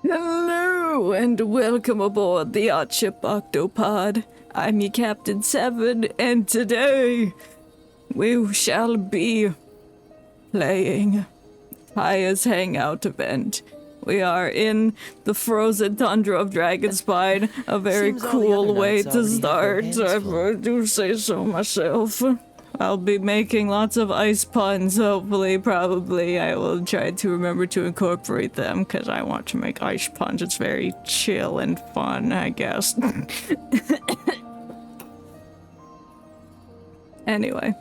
Hello, and welcome aboard the Artship Octopod. I'm your Captain Seven, and today we shall be playing Kaeya's Hangout event. We are in the frozen tundra of Dragonspine, a very cool way to start, if I do say so myself. I'll be making lots of ice puns, hopefully, probably. I will try to remember to incorporate them, because I want to make ice puns. It's very chill and fun, I guess. Anyway.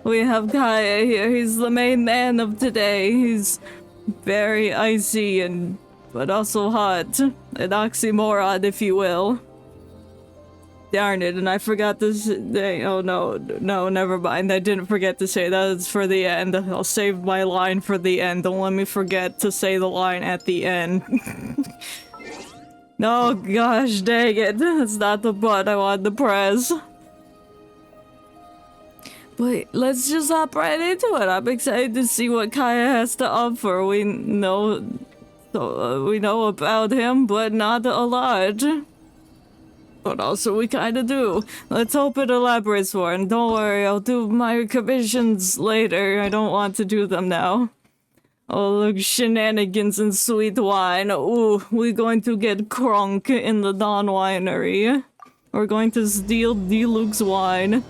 We have Kaeya here. He's the main man of today. He's very icy but also hot. An oxymoron, if you will. Darn it, and I forgot to say, oh no, never mind. I didn't forget to say that. It's for the end. I'll save my line for the end. Don't let me forget to say the line at the end. No, gosh, dang it. That's not the button I wanted to press. But let's just hop right into it. I'm excited to see what Kaeya has to offer. We know about him, but not a lot. But also we kinda do. Let's hope it elaborates more, and don't worry, I'll do my commissions later. I don't want to do them now. Oh, look, shenanigans and sweet wine. Ooh, we're going to get crunk in the Dawn Winery. We're going to steal deluxe wine.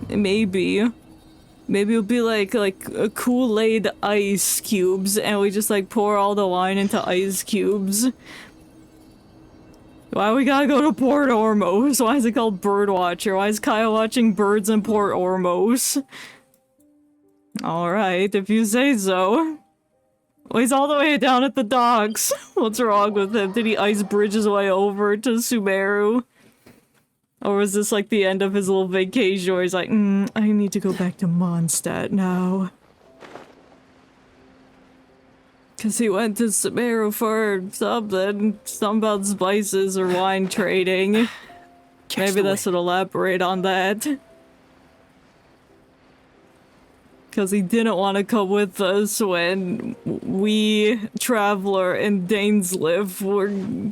Maybe. Maybe it'll be like a Kool-Aid ice cubes, and we just like pour all the wine into ice cubes. Why we gotta go to Port Ormos? Why is it called Birdwatcher? Why is Kaeya watching birds in Port Ormos? Alright, if you say so. Well, he's all the way down at the docks. What's wrong with him? Did he ice bridge his way over to Sumeru? Or was this like the end of his little vacation where he's like, I need to go back to Mondstadt now. Because he went to Sumeru for something about spices or wine trading. Maybe that's what elaborate on that. Because he didn't want to come with us when we, Traveler, and Dainsliff were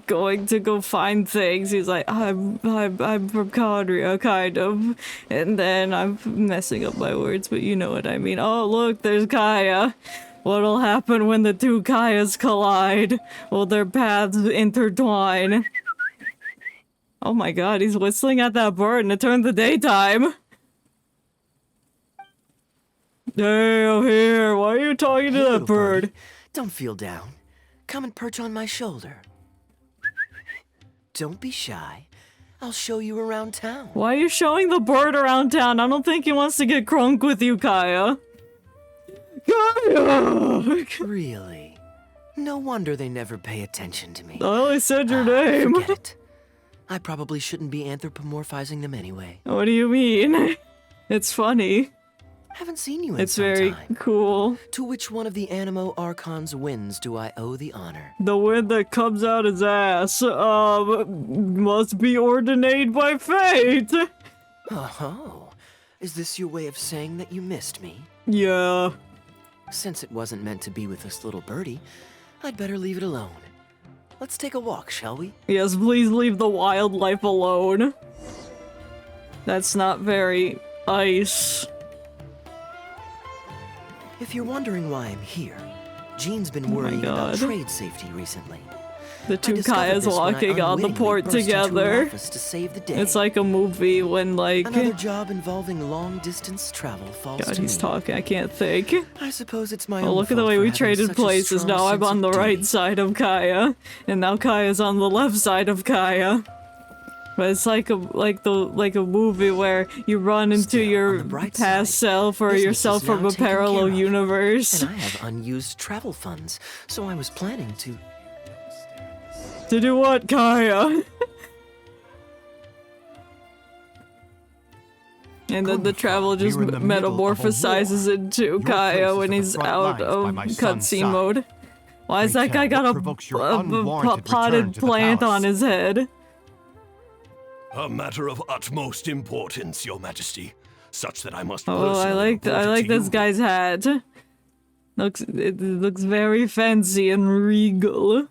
going to go find things. He's like, I'm from Cadria, kind of. And then I'm messing up my words, but you know what I mean. Oh, look, there's Kaeya. What'll happen when the two Kaeyas collide? Will their paths intertwine? Oh my god, he's whistling at that bird and it turned the daytime. Hey, I'm here. Why are you talking to that bird? Buddy. Don't feel down. Come and perch on my shoulder. Don't be shy. I'll show you around town. Why are you showing the bird around town? I don't think he wants to get crunk with you, Kaeya. Kaeya! Really? No wonder they never pay attention to me. I only said your name. Forget it. I probably shouldn't be anthropomorphizing them anyway. What do you mean? It's funny. Haven't seen you in It's some very time. cool. To which one of the Animo Archon's winds do I owe the honor? The wind that comes out his ass, must be ordained by fate. Oh, is this your way of saying that you missed me? Yeah. Since it wasn't meant to be with this little birdie, I'd better leave it alone. Let's take a walk, shall we? Yes, please leave the wildlife alone. That's not very ice. If you're wondering why I'm here, Jean's been worrying about trade safety recently. The two Kaeyas walking on the port together. To save the day. It's like a movie when, like... Another job involving long-distance travel falls God, to he's me. talking. I can't think. I suppose it's my Oh, own look at the fault way for we having traded such a places. strong Now I'm sense on the of right duty. side of Kaeya, and now Kaeya's on the left side of Kaeya. But it's like a movie where you run into Still, your on the bright past side, self or business yourself is now from a taken parallel care of. universe. And I have unused travel funds, so I was planning to... To do what, Kaeya? And then the travel just metamorphosizes into Kaeya when he's out of cutscene mode. Why is that guy got a potted plant on his head? A matter of utmost importance, Your Majesty, such that I must Oh, I like this guy's hat. It looks very fancy and regal.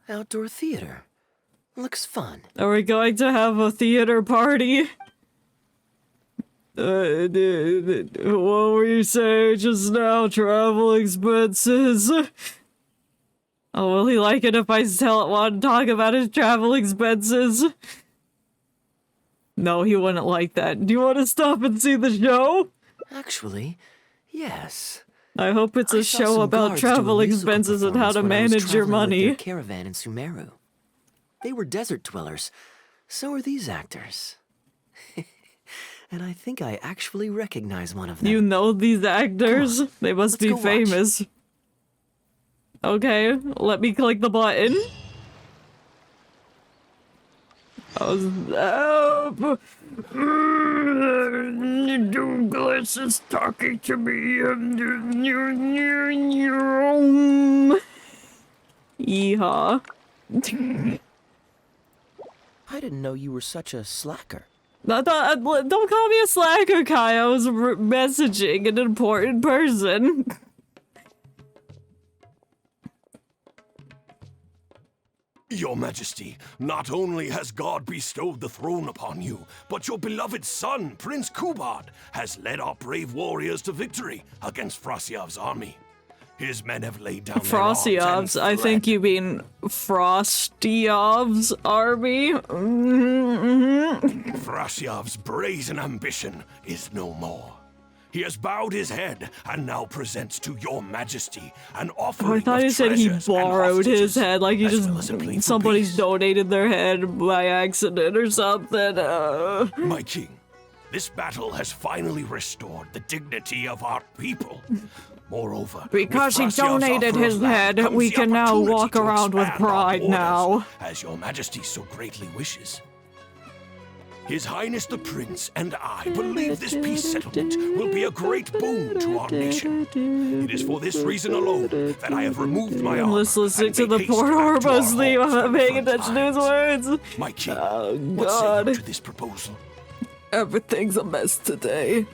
Outdoor theater. Looks fun. Are we going to have a theater party? What were you saying just now? Travel expenses? Oh, will he like it if I want to talk about his travel expenses? No, he wouldn't like that. Do you want to stop and see the show? Actually, yes. I hope it's I a saw show some about guards do a travel musical expenses and how to performance when I was manage your traveling with their money. caravan in Sumeru. They were desert dwellers. So are these actors. And I think I actually recognize one of them. You know these actors? They must let's be go watch. famous. Okay, let me click the button. Douglas is talking to me. Yeehaw. I didn't know you were such a slacker. Don't call me a slacker, Kai. I was messaging an important person. Your Majesty, not only has God bestowed the throne upon you, but your beloved son, Prince Kubad, has led our brave warriors to victory against Frosiov's army. His men have laid down their arms and Frosiov's, I fled. think you mean Frostiov's army. Frosiov's brazen ambition is no more. He has bowed his head and now presents to your Majesty an offering Oh, I thought of he said he treasures and borrowed his hostages, head, like he as well as a plea just for somebody's peace. donated their head by accident or something. My king, this battle has finally restored the dignity of our people. Moreover, Because he with Frasiov's donated offer his of land head, comes we the can now opportunity walk to around with expand our pride borders, now. as your Majesty so greatly wishes. His Highness the Prince and I believe this peace settlement will be a great boon to our nation. It is for this reason alone that I have removed my arm Let's listen and to the make poor haste back to our Orbo's theme. halls I'm not and paying front attention to his lines. words. My king, Oh, what say God. you to this proposal? Everything's a mess today.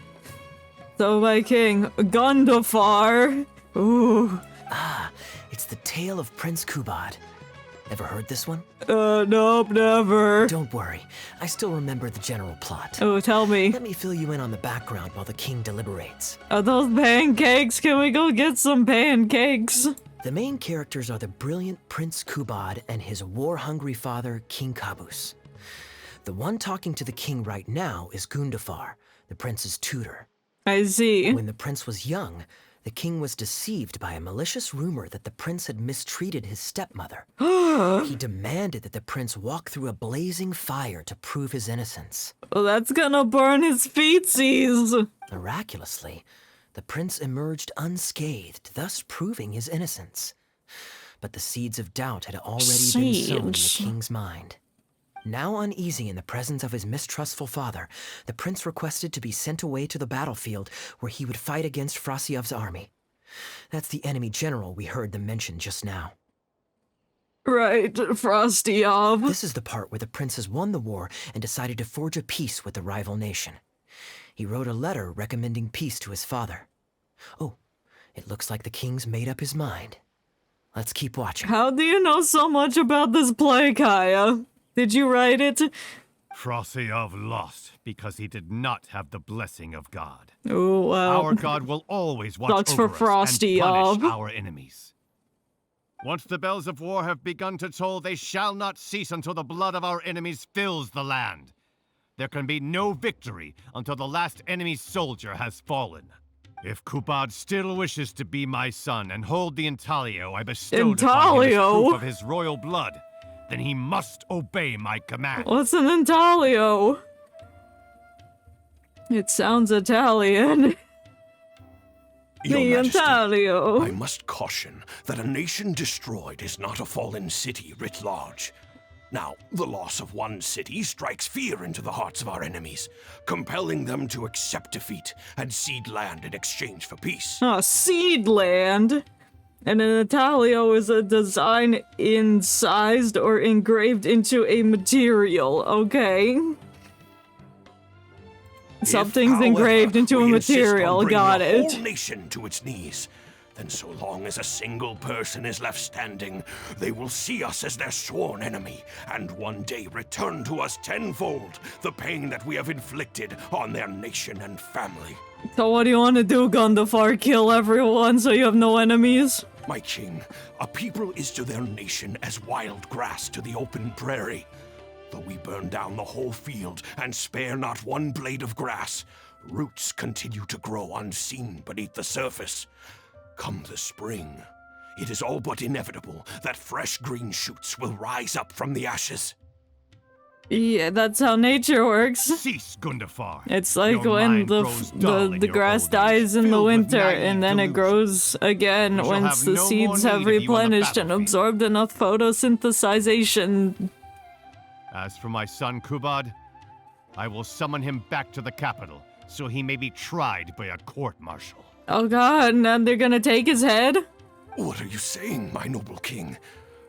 So, my king, Gundafar. Ooh. It's the tale of Prince Kubad. Ever heard this one? Nope, never. Don't worry. I still remember the general plot. Oh, tell me. Let me fill you in on the background while the king deliberates. Are those pancakes? Can we go get some pancakes? The main characters are the brilliant Prince Kubad and his war-hungry father, King Kabus. The one talking to the king right now is Gundafar, the prince's tutor. I see. When the prince was young, the king was deceived by a malicious rumor that the prince had mistreated his stepmother. He demanded that the prince walk through a blazing fire to prove his innocence. Well, that's gonna burn his feetsies. Miraculously, the prince emerged unscathed, thus proving his innocence. But the seeds of doubt had already been sown in the Seeds. king's mind. Now uneasy in the presence of his mistrustful father, the prince requested to be sent away to the battlefield where he would fight against Frosiov's army. That's the enemy general we heard them mention just now. Right, Frostiov. This is the part where the prince has won the war and decided to forge a peace with the rival nation. He wrote a letter recommending peace to his father. Oh, it looks like the king's made up his mind. Let's keep watching. How do you know so much about this play, Kaeya? Did you write it? Frosiov lost because he did not have the blessing of God. Oh, wow. Our God will always watch Sucks over for us and Frosiov. punish our enemies. Once the bells of war have begun to toll, they shall not cease until the blood of our enemies fills the land. There can be no victory until the last enemy soldier has fallen. If Kubad still wishes to be my son and hold the intaglio I bestowed upon him as Intaglio? proof of his royal blood, then he must obey my command. What's an intaglio? It sounds Italian. Your The Majesty, intaglio. I must caution that a nation destroyed is not a fallen city writ large. Now, the loss of one city strikes fear into the hearts of our enemies, compelling them to accept defeat and cede land in exchange for peace. Ah, seed land. And an intaglio is a design incised or engraved into a material, okay? Something's If, however, engraved into a we insist on material, bringing got the it. whole nation to its knees, then so long as a single person is left standing, they will see us as their sworn enemy, and one day return to us tenfold the pain that we have inflicted on their nation and family. So what do you want to do, Gundafar? Kill everyone so you have no enemies? My king, a people is to their nation as wild grass to the open prairie. Though we burn down the whole field and spare not one blade of grass, roots continue to grow unseen beneath the surface. Come the spring, it is all but inevitable that fresh green shoots will rise up from the ashes. Yeah, that's how nature works. Cease, Gundafar. It's like Your when mind grows dull in the your grass old age, dies in the filled with winter, naive and then it delusions. grows again We shall once have the no more seeds need have of you on the replenished and battlefield. absorbed enough photosynthesization. As for my son Kubad, I will summon him back to the capital, so he may be tried by a court-martial. Oh god, now they're gonna take his head? What are you saying, my noble king?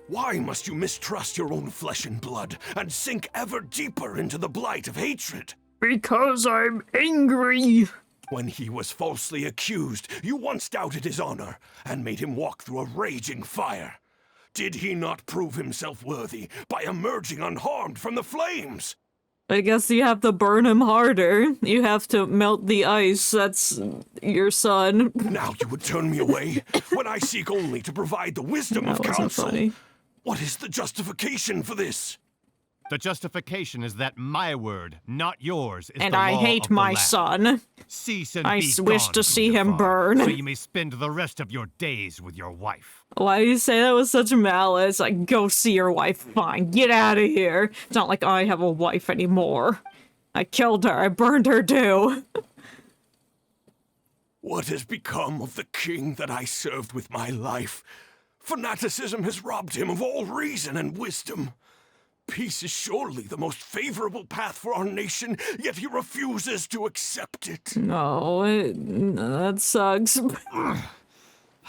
Why must you mistrust your own flesh and blood and sink ever deeper into the blight of hatred? Because I'm angry. When he was falsely accused, you once doubted his honor and made him walk through a raging fire. Did he not prove himself worthy by emerging unharmed from the flames? I guess you have to burn him harder. You have to melt the ice. That's your son. Now you would turn me away when I seek only to provide the wisdom That of wasn't counsel. funny. What is the justification for this? The justification is that my word, not yours, is And the I law hate of the my land. son. Cease and I be wish gone, to see him Gundafar, burn. so you may spend the rest of your days with your wife. Why do you say that with such malice? Like, go see your wife. Fine, get out of here. It's not like I have a wife anymore. I killed her. I burned her too. What has become of the king that I served with my life? Fanaticism has robbed him of all reason and wisdom. Peace is surely the most favorable path for our nation, yet he refuses to accept it. No, that sucks.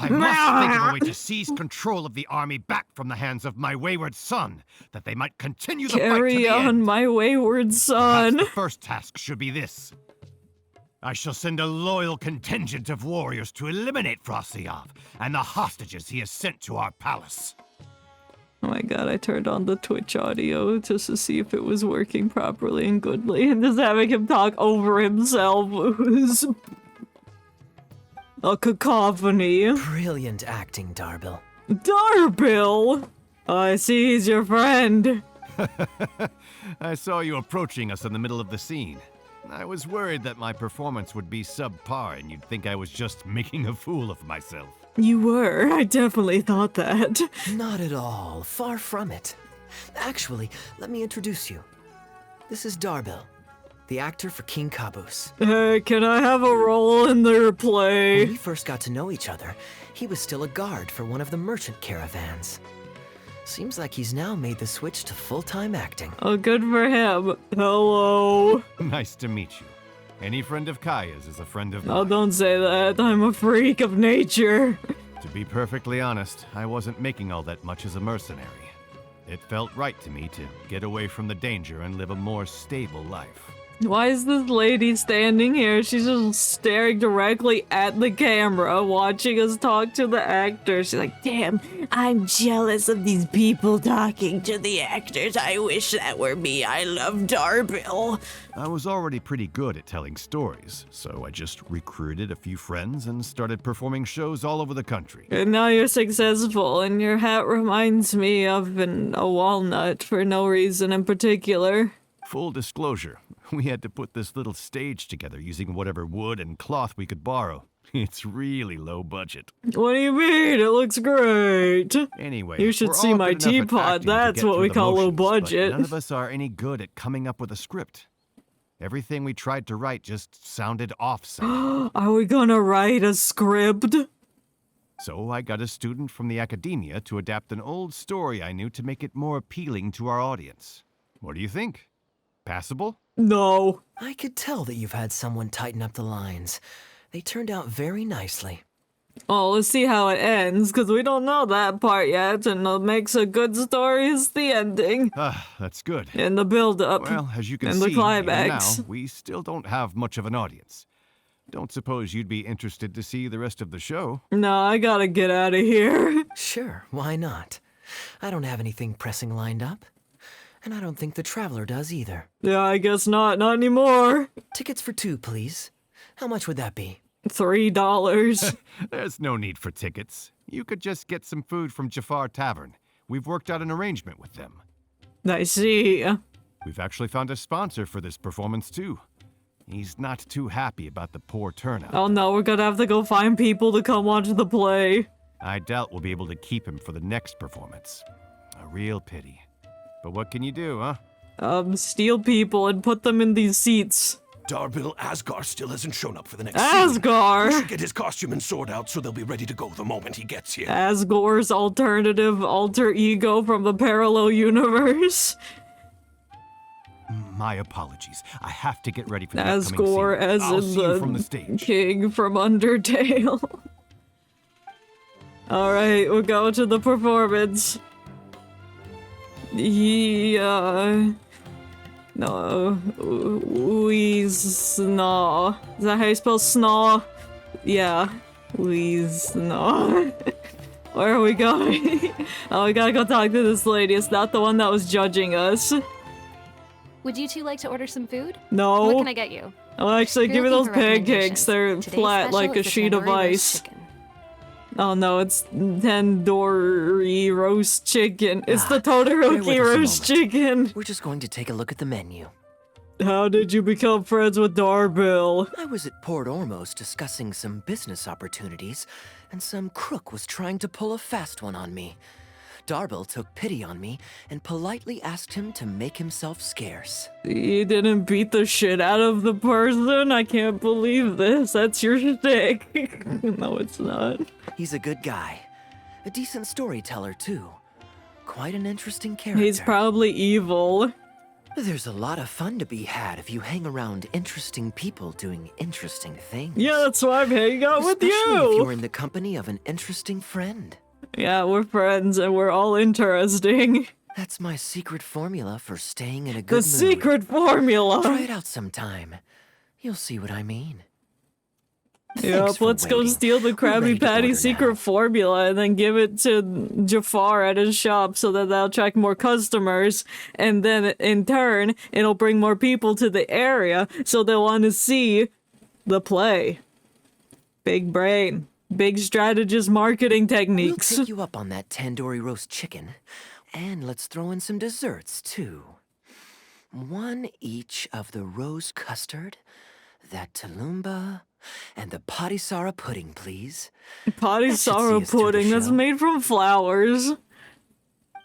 I must think of a way to seize control of the army back from the hands of my wayward son, that they might continue the fight to Carry the on, end. my wayward Perhaps son. the first task should be this. I shall send a loyal contingent of warriors to eliminate Frosyav and the hostages he has sent to our palace. Oh my god, I turned on the Twitch audio just to see if it was working properly and goodly, and just having him talk over himself was a cacophony. Brilliant acting, Darbil. Darbil! I see he's your friend. I saw you approaching us in the middle of the scene. I was worried that my performance would be subpar and you'd think I was just making a fool of myself. You were. I definitely thought that. Not at all. Far from it. Actually, let me introduce you. This is Darbil, the actor for King Caboose. Hey, can I have a role in their When play? we first got to know each other, he was still a guard for one of the merchant caravans. Seems like he's now made the switch to full-time acting. Oh, good for him. Hello. Nice to meet you. Any friend of Kaeya's is a friend of Oh, mine. don't say that. I'm a freak of nature. To be perfectly honest, I wasn't making all that much as a mercenary. It felt right to me to get away from the danger and live a more stable life. Why is this lady standing here? She's just staring directly at the camera, watching us talk to the actors. She's like, damn, I'm jealous of these people talking to the actors. I wish that were me. I love Darbil. I was already pretty good at telling stories, so I just recruited a few friends and started performing shows all over the country. And now you're successful, and your hat reminds me of a walnut for no reason in particular. Full disclosure, we had to put this little stage together using whatever wood and cloth we could borrow. It's really low budget. What do you mean? It looks great. Anyway, You should we're see all my good enough at teapot. acting to That's get what through we the call low motions, but budget. none of us are any good at coming up with a script. Everything we tried to write just sounded off somehow. Are we gonna write a script? So I got a student from the academia to adapt an old story I knew to make it more appealing to our audience. What do you think? Passable? No. I could tell that you've had someone tighten up the lines. They turned out very nicely. Well, let's see how it ends, because we don't know that part yet, and what makes a good story is the ending. That's good. And the build-up. Well, as you can and see, the even climax. now, we still don't have much of an audience. Don't suppose you'd be interested to see the rest of the show? No, I gotta get out of here. Sure, why not? I don't have anything pressing lined up. And I don't think the Traveler does either. Yeah, I guess not. Not anymore. Tickets for 2, please. How much would that be? $3. There's no need for tickets. You could just get some food from Jafar Tavern. We've worked out an arrangement with them. I see. We've actually found a sponsor for this performance, too. He's not too happy about the poor turnout. Oh no, we're gonna have to go find people to come watch the play. I doubt we'll be able to keep him for the next performance. A real pity. But what can you do, huh? Steal people and put them in these seats. Darbil Asgar still hasn't shown up for the next scene. We Asgar! should get his costume and sword out so they'll be ready to go the moment he gets here. Asgor's alternative alter ego from the parallel universe. My apologies. I have to get ready for the upcoming scene. Asgore as I'll in see you from the stage. king from Undertale. Alright, we'll go to the performance. No. Snaw. Is that how you spell snaw? Yeah. Snaw. Where are we going? Oh, we gotta go talk to this lady. It's not the one that was judging us. Would you two like to order some food? No. What can I get you? Oh, actually, If give me you're those looking for pancakes. recommendations, They're today's flat special like a is the sheet of cavalry-less ice. chicken. Oh no, it's tandoori roast chicken. It's the bear Todoroki with us a roast moment. chicken. We're just going to take a look at the menu. How did you become friends with Darbil? I was at Port Ormos discussing some business opportunities, and some crook was trying to pull a fast one on me. Darbil took pity on me and politely asked him to make himself scarce. You didn't beat the shit out of the person? I can't believe this. That's your shtick. No, it's not. He's a good guy. A decent storyteller, too. Quite an interesting character. He's probably evil. There's a lot of fun to be had if you hang around interesting people doing interesting things. Yeah, that's why I'm hanging out with Especially if you're you. in the company of an interesting friend. Yeah, we're friends and we're all interesting. That's my secret formula for staying in a good The mood. secret formula. Try it out sometime. You'll see what I mean. Thanks Yep, for let's go waiting. steal the We're Krabby ready to Patty order secret now. formula and then give it to Jafar at his shop so that that'll attract more customers. And then in turn, it'll bring more people to the area so they'll want to see the play. Big brain. Big strategist marketing We'll techniques. take you up on that tandoori roast chicken. And let's throw in some desserts, too. 1 each of the rose custard, that tulumba, and the patisara pudding, please. Potty That should see sorrow us through the pudding that's show. made from flowers.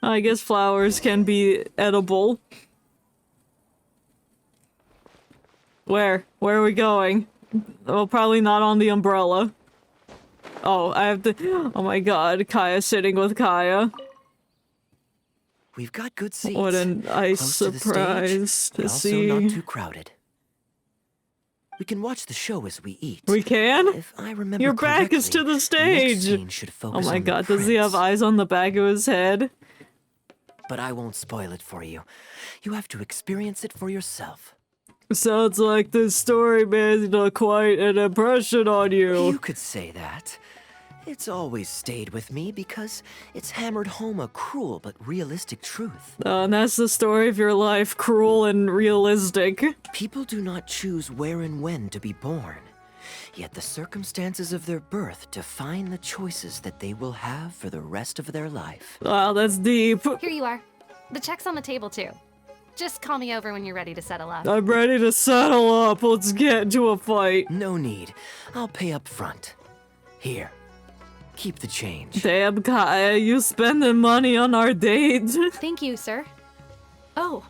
I guess flowers can be edible. Where? Where are we going? Well, probably not on the umbrella. Oh, I have to. Oh my god, Kaeya sitting with Kaeya. We've got good seats. What a nice Close to the surprise stage, to but also see. not too crowded. We can watch the show as we eat. We can? If I remember Your back is to correctly, the stage. next scene should Oh focus my on the god, does he have prince. eyes on the back of his head? But I won't spoil it for you. You have to experience it for yourself. Sounds like this story made quite an impression on You you. could say that. It's always stayed with me because it's hammered home a cruel but realistic truth. And that's the story of your life, cruel and realistic. People do not choose where and when to be born, yet the circumstances of their birth define the choices that they will have for the rest of their life. Wow, that's deep. Here you are. The check's on the table, too. Just call me over when you're ready to settle up. I'm ready to settle up. Let's get into a fight. No need. I'll pay up front. Here. Keep the change. Damn, Kaeya, you spending money on our date? Thank you, sir. Oh,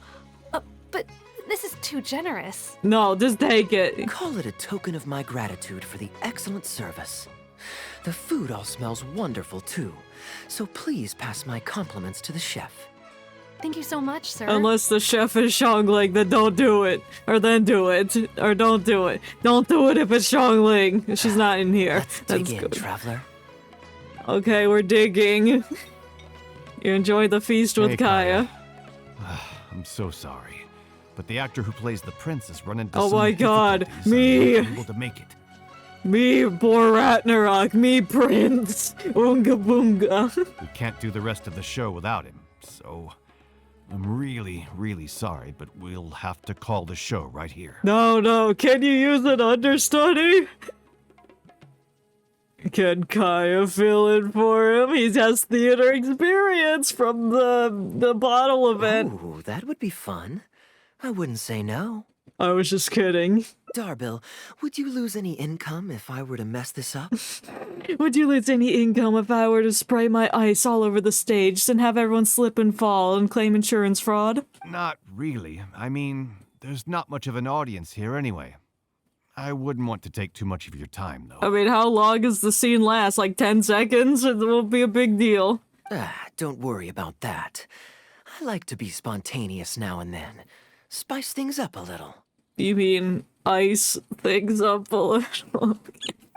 but this is too generous. No, just take it. Call it a token of my gratitude for the excellent service. The food all smells wonderful too, so please pass my compliments to the chef. Thank you so much, sir. Unless the chef is Xiangling, then don't do it. Or then do it. Or don't do it. Don't do it if it's Xiangling. She's not in here. Let's dig That's in, good. traveler. Okay, we're digging. You enjoy the feast with Hey, Kaeya. I'm so sorry, but the actor who plays the prince has run into Oh some my God, difficulties and me. is unable to make it. Me, poor Ragnarok, me, Prince. Oonga boonga. We can't do the rest of the show without him, so I'm really, really sorry, but we'll have to call the show right here. No, can you use an understudy? Can Kaeya fill in for him? He has theater experience from the bottle event. Ooh, that would be fun. I wouldn't say no. I was just kidding. Darbil, would you lose any income if I were to mess this up? Would you lose any income if I were to spray my ice all over the stage and have everyone slip and fall and claim insurance fraud? Not really. I mean, there's not much of an audience here anyway. I wouldn't want to take too much of your time, though. I mean, how long does the scene last? Like 10 seconds? It won't be a big deal. Don't worry about that. I like to be spontaneous now and then. Spice things up a little. You mean ice things up a little?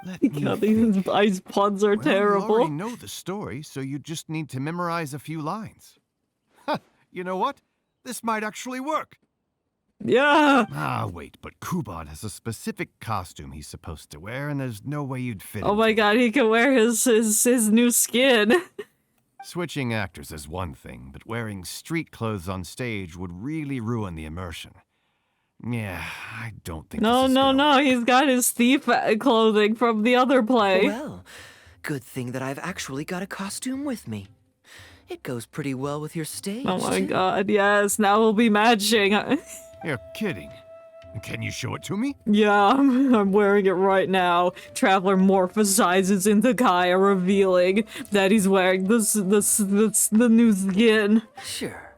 Let me God, think. these ice puns are Well, you terrible. already know the story, so you just need to memorize a few lines. Ha! You know what? This might actually work. Yeah. Ah, wait, but Kubad has a specific costume he's supposed to wear, and there's no way you'd fit Oh into my it. god, he can wear his new skin. Switching actors is one thing, but wearing street clothes on stage would really ruin the immersion. Yeah, I don't think this is gonna No, he's got his thief clothing from the other play. Well, good thing that I've actually got a costume with me. It goes pretty well with your stage. Oh my too. god, yes, now we'll be matching. You're kidding. Can you show it to me? Yeah, I'm wearing it right now. Traveler morphosizes into Kaeya, revealing that he's wearing the new skin. Sure.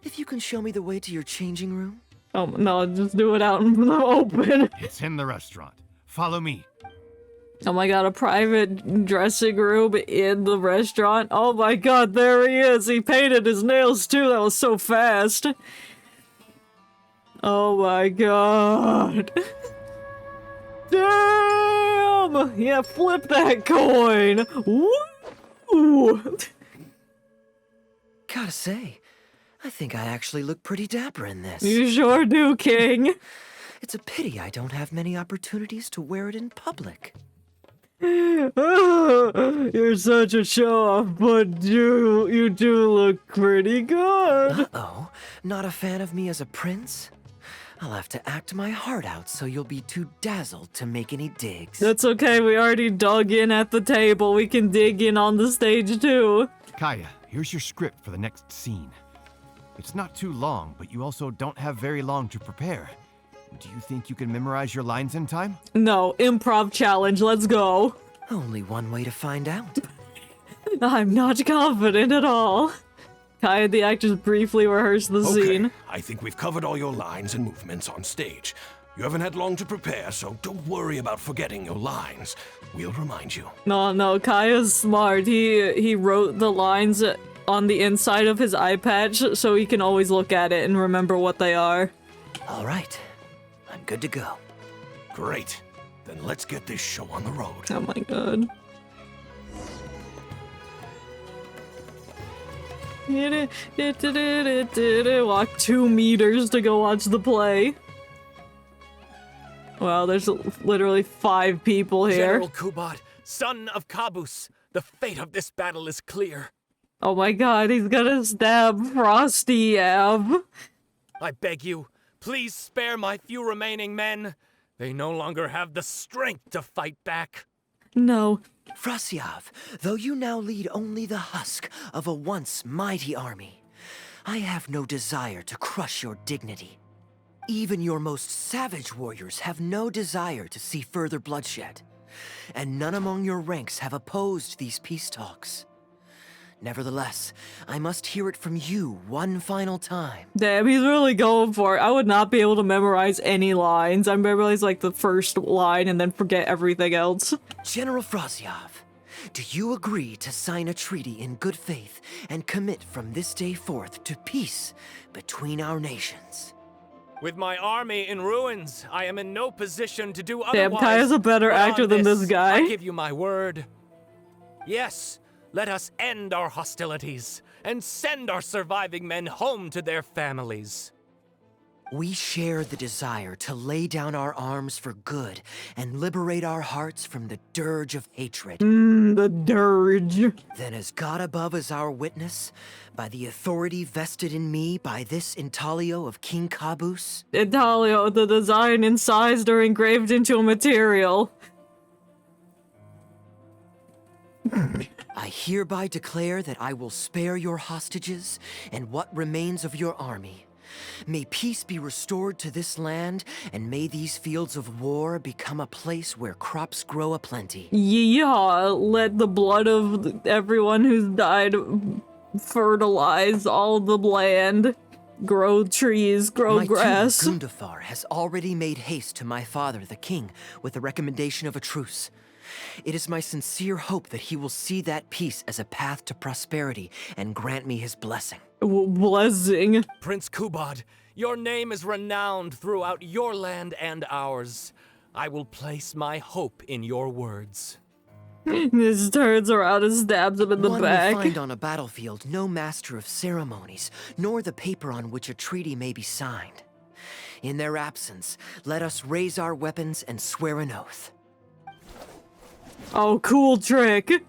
If you can show me the way to your changing room. Oh no, just do it out in the open. It's in the restaurant. Follow me. Oh my god, a private dressing room in the restaurant. Oh my god, there he is. He painted his nails too. That was so fast. Oh my god. Damn! Yeah, flip that coin. Woo! Gotta say, I think I actually look pretty dapper in this. You sure do, King. It's a pity I don't have many opportunities to wear it in public. You're such a show-off, but you do look pretty good. Uh-oh, not a fan of me as a prince? I'll have to act my heart out so you'll be too dazzled to make any digs. That's okay, we already dug in at the table. We can dig in on the stage too. Kaeya, here's your script for the next scene. It's not too long, but you also don't have very long to prepare. Do you think you can memorize your lines in time? No, improv challenge, let's go. Only one way to find out. I'm not confident at all. Kaeya the actors briefly rehearsed the scene. I think we've covered all your lines and movements on stage. You haven't had long to prepare, so don't worry about forgetting your lines. We'll remind you. No, Kaeya's smart. He wrote the lines on the inside of his eye patch so he can always look at it and remember what they are. All right, I'm good to go. Great. Then let's get this show on the road. Oh my god. Walk 2 meters to go watch the play. Wow, there's literally 5 people here. General Kubad, son of Kabus, the fate of this battle is clear. Oh my god, he's gonna stab Frosty Ab. I beg you, please spare my few remaining men. They no longer have the strength to fight back. No. Frasyav, though you now lead only the husk of a once mighty army, I have no desire to crush your dignity. Even your most savage warriors have no desire to see further bloodshed, and none among your ranks have opposed these peace talks. Nevertheless, I must hear it from you one final time. Damn, he's really going for it. I would not be able to memorize any lines. I memorize like the first line and then forget everything else. General Frasyav, do you agree to sign a treaty in good faith and commit from this day forth to peace between our nations? With my army in ruins, I am in no position to do Damn, otherwise. Kaeya's a better But on actor than this guy. I give you my word. Yes, let us end our hostilities and send our surviving men home to their families. We share the desire to lay down our arms for good and liberate our hearts from the dirge of hatred. The dirge. Then as God above is our witness, by the authority vested in me by this intaglio of King Caboose, Italio, the design and size are engraved into a material. I hereby declare that I will spare your hostages and what remains of your army. May peace be restored to this land, and may these fields of war become a place where crops grow aplenty. Yeah, let the blood of everyone who's died fertilize all the land, grow trees, grow grass. My tutor Gundafar has already made haste to my father, the king, with the recommendation of a truce. It is my sincere hope that he will see that peace as a path to prosperity and grant me his blessing. Blessing. Prince Kubad, your name is renowned throughout your land and ours. I will place my hope in your words. This turns around and stabs him in the One back. will find on a battlefield no master of ceremonies, nor the paper on which a treaty may be signed. In their absence, let us raise our weapons and swear an oath. Oh, cool trick.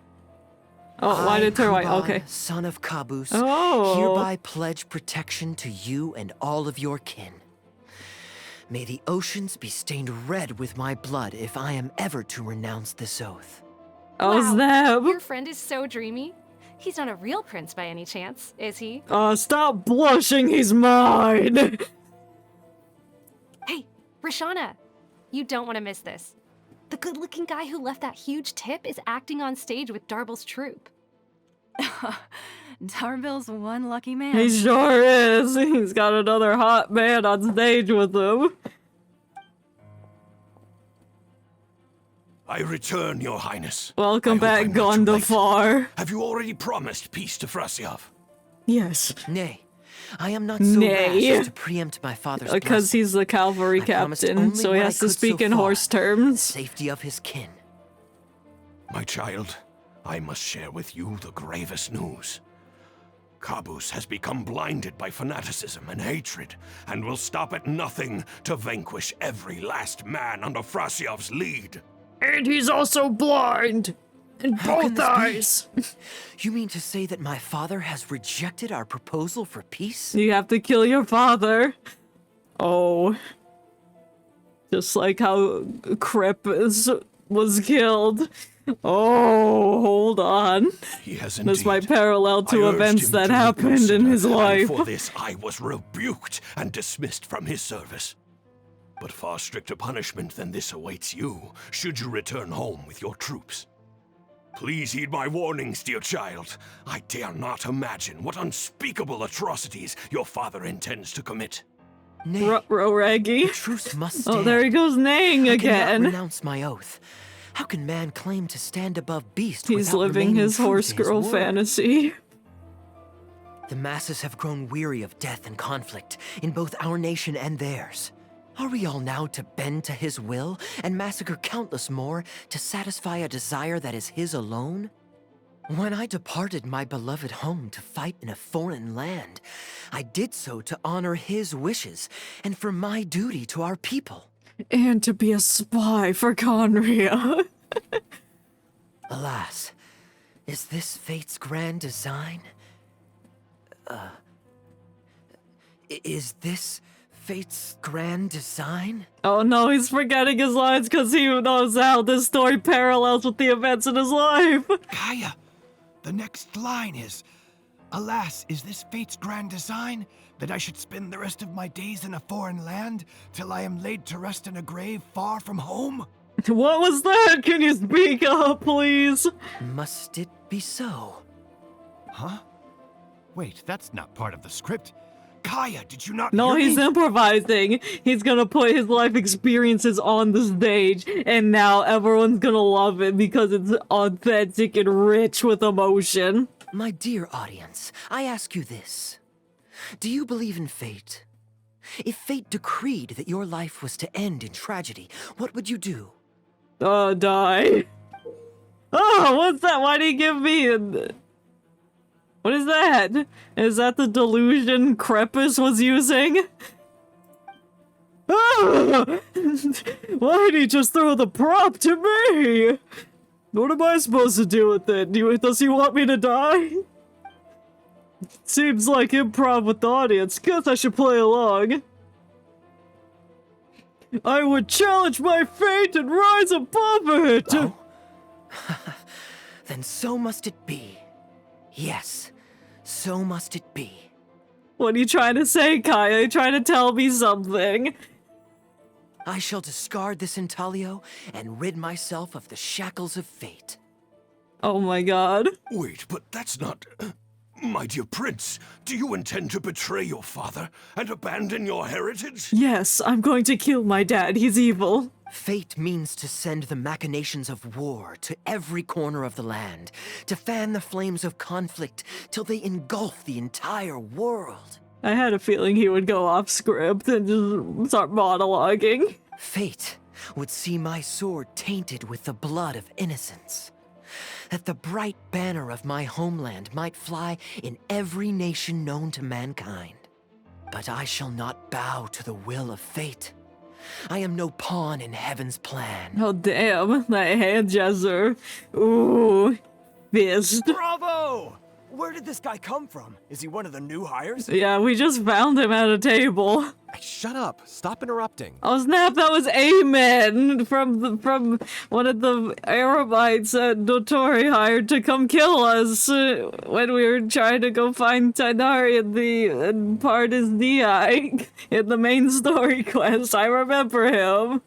Oh, why I, did it turn white? Kubad, Okay. son of Caboose, Oh. hereby pledge protection to you and all of your kin. May the oceans be stained red with my blood if I am ever to renounce this oath. Oh, Wow, snap. Your friend is so dreamy. He's not a real prince by any chance, is he? Stop blushing, he's mine. Hey, Rashana, you don't want to miss this. The good-looking guy who left that huge tip is acting on stage with Darble's troupe. Darbill's one lucky man. He sure is. He's got another hot man on stage with him. I return, your highness. Welcome I hope back, I'm not too late. Gondafar. Have you already promised peace to Frasiav? Yes. Nay, I am not so Nay. rash as to preempt my father's Because blessing. he's the cavalry I promised captain, only so he what has I to could speak so in far. horse terms. Safety of his kin. My child, I must share with you the gravest news. Caboose has become blinded by fanaticism and hatred, and will stop at nothing to vanquish every last man under Frasiav's lead. And he's also blind. In How can both this be? eyes. You mean to say that my father has rejected our proposal for peace? You have to kill your father. Oh. Just like how Crepus was killed. Oh, hold on. He has This indeed. might parallel I to urged events him that to happened in reconsider, his and life. for this I was rebuked and dismissed from his service. But far stricter punishment than this awaits you, should you return home with your troops. Please heed my warnings, dear child. I dare not imagine what unspeakable atrocities your father intends to commit. Nay, Raggy. the truce must stand. Oh, there he goes neighing I cannot again. renounce my oath. How can man claim to stand above beast He's without living remaining his true to horse girl word? fantasy. The masses have grown weary of death and conflict in both our nation and theirs. Are we all now to bend to his will and massacre countless more to satisfy a desire that is his alone? When I departed my beloved home to fight in a foreign land, I did so to honor his wishes and for my duty to our people. And to be a spy for Conria. Alas, is this fate's grand design? Is this fate's grand design? Oh no, he's forgetting his lines because he knows how this story parallels with the events in his life. Kaeya, the next line is, "Alas, is this fate's grand design, that I should spend the rest of my days in a foreign land, till I am laid to rest in a grave far from home?" What was that? Can you speak up, please? Must it be so? Huh? Wait, that's not part of the script. Kaeya, did you not No, hear he's me? improvising. He's gonna put his life experiences on the stage, and now everyone's gonna love it because it's authentic and rich with emotion. My dear audience, I ask you this. Do you believe in fate? If fate decreed that your life was to end in tragedy, what would you do? Die. Oh, what's that? Why did he give me what is that? Is that the delusion Crepus was using? Why'd he just throw the prop to me? What am I supposed to do with it? Does he want me to die? Seems like improv with the audience. Guess I should play along. I would challenge my fate and rise above it! Oh? Then so must it be. Yes, so must it be. What are you trying to say, Kaeya? You trying to tell me something? I shall discard this intaglio and rid myself of the shackles of fate. Oh my god. Wait, but that's not... My dear prince, do you intend to betray your father and abandon your heritage? Yes, I'm going to kill my dad. He's evil. Fate means to send the machinations of war to every corner of the land, to fan the flames of conflict till they engulf the entire world. I had a feeling he would go off script and just start monologuing. Fate would see my sword tainted with the blood of innocence. That the bright banner of my homeland might fly in every nation known to mankind. But I shall not bow to the will of fate. I am no pawn in heaven's plan. Oh damn, that hand gesture. Ooh, fist. Bravo! Where did this guy come from? Is he one of the new hires? Yeah, we just found him at a table. Hey, shut up. Stop interrupting. Oh snap, that was Amen from one of the Arabites that Dotori hired to come kill us when we were trying to go find Tainari and Pardis Di in the main story quest. I remember him.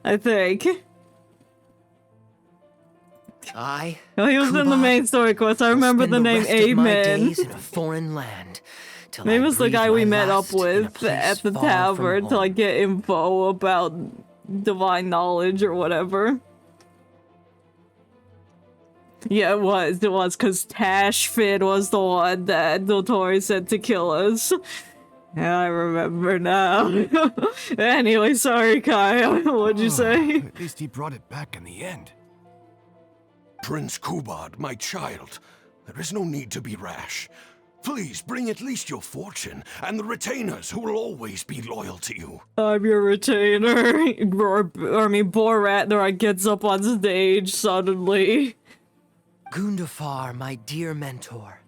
I think. I. Oh, he was in the main story quest. I remember the name Amen. Days in a foreign land. Maybe it was the guy we met up with at the tavern to like get info about divine knowledge or whatever. Yeah, it was because Tashfin was the one that Dotori said to kill us. Yeah, I remember now. Anyway, sorry, Kaeya. What'd you say? At least he brought it back in the end. Prince Kubad, my child, there is no need to be rash. Please bring at least your fortune and the retainers who will always be loyal to you. I'm your retainer. Boratner gets up on stage suddenly. Gundafar, my dear mentor,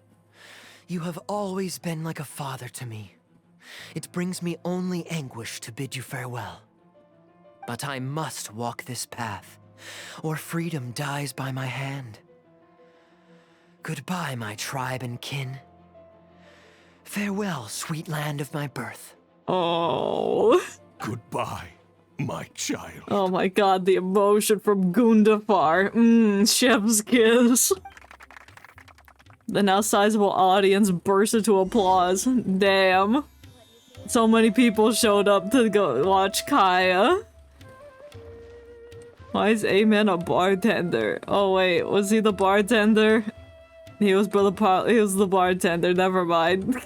you have always been like a father to me. It brings me only anguish to bid you farewell. But I must walk this path, or freedom dies by my hand. Goodbye, my tribe and kin. Farewell, sweet land of my birth. Oh. Goodbye, my child. Oh my god, the emotion from Gundafar. Chef's kiss. The now sizable audience burst into applause. Damn. So many people showed up to go watch Kaeya. Why is Amen a bartender? Oh wait, was he the bartender? He was the bartender, never mind.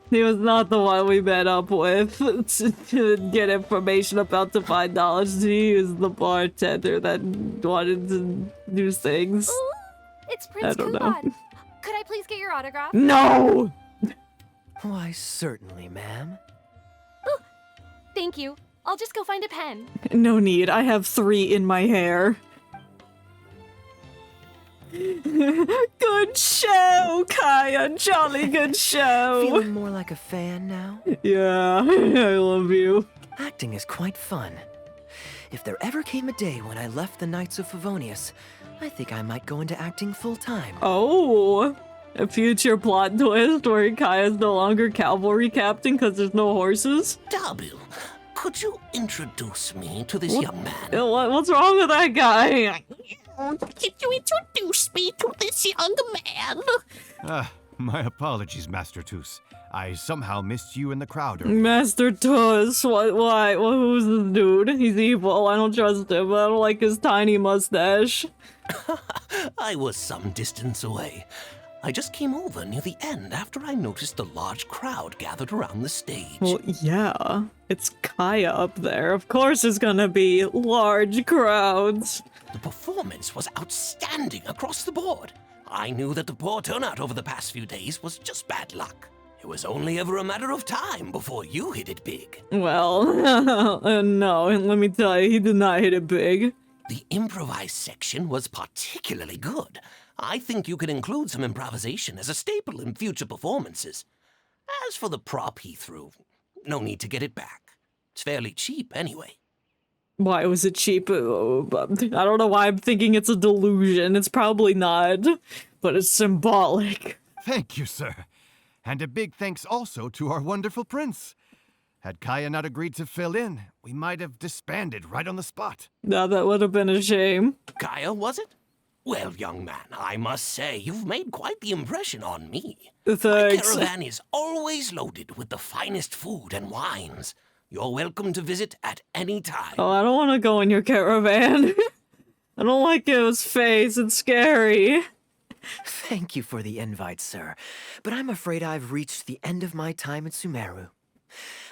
He was not the one we met up with to get information about divine knowledge. He was the bartender that wanted to do things. Ooh, it's Prince Kubad. Could I please get your autograph? No! Why, certainly, ma'am. Ooh, thank you. I'll just go find a pen. No need, I have 3 in my hair. Good show, Kaeya. Jolly good show. Feeling more like a fan now? Yeah, I love you. Acting is quite fun. If there ever came a day when I left the Knights of Favonius, I think I might go into acting full-time. Oh, a future plot twist where Kaeya's no longer cavalry captain because there's no horses? Dabil, could you introduce me to this young man? What's wrong with that guy? Could you introduce me to this young man? My apologies, Master Toos. I somehow missed you in the crowd earlier. Master Tuss, why? Who's this dude? He's evil. I don't trust him. I don't like his tiny mustache. I was some distance away. I just came over near the end after I noticed a large crowd gathered around the stage. Well, yeah. It's Kaeya up there. Of course there's gonna be large crowds. The performance was outstanding across the board. I knew that the poor turnout over the past few days was just bad luck. It was only ever a matter of time before you hit it big. Well, no, and let me tell you, he did not hit it big. The improvised section was particularly good. I think you could include some improvisation as a staple in future performances. As for the prop he threw, no need to get it back. It's fairly cheap anyway. Why was it cheap? I don't know why I'm thinking it's a delusion. It's probably not, but it's symbolic. Thank you, sir. And a big thanks also to our wonderful prince. Had Kaeya not agreed to fill in, we might have disbanded right on the spot. No, that would have been a shame. Kaeya, was it? Well, young man, I must say, you've made quite the impression on me. Thanks. My caravan is always loaded with the finest food and wines. You're welcome to visit at any time. Oh, I don't want to go in your caravan. I don't like his face. It's scary. Thank you for the invite, sir, but I'm afraid I've reached the end of my time at Sumeru.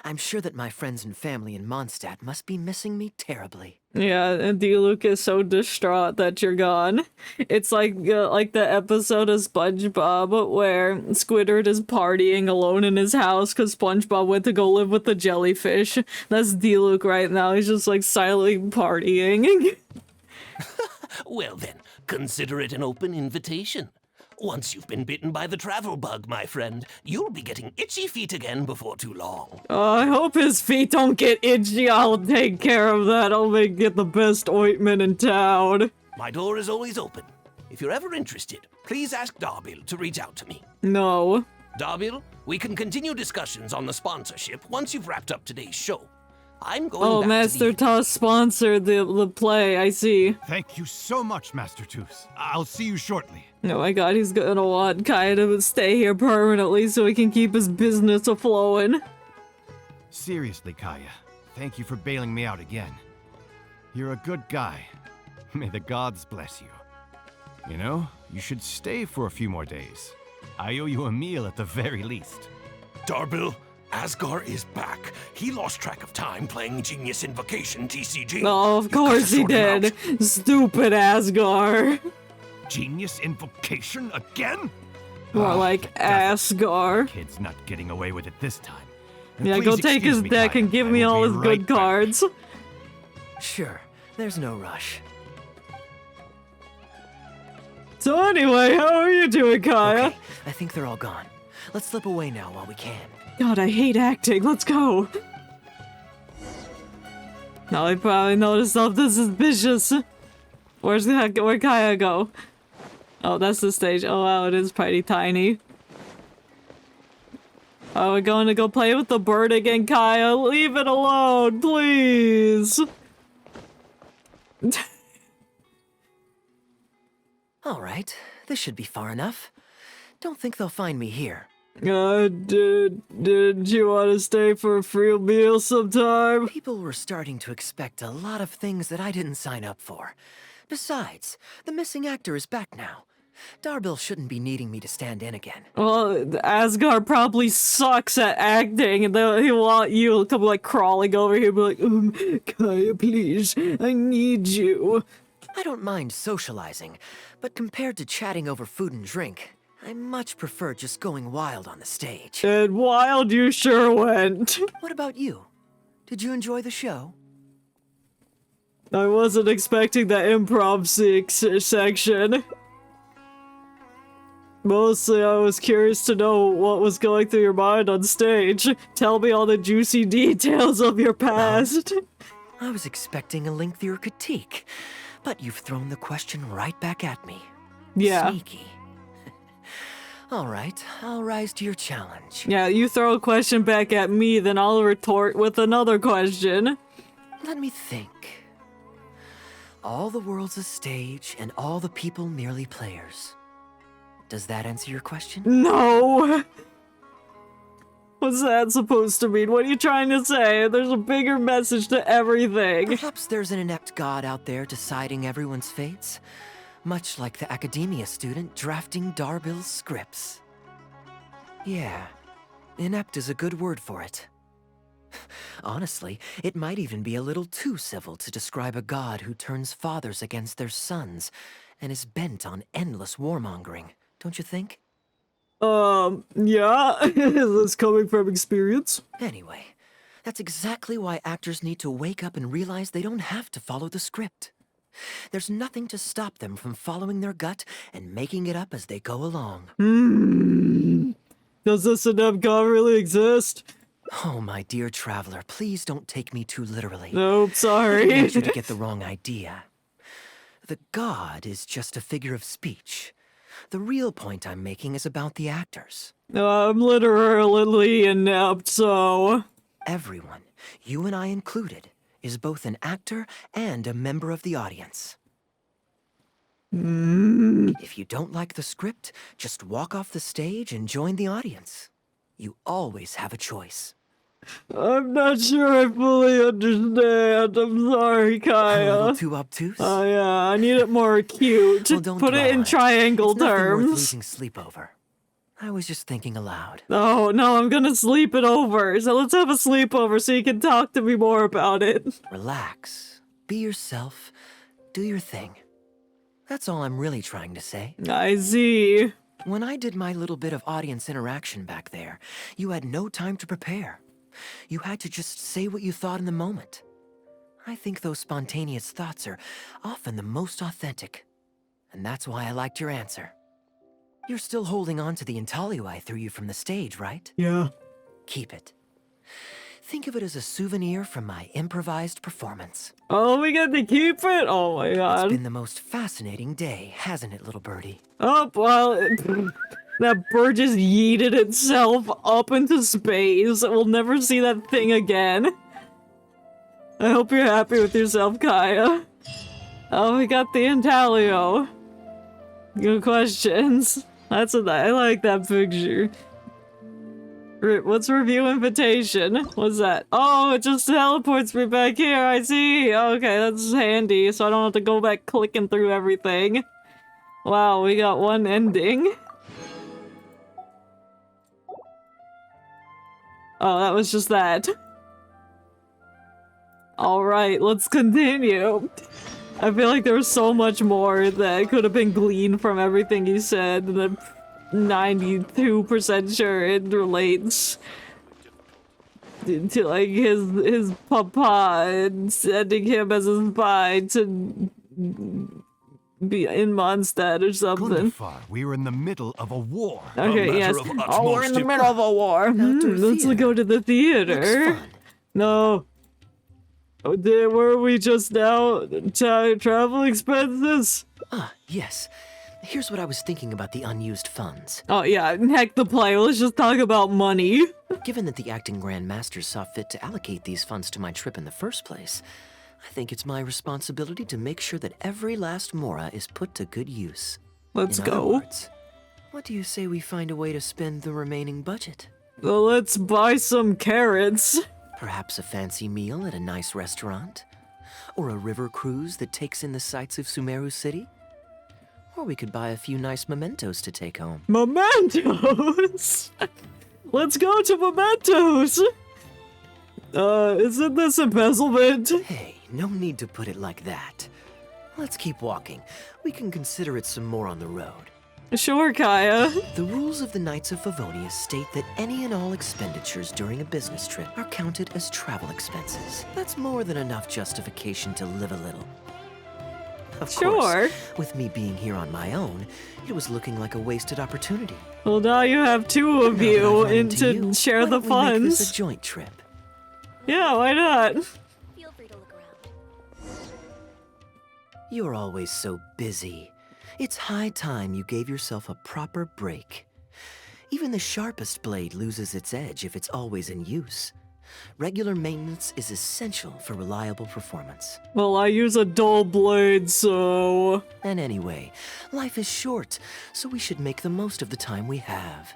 I'm sure that my friends and family in Mondstadt must be missing me terribly. Yeah, and D-Luke is so distraught that you're gone. It's like the episode of SpongeBob where Squidward is partying alone in his house because SpongeBob went to go live with the jellyfish. That's D-Luke right now. He's just like silently partying. Well then, consider it an open invitation. Once you've been bitten by the travel bug, my friend, you'll be getting itchy feet again before too long. I hope his feet don't get itchy. I'll take care of that. I'll get the best ointment in town. My door is always open. If you're ever interested, please ask Darbil to reach out to me. No. Darbil, we can continue discussions on the sponsorship once you've wrapped up today's show. I'm going back Master to the... Toss sponsored the play, I see. Thank you so much, Master Toos. I'll see you shortly. Oh my god, he's gonna want Kaeya to stay here permanently so he can keep his business a-flowing. Seriously, Kaeya, thank you for bailing me out again. You're a good guy. May the gods bless you. You know, you should stay for a few more days. I owe you a meal at the very least. Darbil, Asgar is back. He lost track of time playing Genius Invocation TCG. Oh, of course he did. Stupid Asgar. Genius Invocation again? More like Asgar. Kid's not getting away with it this time. And Yeah, please go take excuse his me, deck Kaeya. and give I me will all be his right good back. cards. Sure, there's no rush. So anyway, how are you doing, Kaeya? Okay, I think they're all gone. Let's slip away now while we can. God, I hate acting. Let's go. Now I probably noticed something suspicious. Where'd Kaeya go? Oh, that's the stage. Oh wow, it is pretty tiny. Are we going to go play with the bird again, Kaeya? Leave it alone, please. All right, this should be far enough. Don't think they'll find me here. Did you want to stay for a free meal sometime? People were starting to expect a lot of things that I didn't sign up for. Besides, the missing actor is back now. Darbil shouldn't be needing me to stand in again. Well, Asgard probably sucks at acting, and he'll want you to come like crawling over here, and be like, Kaeya, please, I need you. I don't mind socializing, but compared to chatting over food and drink, I much prefer just going wild on the stage. And wild you sure went. What about you? Did you enjoy the show? I wasn't expecting that improv section. Mostly I was curious to know what was going through your mind on stage. Tell me all the juicy details of your past. I was expecting a lengthier critique, but you've thrown the question right back at me. Yeah. Sneaky. All right, I'll rise to your challenge. Yeah, you throw a question back at me, then I'll retort with another question. Let me think. All the world's a stage, and all the people merely players. Does that answer your question? No! What's that supposed to mean? What are you trying to say? There's a bigger message to everything. Perhaps there's an inept god out there deciding everyone's fates, much like the academia student drafting Darbil's scripts. Yeah, inept is a good word for it. Honestly, it might even be a little too civil to describe a god who turns fathers against their sons and is bent on endless warmongering, don't you think? Yeah, is this coming from experience? Anyway, that's exactly why actors need to wake up and realize they don't have to follow the script. There's nothing to stop them from following their gut and making it up as they go along. Does this enough God really exist? Oh, my dear traveler, please don't take me too literally. Nope, I sorry. don't want you to get the wrong idea. The god is just a figure of speech. The real point I'm making is about the actors. I'm literally inept, so... Everyone, you and I included, is both an actor and a member of the audience. If you don't like the script, just walk off the stage and join the audience. You always have a choice. I'm not sure I fully understand. I'm sorry, A Kaeya. little too obtuse? Oh yeah, I need it more cute. Well, don't Put it dwell in on triangle It's nothing worth terms. losing sleep over. I was just thinking aloud. Oh, no, I'm gonna sleep it over. So let's have a sleepover so you can talk to me more about it. Relax. Be yourself. Do your thing. That's all I'm really trying to say. I see. When I did my little bit of audience interaction back there, you had no time to prepare. You had to just say what you thought in the moment. I think those spontaneous thoughts are often the most authentic. And that's why I liked your answer. You're still holding on to the intaglio I threw you from the stage, right? Yeah. Keep it. Think of it as a souvenir from my improvised performance. Oh, we get to keep it? Oh my It's god. been the most fascinating day, hasn't it, little birdie? Oh, well, that bird just yeeted itself up into space. We'll never see that thing again. I hope you're happy with yourself, Kaeya. Oh, we got the intaglio. Good questions. I like that picture. What's review invitation? What's that? Oh, it just teleports me back here, I see. Okay, that's handy, so I don't have to go back clicking through everything. Wow, we got one ending. Oh, that was just that. Alright, let's continue. I feel like there was so much more that could have been gleaned from everything you said, and I'm 92% sure it relates to like his papa and sending him as a spy to be in Mondstadt or something. Gundafar, we were in the middle of a war. Okay, matter yes. of Oh, we're in the utmost middle of a war. Let's theater. go to the theater. Looks fun. No. Oh, were we just now? Travel expenses? Ah, yes. Here's what I was thinking about the unused funds. Oh, yeah, heck the play. Let's just talk about money. Given that the acting Grand Master saw fit to allocate these funds to my trip in the first place, I think it's my responsibility to make sure that every last mora is put to good use. Let's In other go. words, what do you say we find a way to spend the remaining budget? Well, let's buy some carrots. Perhaps a fancy meal at a nice restaurant? Or a river cruise that takes in the sights of Sumeru City? Or we could buy a few nice mementos to take home. Mementos! Let's go to Mementos! Isn't this embezzlement? Hey, no need to put it like that. Let's keep walking. We can consider it some more on the road. Sure, Kaeya. The rules of the Knights of Favonia state that any and all expenditures during a business trip are counted as travel expenses. That's more than enough justification to live a little. Of Sure. course, with me being here on my own, it was looking like a wasted opportunity. Well, now you have two of Now that I've you run in into to you, share why the don't we make this funds. a joint trip? Yeah, why not? Feel free to look around. You're always so busy. It's high time you gave yourself a proper break. Even the sharpest blade loses its edge if it's always in use. Regular maintenance is essential for reliable performance. Well, I use a dull blade, so... And anyway, life is short, so we should make the most of the time we have.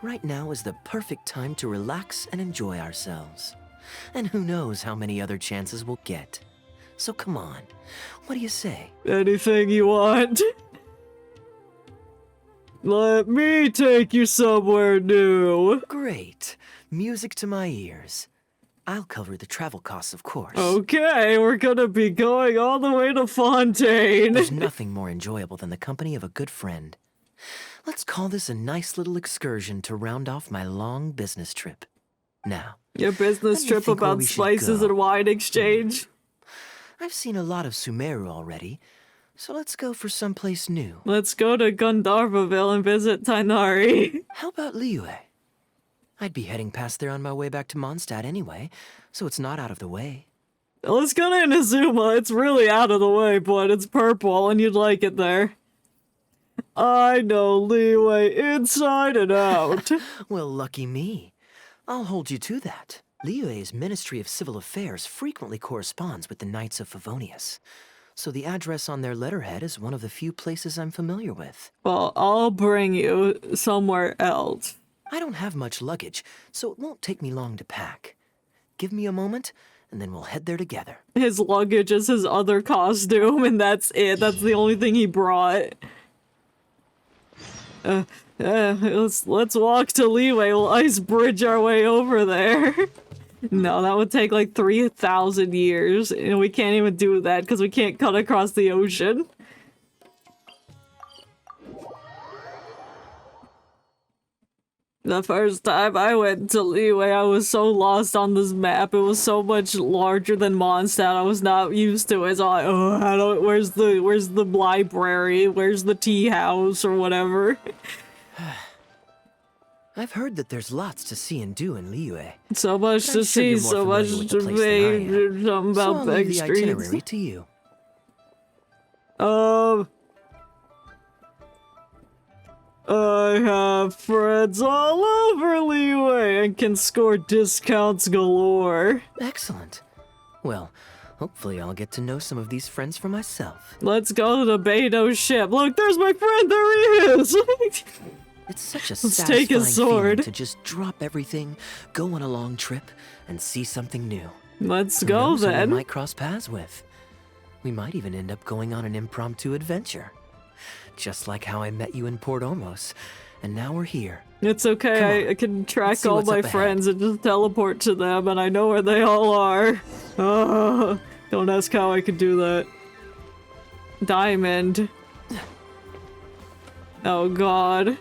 Right now is the perfect time to relax and enjoy ourselves. And who knows how many other chances we'll get. So come on, what do you say? Anything you want. Let me take you somewhere new. Great. Music to my ears. I'll cover the travel costs, of course. Okay, we're gonna be going all the way to Fontaine. There's nothing more enjoyable than the company of a good friend. Let's call this a nice little excursion to round off my long business trip. Now, Your business let me trip think where about we should spices go. and wine exchange. I've seen a lot of Sumeru already, so let's go for someplace new. Let's go to Gandharvaville and visit Tainari. How about Liyue? I'd be heading past there on my way back to Mondstadt anyway, so it's not out of the way. Let's go to Inazuma. It's really out of the way, but it's purple and you'd like it there. I know Liyue inside and out. Well, lucky me. I'll hold you to that. Liyue's Ministry of Civil Affairs frequently corresponds with the Knights of Favonius, so the address on their letterhead is one of the few places I'm familiar with. Well, I'll bring you somewhere else. I don't have much luggage, so it won't take me long to pack. Give me a moment, and then we'll head there together. His luggage is his other costume, and that's it. That's the only thing he brought. Let's walk to Liyue. We'll ice bridge our way over there. No, that would take like 3,000 years, and we can't even do that because we can't cut across the ocean. The first time I went to Liyue, I was so lost on this map. It was so much larger than Mondstadt. I was not used to it. So I, where's the library? Where's the tea house or whatever? I've heard that there's lots to see and do in Liyue. So much I'm to sure you're see, more so much familiar with to the place than I be. am. Something So about I'll back leave the streets. itinerary to you. I have friends all over Liyue and can score discounts galore. Excellent. Well, hopefully I'll get to know some of these friends for myself. Let's go to the Beidou ship. Look, there's my friend. There he is. It's such a Let's take his satisfying feeling sword. to just drop everything, go on a long trip, and see something new. Let's Who go knows who we then. might cross paths with. We might even end up going on an impromptu adventure. Just like how I met you in Port Omos, and now we're here. It's Come okay. on. I can track Let's see all what's my up ahead. friends and just teleport to them, and I know where they all are. Don't ask how I could do that. Diamond. Oh god.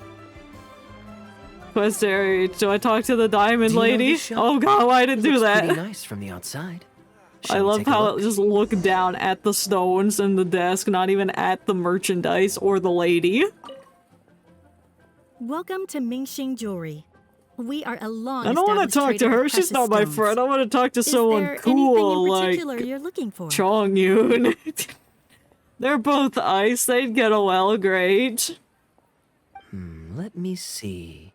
Quest area. Do I talk to the diamond Do you know lady? this shop? Oh god, why did I do Looks that? pretty nice from the outside. I Shall we love take a how look? it just look down at the stones and the desk, not even at the merchandise or the lady. Welcome to Mingxing Jewelry. We are a long I don't want to talk to her. She's not my friend. I want to talk to someone cool like you're looking for? Chongyun. They're both ice. They'd get along great. Let me see.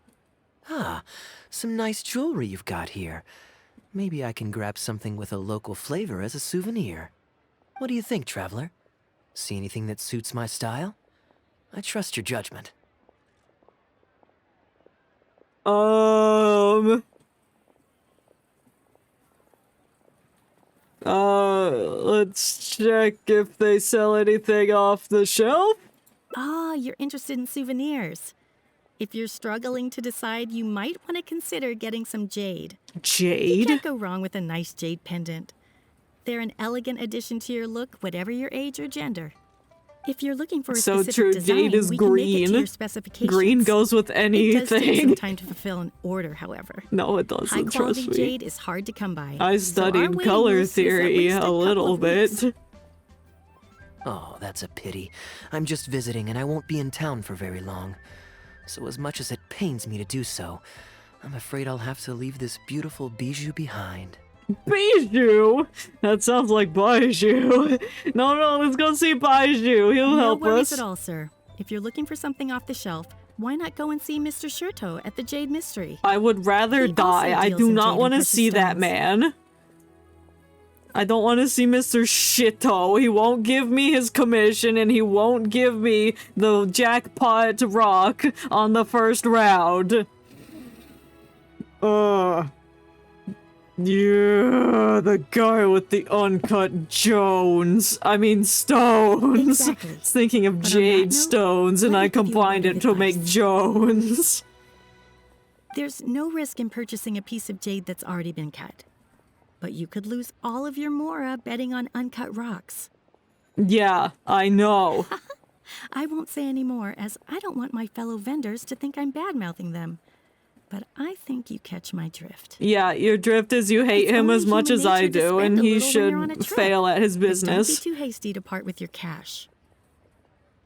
Ah, some nice jewelry you've got here. Maybe I can grab something with a local flavor as a souvenir. What do you think, traveler? See anything that suits my style? I trust your judgment. Let's check if they sell anything off the shelf. Ah, you're interested in souvenirs. If you're struggling to decide, you might want to consider getting some jade. You Jade? can't go wrong with a nice jade pendant. They're an elegant addition to your look, whatever your age or gender. If you're looking for a So specific true, design, jade is we can make it to green. your specifications. Green goes with It does take some anything. time to fulfill an order, however. No, it doesn't. High-quality Trust me. jade is hard to come by. I so our studied waiting color list is at theory least a couple little of weeks. bit. Oh, that's a pity. I'm just visiting and I won't be in town for very long. So as much as it pains me to do so, I'm afraid I'll have to leave this beautiful bijou behind. Bijou? That sounds like Bijou. No, let's go see Bijou. He'll No help worries us. at all, sir. If you're looking for something off the shelf, why not go and see Mr. Shirto at the Jade Mystery? I would rather He die. also I deals do in not jade and want to precious see that stones. man. I don't want to see Mr. Shito. He won't give me his commission and he won't give me the jackpot rock on the first round. Yeah, the guy with the uncut stones. Exactly. I was thinking of But on jade that note, stones and let I me give you a combined word it of to make advice. Jones. There's no risk in purchasing a piece of jade that's already been cut. But you could lose all of your mora betting on uncut rocks. Yeah, I know. I won't say any more, as I don't want my fellow vendors to think I'm bad-mouthing them. But I think you catch my drift. Yeah, your drift is you hate him as much as I do, and he should fail at his business. But don't be too hasty to part with your cash.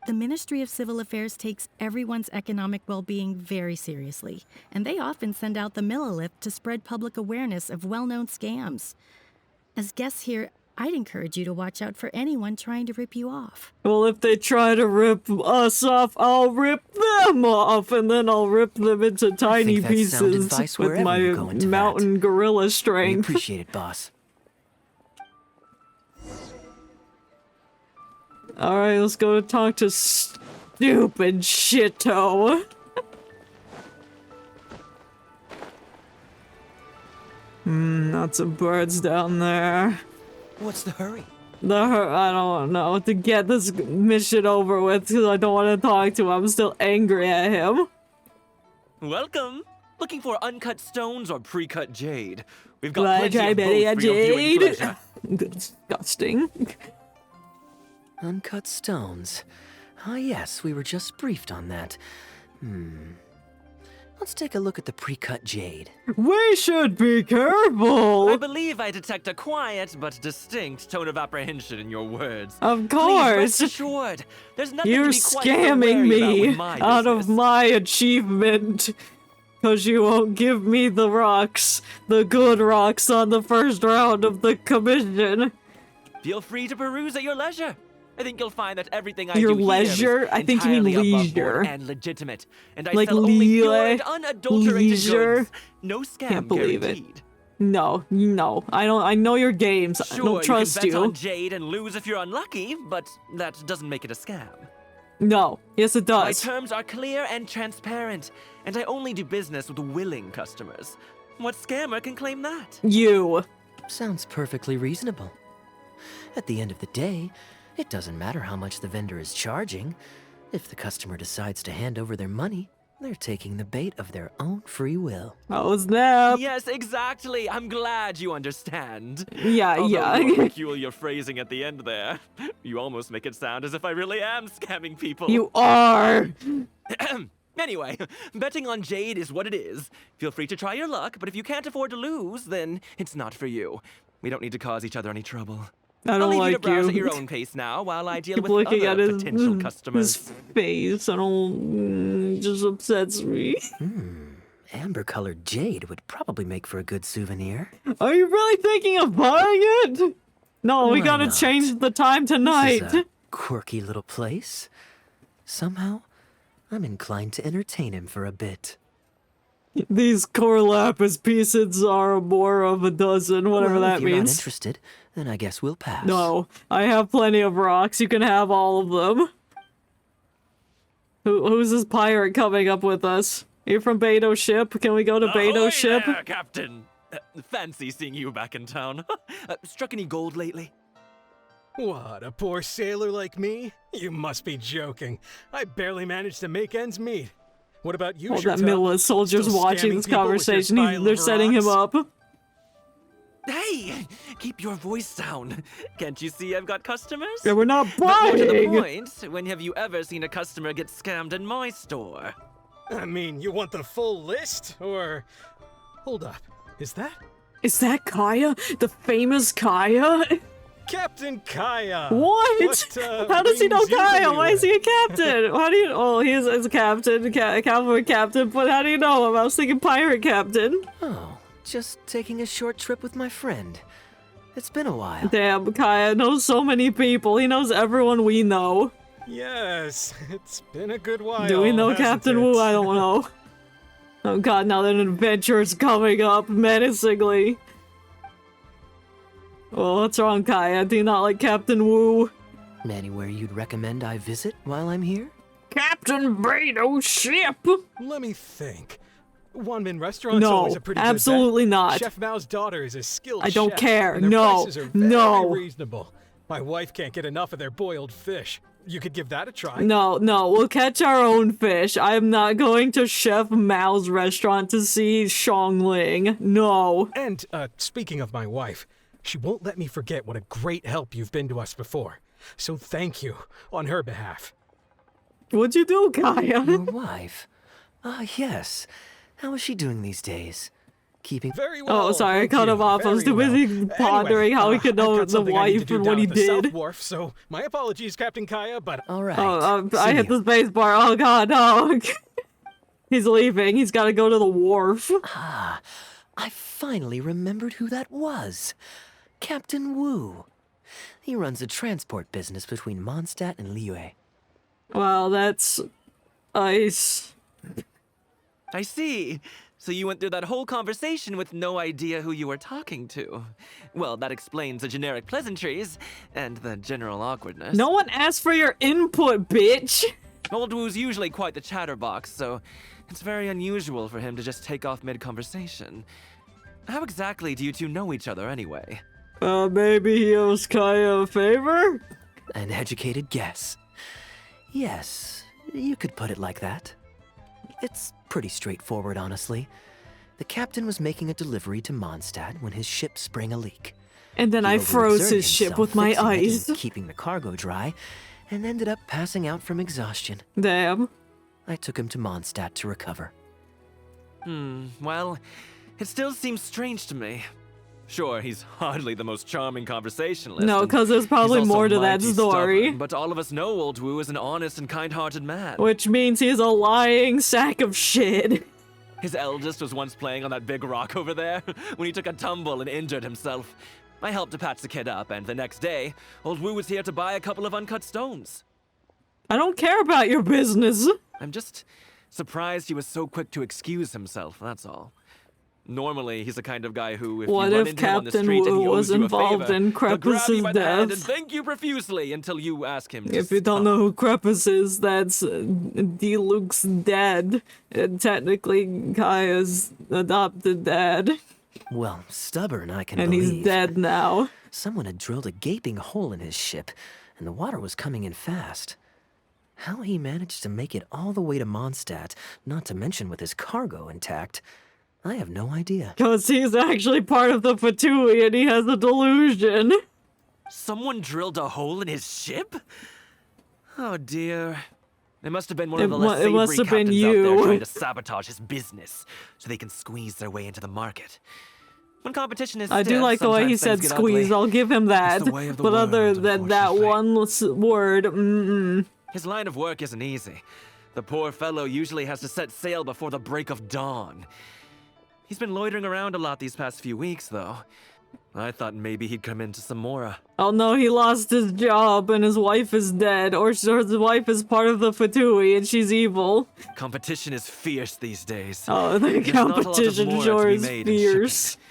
The Ministry of Civil Affairs takes everyone's economic well-being very seriously, and they often send out the Millilith to spread public awareness of well-known scams. As guests here, I'd encourage you to watch out for anyone trying to rip you off. Well, if they try to rip us off, I'll rip them off, and then I'll rip them into tiny pieces with my mountain gorilla strength. We appreciate it, boss. Alright, let's go talk to stupid shitto. Lots of birds down there. What's the hurry? I don't know, to get this mission over with, because I don't want to talk to him. I'm still angry at him. Welcome. Looking for uncut stones or pre-cut jade? We've got plenty of both for your viewing pleasure. Disgusting. Uncut stones. Ah, yes, we were just briefed on that. Let's take a look at the pre-cut jade. We should be careful! I believe I detect a quiet but distinct tone of apprehension in your words. Of course! Please rest assured, there's nothing You're to be quite scamming me out business. of my achievement. Because you won't give me the rocks, the good rocks on the first round of the commission. Feel free to peruse at your leisure. I think you'll find that everything I Your do leisure? here is I think you mean entirely above leisure. board and legitimate. And I Like sell only pure and unadulterated leisure? goods. No scam Can't believe guaranteed. it. No, I know your games. Sure, I don't trust you can bet on Jade and lose if you're unlucky, but that doesn't make it a scam. No. Yes, it My does. terms are clear and transparent, and I only do business with willing customers. What scammer can claim that? You. Sounds perfectly reasonable. At the end of the day, it doesn't matter how much the vendor is charging. If the customer decides to hand over their money, they're taking the bait of their own free will. Oh, snap. Yes, exactly. I'm glad you understand. Yeah, Although your peculiar phrasing at the end there, you almost make it sound as if I really am scamming people. You are. Anyway, betting on Jade is what it is. Feel free to try your luck, but if you can't afford to lose, then it's not for you. We don't need to cause each other any trouble. I don't I'll leave like you to browse you. at your own pace now while I deal Keep with looking other at potential his customers. face. I don't. It just upsets me. Amber-colored jade would probably make for a good souvenir. Are you really thinking of buying it? No, we Why gotta not? change the time tonight. This is a quirky little place. Somehow, I'm inclined to entertain him for a bit. These core lapis pieces are more of a dozen, whatever Well, that if you're not means. interested, then I guess we'll pass. No, I have plenty of rocks. You can have all of them. Who's this pirate coming up with us? You're from Beto ship? Can we go to Beto Ahoy ship? there, Captain! Fancy seeing you back in town. Struck any gold lately? What, a poor sailor like me? You must be joking. I barely managed to make ends meet. What about you, Oh, that Chertel? middle of soldiers Still watching scamming this people with your conversation. pile They're of setting him rocks? up. Hey! Keep your voice down. Can't you see I've got customers? Yeah, we're not But more to the buying. point, when have you ever seen a customer get scammed in my store? I mean, you want the full list? Or... Hold up. Is that... Is that Kaeya? The famous Kaeya? Captain Kaeya! What? How does he know brings you Kaeya? Why is he a anywhere? captain? How do you? Oh, he is a captain, a cavalry captain. But how do you know him? I was thinking pirate captain. Oh, just taking a short trip with my friend. It's been a while. Damn, Kaeya knows so many people. He knows everyone we know. Yes, it's been a good while. Do we know hasn't Captain it? Wu? I don't know. Oh god, now that an adventure is coming up menacingly. Well, what's wrong, Kaeya? Do you not like Captain Wu? Anywhere you'd recommend I visit while I'm here? Captain Beto ship! Let me think. Wanmin Restaurant's No, always a pretty absolutely good bet. not. Chef Mao's daughter is a skilled I don't chef, care. and their No, prices are very no. reasonable. My wife can't get enough of their boiled fish. You could give that a try. No, we'll catch our own fish. I'm not going to Chef Mao's restaurant to see Shongling. No. And, speaking of my wife, she won't let me forget what a great help you've been to us before. So thank you, on her behalf. What'd you do, Kaeya? Your wife? Ah, yes. How is she doing these days? Keeping Very well. Oh, sorry, I thank cut you. him off. I was too Very busy well. pondering how he could know I've got the something I need to wife do and down what he at the did. South Wharf, so my apologies, Captain Kaeya, but All right. I hit the space bar. Oh god, no. He's leaving. He's got to go to the wharf. Ah, I finally remembered who that was. Captain Wu. He runs a transport business between Mondstadt and Liyue. Well, that's ice. I see. So you went through that whole conversation with no idea who you were talking to. Well, that explains the generic pleasantries and the general awkwardness. No one asked for your input, bitch. Old Wu's usually quite the chatterbox, so it's very unusual for him to just take off mid-conversation. How exactly do you two know each other anyway? Maybe he owes Kaeya a favor? An educated guess. Yes, you could put it like that. It's pretty straightforward, honestly. The captain was making a delivery to Mondstadt when his ship sprang a leak. And then He I froze overexerted his ship himself with my fixing it and ice. keeping the cargo dry, and ended up passing out from exhaustion. Damn. I took him to Mondstadt to recover. Well, it still seems strange to me. Sure, he's hardly the most charming conversationalist. No, and because there's probably he's also more to that mighty story. stubborn, but all of us know Old Wu is an honest and kind-hearted man. Which means he's a lying sack of shit. His eldest was once playing on that big rock over there when he took a tumble and injured himself. I helped to patch the kid up, and the next day, Old Wu was here to buy a couple of uncut stones. I don't care about your business. I'm just surprised he was so quick to excuse himself, that's all. Normally, he's the kind of guy who, if What you run if into him on the Captain street and Wu he was owes you a involved favor, in he'll grab you Krepus's by the hand death? and thank you profusely until you ask him to If you don't stop. know who Krepus is, that's D-Luke's dad. And technically, Kaya's adopted dad. Well, stubborn, I can And believe. he's dead now. Someone had drilled a gaping hole in his ship, and the water was coming in fast. How he managed to make it all the way to Mondstadt, not to mention with his cargo intact, I have no idea. Because he's actually part of the Fatui and he has a delusion. Someone drilled a hole in his ship? Oh dear. It must have been one of the It less must savory have been captains out there you. trying to sabotage his business so they can squeeze their way into the market. When competition is I do stiff, like the way he sometimes said things get squeeze, ugly. I'll give him that. the way of the But other world, than that one word, His line of work isn't easy. The poor fellow usually has to set sail before the break of dawn. He's been loitering around a lot these past few weeks, though. I thought maybe he'd come into Samora. Oh no, he lost his job and his wife is dead, or his wife is part of the Fatui and she's evil. Competition is fierce these days. Oh, the There's not a lot of competition mora to sure be is made in fierce. shipping.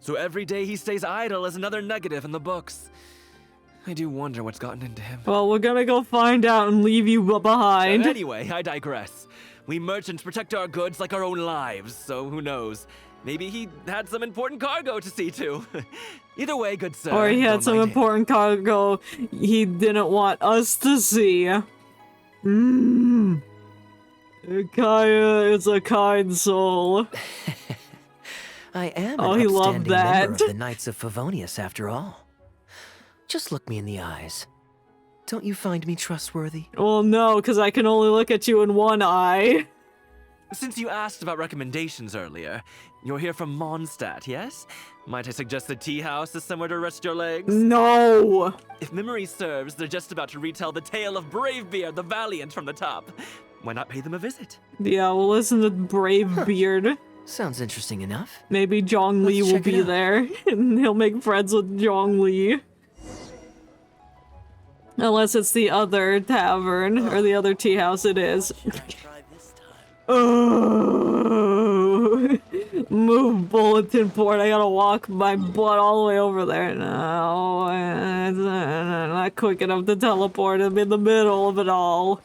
So every day he stays idle is another negative in the books. I do wonder what's gotten into him. Well, we're gonna go find out and leave you behind. Anyway, I digress. We merchants protect our goods like our own lives, so who knows? Maybe he had some important cargo to see to. Either way, good sir. Or he had don't some mind important cargo he didn't want us to see. Kaeya is a kind soul. I am Oh, an he loved upstanding member that. of the Knights of Favonius, after all. Just look me in the eyes. Don't you find me trustworthy? Well, no, because I can only look at you in one eye. Since you asked about recommendations earlier, you're here from Mondstadt, yes? Might I suggest the tea house is somewhere to rest your legs? No! If memory serves, they're just about to retell the tale of Bravebeard the Valiant from the top. Why not pay them a visit? Yeah, we'll listen to Bravebeard. Sounds interesting enough. Maybe Zhongli Let's will check it be out. there, and he'll make friends with Zhongli. Unless it's the other tavern, or the other tea house it is. Oh, move bulletin board. I gotta walk my butt all the way over there. No, it's not quick enough to teleport. I'm in the middle of it all.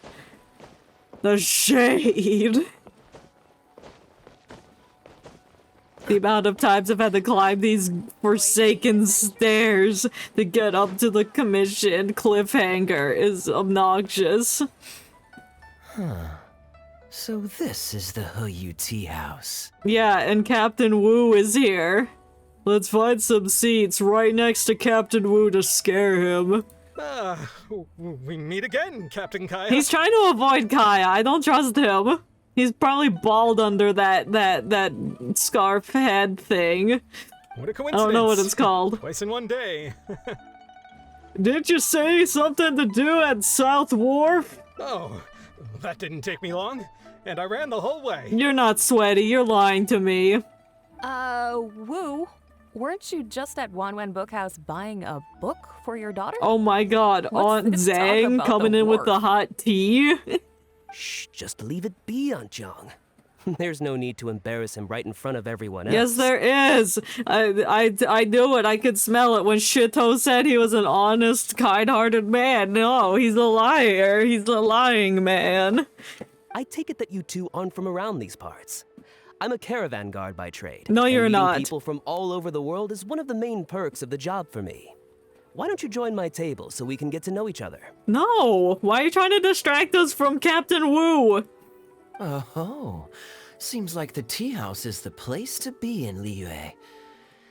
The shade. The amount of times I've had to climb these forsaken stairs to get up to the commission cliffhanger is obnoxious. So this is the Hu Tea House. Yeah, and Captain Wu is here. Let's find some seats right next to Captain Wu to scare him. We meet again, Captain Kaeya. He's trying to avoid Kaeya. I don't trust him. He's probably bald under that scarf head thing. What a coincidence. I don't know what it's called. Twice in one day. Didn't you say something to do at South Wharf? Oh, that didn't take me long. And I ran the whole way. You're not sweaty. You're lying to me. Wu, weren't you just at Wanwen Bookhouse buying a book for your daughter? Oh my god, What's Aunt this talk Zhang about coming the in with the wharf? hot tea. Shh, just leave it be, Aunt Zhang. There's no need to embarrass him right in front of everyone else. Yes, there is. I knew it. I could smell it when Shito said he was an honest, kind-hearted man. No, he's a liar. He's a lying man. I take it that you two aren't from around these parts. I'm a caravan guard by trade. No, you're and meeting not. People from all over the world is one of the main perks of the job for me. Why don't you join my table so we can get to know each other? No, why are you trying to distract us from Captain Wu? Oh, seems like the tea house is the place to be in Liyue.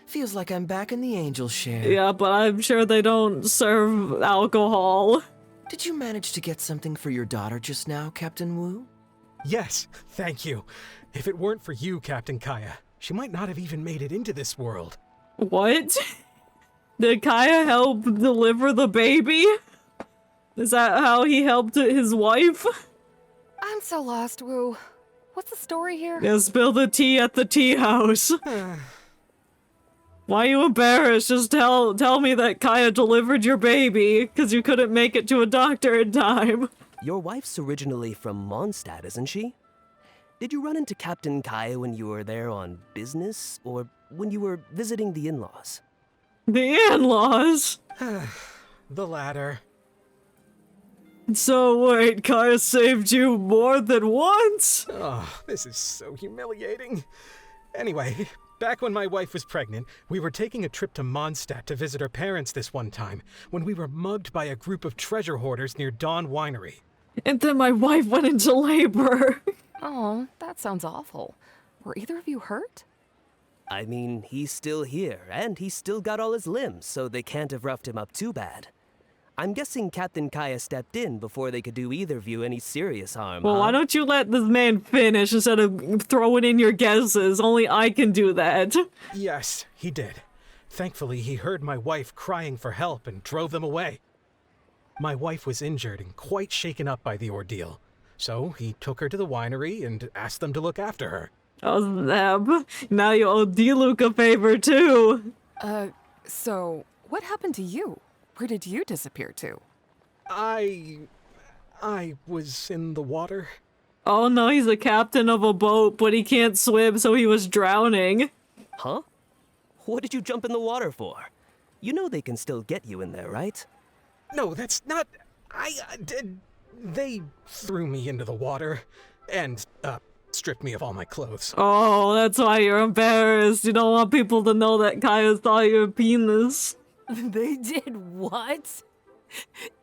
Feels like I'm back in the angel share. Yeah, but I'm sure they don't serve alcohol. Did you manage to get something for your daughter just now, Captain Wu? Yes, thank you. If it weren't for you, Captain Kaeya, she might not have even made it into this world. What? Did Kaeya help deliver the baby? Is that how he helped his wife? I'm so lost, Wu. What's the story here? Yeah, spill the tea at the tea house. Why are you embarrassed? Just tell me that Kaeya delivered your baby, because you couldn't make it to a doctor in time. Your wife's originally from Mondstadt, isn't she? Did you run into Captain Kaeya when you were there on business, or when you were visiting the in-laws? The in-laws? The latter. So wait, Kaeya saved you more than once? Oh, this is so humiliating. Anyway, back when my wife was pregnant, we were taking a trip to Mondstadt to visit her parents this one time, when we were mugged by a group of treasure hoarders near Dawn Winery. And then my wife went into labor. Oh, that sounds awful. Were either of you hurt? I mean, he's still here, and he's still got all his limbs, so they can't have roughed him up too bad. I'm guessing Captain Kaeya stepped in before they could do either of you any serious harm, Well, huh? why don't you let this man finish instead of throwing in your guesses? Only I can do that. Yes, he did. Thankfully, he heard my wife crying for help and drove them away. My wife was injured and quite shaken up by the ordeal, so he took her to the winery and asked them to look after her. Oh, Zeb. Now you owe D-Luke a favor, too. So, what happened to you? Where did you disappear to? I was in the water. Oh no, he's the captain of a boat, but he can't swim, so he was drowning. Huh? What did you jump in the water for? You know they can still get you in there, right? No, that's not... They threw me into the water and, stripped me of all my clothes. Oh, that's why you're embarrassed. You don't want people to know that Kaeya saw your penis. They did what?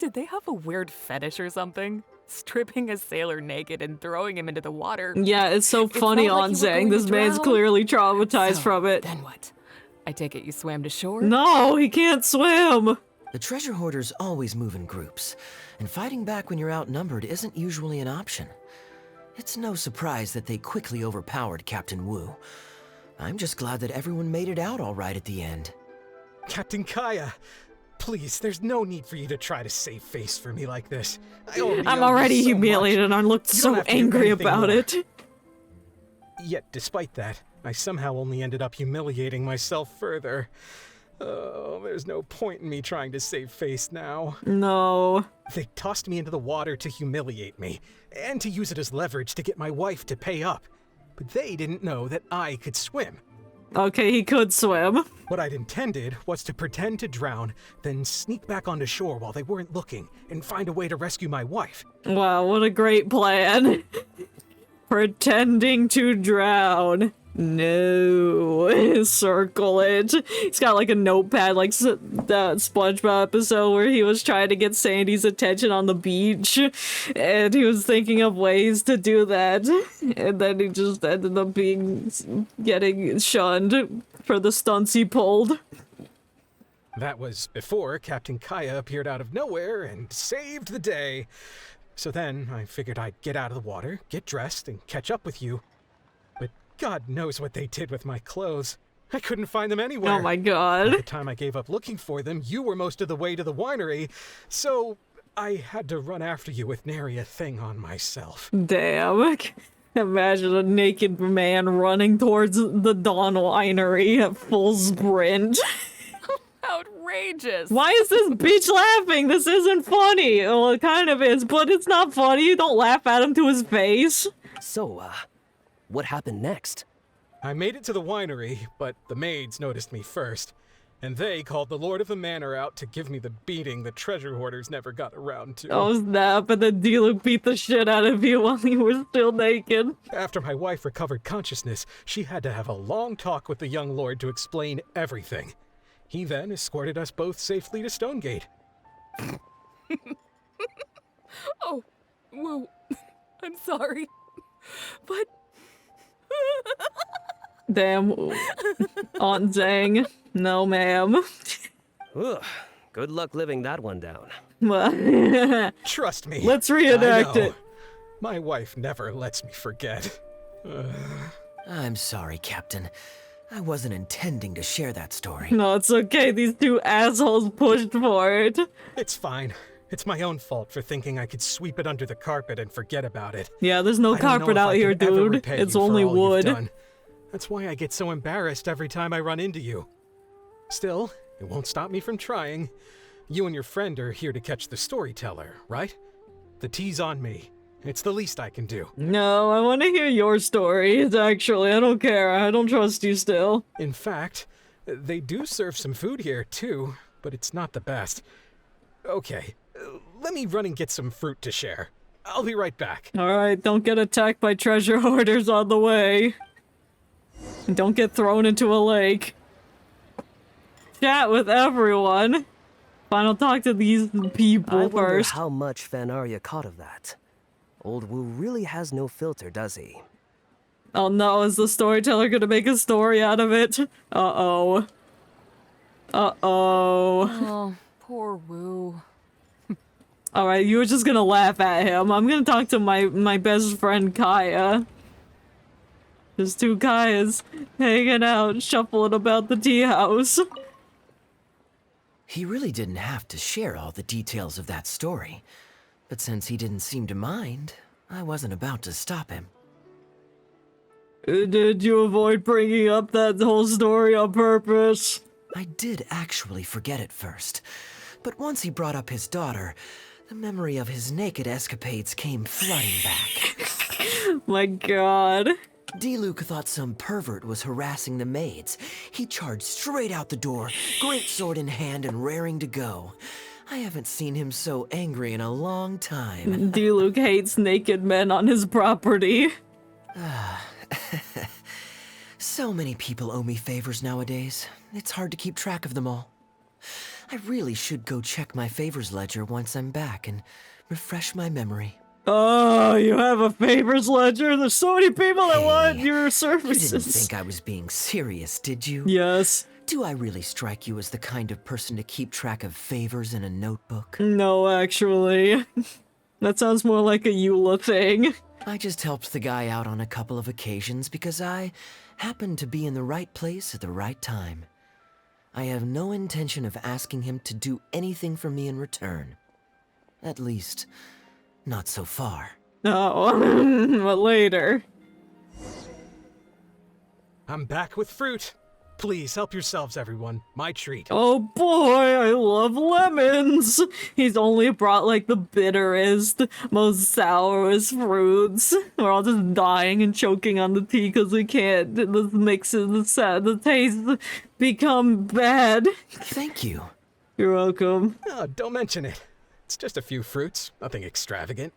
Did they have a weird fetish or something? Stripping a sailor naked and throwing him into the water? Yeah, it's so funny, felt like you were Onzang. going This to man's drown. clearly traumatized from it. Then what? I take it you swam to shore? No, he can't swim. The treasure hoarders always move in groups, and fighting back when you're outnumbered isn't usually an option. It's no surprise that they quickly overpowered Captain Wu. I'm just glad that everyone made it out all right at the end. Captain Kaeya, please, there's no need for you to try to save face for me like this. I'm already humiliated and I looked so angry about it. Yet, despite that, I somehow only ended up humiliating myself further. Oh, there's no point in me trying to save face now. No. They tossed me into the water to humiliate me, and to use it as leverage to get my wife to pay up. But they didn't know that I could swim. Okay, he could swim. What I'd intended was to pretend to drown, then sneak back onto shore while they weren't looking, and find a way to rescue my wife. Wow, what a great plan. Pretending to drown. No. Circle it. He's got like a notepad, like that SpongeBob episode where he was trying to get Sandy's attention on the beach, and he was thinking of ways to do that, and then he just ended up getting shunned for the stunts he pulled. That was before Captain Kaeya appeared out of nowhere and saved the day. So then I figured I'd get out of the water, get dressed, and catch up with you. But God knows what they did with my clothes. I couldn't find them anywhere. Oh my god. By the time I gave up looking for them, you were most of the way to the winery, so I had to run after you with nary a thing on myself. Damn. Imagine a naked man running towards the Dawn Winery at full sprint. Outrageous. Why is this bitch laughing? This isn't funny. Well, it kind of is, but it's not funny. You don't laugh at him to his face. So, what happened next? I made it to the winery, but the maids noticed me first, and they called the Lord of the Manor out to give me the beating the treasure hoarders never got around to. Oh snap, and then D-Luke beat the shit out of you while you were still naked. After my wife recovered consciousness, she had to have a long talk with the young lord to explain everything. He then escorted us both safely to Stonegate. Oh, whoa. I'm sorry. But... Damn. Aunt Zhang. No, ma'am. Ugh, good luck living that one down. Trust me. Let's reenact it. My wife never lets me forget. I'm sorry, Captain. I wasn't intending to share that story. No, it's okay. These two assholes pushed for it. It's fine. It's my own fault for thinking I could sweep it under the carpet and forget about it. Yeah, there's no carpet out here, dude. It's only wood. That's why I get so embarrassed every time I run into you. Still, it won't stop me from trying. You and your friend are here to catch the storyteller, right? The tea's on me. It's the least I can do. No, I want to hear your stories, actually. I don't care. I don't trust you still. In fact, they do serve some food here, too, but it's not the best. Okay, let me run and get some fruit to share. I'll be right back. Alright, don't get attacked by treasure hoarders on the way. And don't get thrown into a lake. Chat with everyone. Final talk to these people I wonder first. how much Fanaria caught of that. Old Wu really has no filter, does he? Oh no, is the storyteller gonna make a story out of it? Uh-oh. Uh-oh. Oh, poor Wu. Alright, you were just gonna laugh at him. I'm gonna talk to my best friend Kaeya. There's two Kaeyas hanging out, shuffling about the tea house. He really didn't have to share all the details of that story. But since he didn't seem to mind, I wasn't about to stop him. Did you avoid bringing up that whole story on purpose? I did actually forget it first. But once he brought up his daughter, the memory of his naked escapades came flooding back. My god. D-Luke thought some pervert was harassing the maids. He charged straight out the door, great sword in hand and raring to go. I haven't seen him so angry in a long time. D-Luke hates naked men on his property. So many people owe me favors nowadays. It's hard to keep track of them all. I really should go check my favors ledger once I'm back and refresh my memory. Oh, you have a favors ledger? There's so many people that want your services. You didn't think I was being serious, did you? Yes. Do I really strike you as the kind of person to keep track of favors in a notebook? No, actually. That sounds more like a Eula thing. I just helped the guy out on a couple of occasions because I happened to be in the right place at the right time. I have no intention of asking him to do anything for me in return. At least, not so far. Oh, but later. I'm back with fruit. Please help yourselves, everyone. My treat. Oh boy, I love lemons! He's only brought like the bitterest, most sourest fruits. We're all just dying and choking on the tea because we can't. The mixes, the taste become bad. Thank you. You're welcome. Oh, don't mention it. It's just a few fruits, nothing extravagant.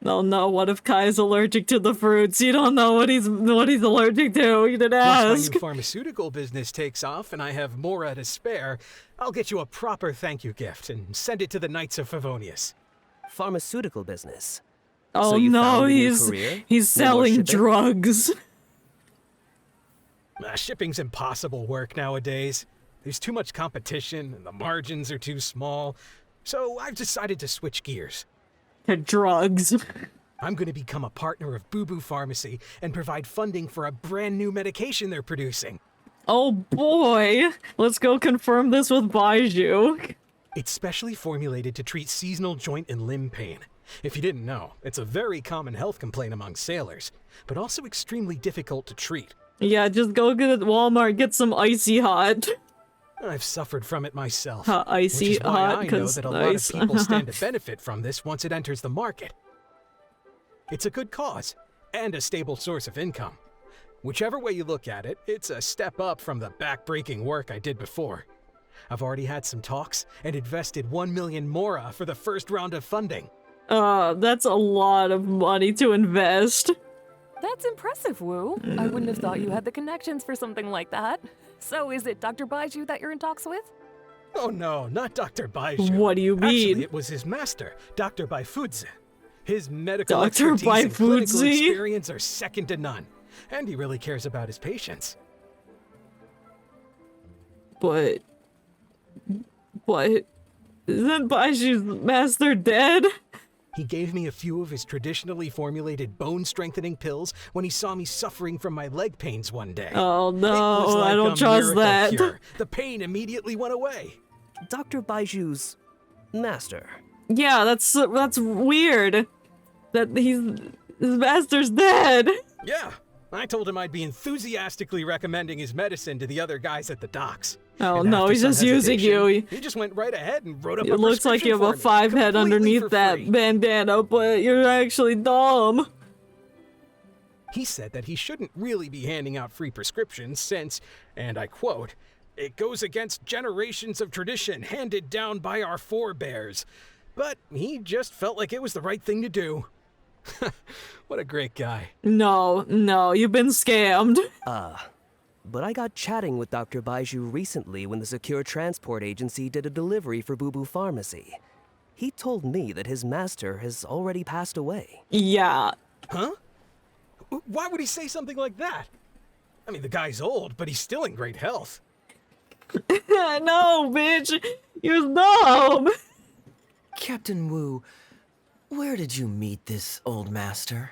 Oh no, what if Kai's allergic to the fruits? You don't know what he's allergic to. You didn't ask. Once my new pharmaceutical business takes off and I have more to spare, I'll get you a proper thank you gift and send it to the Knights of Favonius. Pharmaceutical business. Oh So you no, found a new he's career? No more selling shipping? drugs. Shipping's impossible work nowadays. There's too much competition, and the margins are too small. So I've decided to switch gears. To drugs. I'm going to become a partner of Boo Boo Pharmacy and provide funding for a brand new medication they're producing. Oh boy. Let's go confirm this with Baiju. It's specially formulated to treat seasonal joint and limb pain. If you didn't know, it's a very common health complaint among sailors, but also extremely difficult to treat. Yeah, just go get at Walmart, get some icy hot. I've suffered from it myself. Icy which is why hot, I know 'cause that a lot ice. of people stand to benefit from this once it enters the market. It's a good cause, and a stable source of income. Whichever way you look at it, it's a step up from the back-breaking work I did before. I've already had some talks and invested 1 million mora for the first round of funding. That's a lot of money to invest. That's impressive, Wu. I wouldn't have thought you had the connections for something like that. So is it Dr. Baiju that you're in talks with? Oh no, not Dr. Baiju. What do you mean? Actually, it was his master, Dr. Baifudze. His medical Dr. expertise and clinical Baifudze? experience are second to none. And he really cares about his patients. But isn't Baiju's master dead? He gave me a few of his traditionally formulated bone-strengthening pills when he saw me suffering from my leg pains one day. Oh It was no, like I don't a trust miracle that. cure. The pain immediately went away. Dr. Baiju's master. Yeah, that's weird. That his master's dead. Yeah, I told him I'd be enthusiastically recommending his medicine to the other guys at the docks. Oh And no, after he's some just using you. hesitation, He just went right ahead and wrote up a It looks like you have a prescription for me, 5 head completely underneath for that free. bandana, but you're actually dumb. He said that he shouldn't really be handing out free prescriptions since, and I quote, "It goes against generations of tradition handed down by our forebears." But he just felt like it was the right thing to do. What a great guy. No, you've been scammed. But I got chatting with Dr. Baiju recently when the Secure Transport Agency did a delivery for Boo Boo Pharmacy. He told me that his master has already passed away. Yeah. Huh? Why would he say something like that? I mean, the guy's old, but he's still in great health. No, bitch. You're dumb. Captain Wu, where did you meet this old master?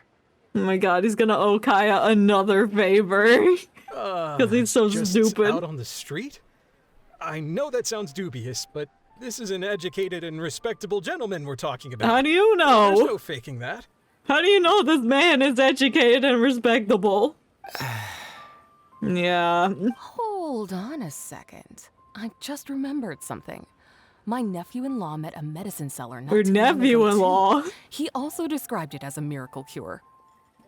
Oh my god, he's gonna owe Kaeya another favor. Because he's so Just stupid. out on the street? I know that sounds dubious, but this is an educated and respectable gentleman we're talking about. How do you know? There's no faking that. How do you know this man is educated and respectable? Yeah. Hold on a second. I just remembered something. My nephew-in-law met a medicine seller not Your too long ago, nephew-in-law? too. He also described it as a miracle cure.